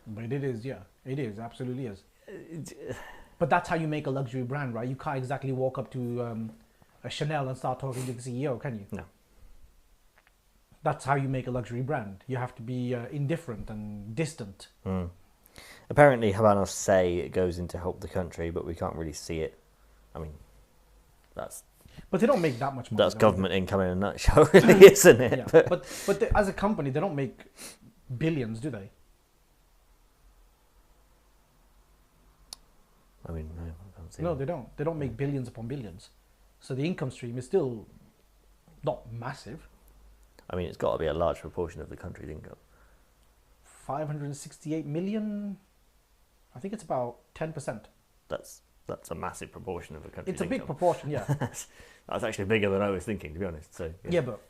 But it is, yeah. It is, absolutely is. But that's how you make a luxury brand, right? You can't exactly walk up to a Chanel and start talking to the CEO, can you? No. That's how you make a luxury brand. You have to be indifferent and distant. Mm. Apparently, Habanos say it goes in to help the country, but we can't really see it. I mean, that's... But they don't make that much money. That's government income in a nutshell, really, isn't it? Yeah. But as a company, they don't make billions, do they? I mean, no, I can't see No, that. they don't. They don't make billions upon billions. So the income stream is still not massive. I mean, it's got to be a large proportion of the country's income. 568 million. I think it's about 10%. That's a massive proportion of the country's It's a big income. proportion, yeah. That's actually bigger than I was thinking, to be honest. So Yeah, but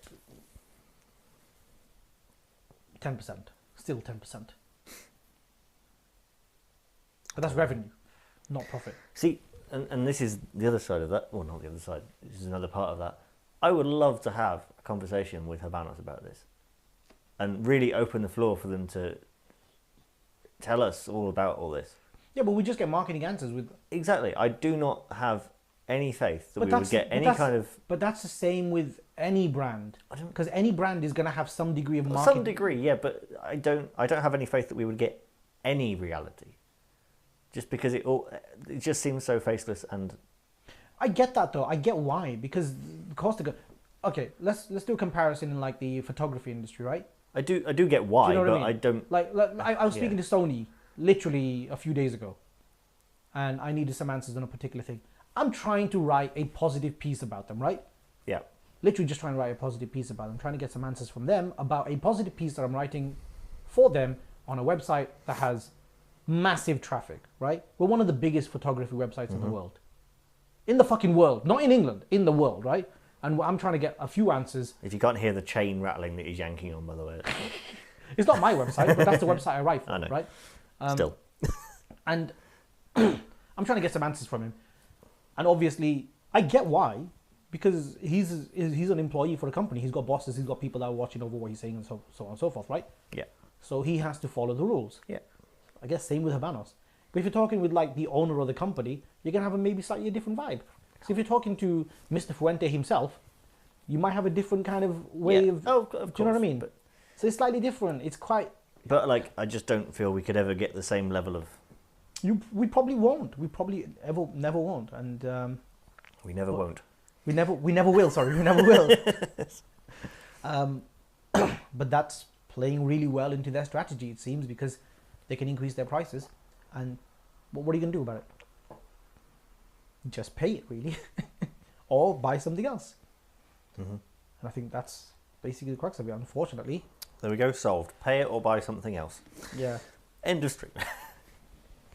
10%. Still 10%. But that's revenue, not profit. See, and this is the other side of that. Well, not the other side. This is another part of that. I would love to have a conversation with Habanos about this, and really open the floor for them to tell us all about all this. Yeah, but we just get marketing answers with. Exactly. I do not have any faith that But we would get any kind of. But that's the same with any brand, because any brand is going to have some degree of Well, marketing. some degree, yeah, but I don't have any faith that we would get any reality, just because it just seems so faceless. And I get that though. I get why, because the cost of. Okay, let's do a comparison in like the photography industry, right? I do get why, Do you know what but I mean? I don't. Like I was speaking to Sony literally a few days ago, and I needed some answers on a particular thing. I'm trying to write a positive piece about them, right? Yeah. Literally just trying to write a positive piece about them, trying to get some answers from them about a positive piece that I'm writing for them on a website that has massive traffic, right? We're one of the biggest photography websites in the world. In the fucking world, not in England, in the world, right? And I'm trying to get a few answers. If you can't hear the chain rattling that he's yanking on, by the way. It's not my website, but that's the website I write for, I know. right? Still. And I'm trying to get some answers from him. And obviously, I get why, because he's an employee for the company. He's got bosses, he's got people that are watching over what he's saying, and so on and so forth, right? Yeah. So he has to follow the rules. Yeah. I guess same with Habanos. But if you're talking with like the owner of the company, you're gonna have a maybe slightly different vibe. So if you're talking to Mr. Fuente himself, you might have a different kind of way of. Oh, of do course. you know what I mean? But, So it's slightly different. It's quite. but like, I just don't feel we could ever get the same level of. We probably won't. We probably never won't. And We never won't. we never will. Sorry, we never will. But that's playing really well into their strategy, it seems, because they can increase their prices. And what are you gonna do about it? Just pay it, really, or buy something else. Mm-hmm. And I think that's basically the crux of it. Unfortunately. There we go. Solved. Pay it or buy something else. Yeah. Industry.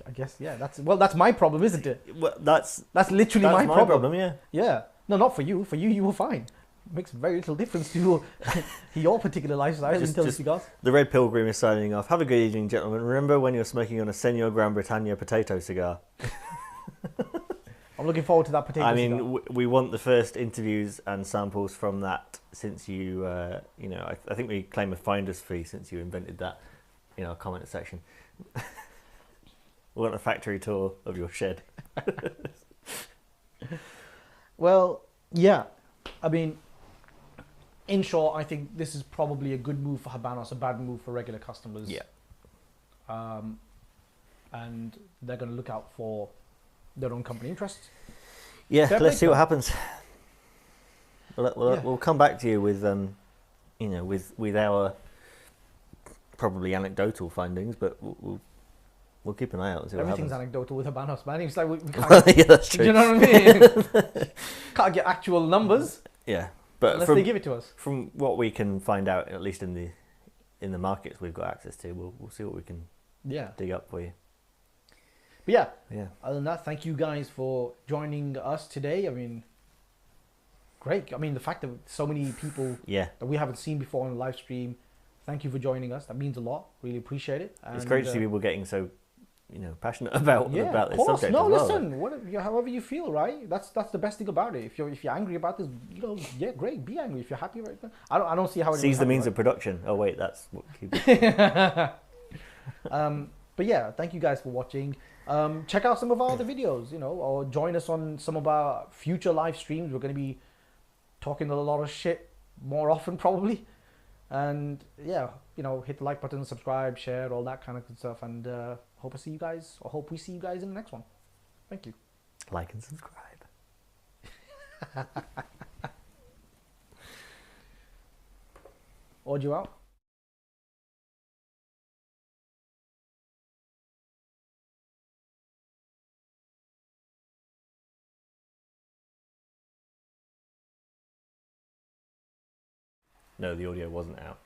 I guess, yeah. That's my problem, isn't it? Well, that's Literally my problem. Yeah. Yeah. No, not for you. For you, you were fine. It makes very little difference to your particular lifestyle until the cigars. The Red Pilgrim is signing off. Have a good evening, gentlemen. Remember when you're smoking on a Senor Gran Bretaña potato cigar. I'm looking forward to that potato I mean, cigar. we want the first interviews and samples from that since you, I think we claim a finder's fee since you invented that in our comment section. We want a factory tour of your shed. Well, yeah. I mean, in short, I think this is probably a good move for Habanos, a bad move for regular customers. Yeah. And they're going to look out for their own company interests. Yeah, Fair let's play see to what them. happens. We'll come back to you with, with our probably anecdotal findings, but we'll keep an eye out and see what Everything's happens. anecdotal with Habanos, man. It's like we can't. Yeah, that's true. Do you know what I mean? Can't get actual numbers Yeah, but unless they give it to us. from what we can find out, at least in the markets we've got access to, we'll see what we can Yeah. dig up for you. But yeah, Yeah. other than that, thank you guys for joining us today. I mean, great. I mean, the fact that so many people Yeah. that we haven't seen before on the live stream, thank you for joining us. That means a lot. Really appreciate it. It's And, great to see people getting so, passionate about yeah, about of this course. subject No, as well. listen. However you feel, right? That's the best thing about it. If you're angry about this, yeah, great. Be angry. If you're happy right now, I don't see how. Seize the means happy, of production. Oh wait, that's what keeps. But yeah, thank you guys for watching. Check out some of our other videos, or join us on some of our future live streams. We're going to be talking a lot of shit more often, probably. And yeah, hit the like button, subscribe, share, all that kind of good stuff. And hope we see you guys in the next one. Thank you. Like and subscribe. Audio out. No, the audio wasn't out.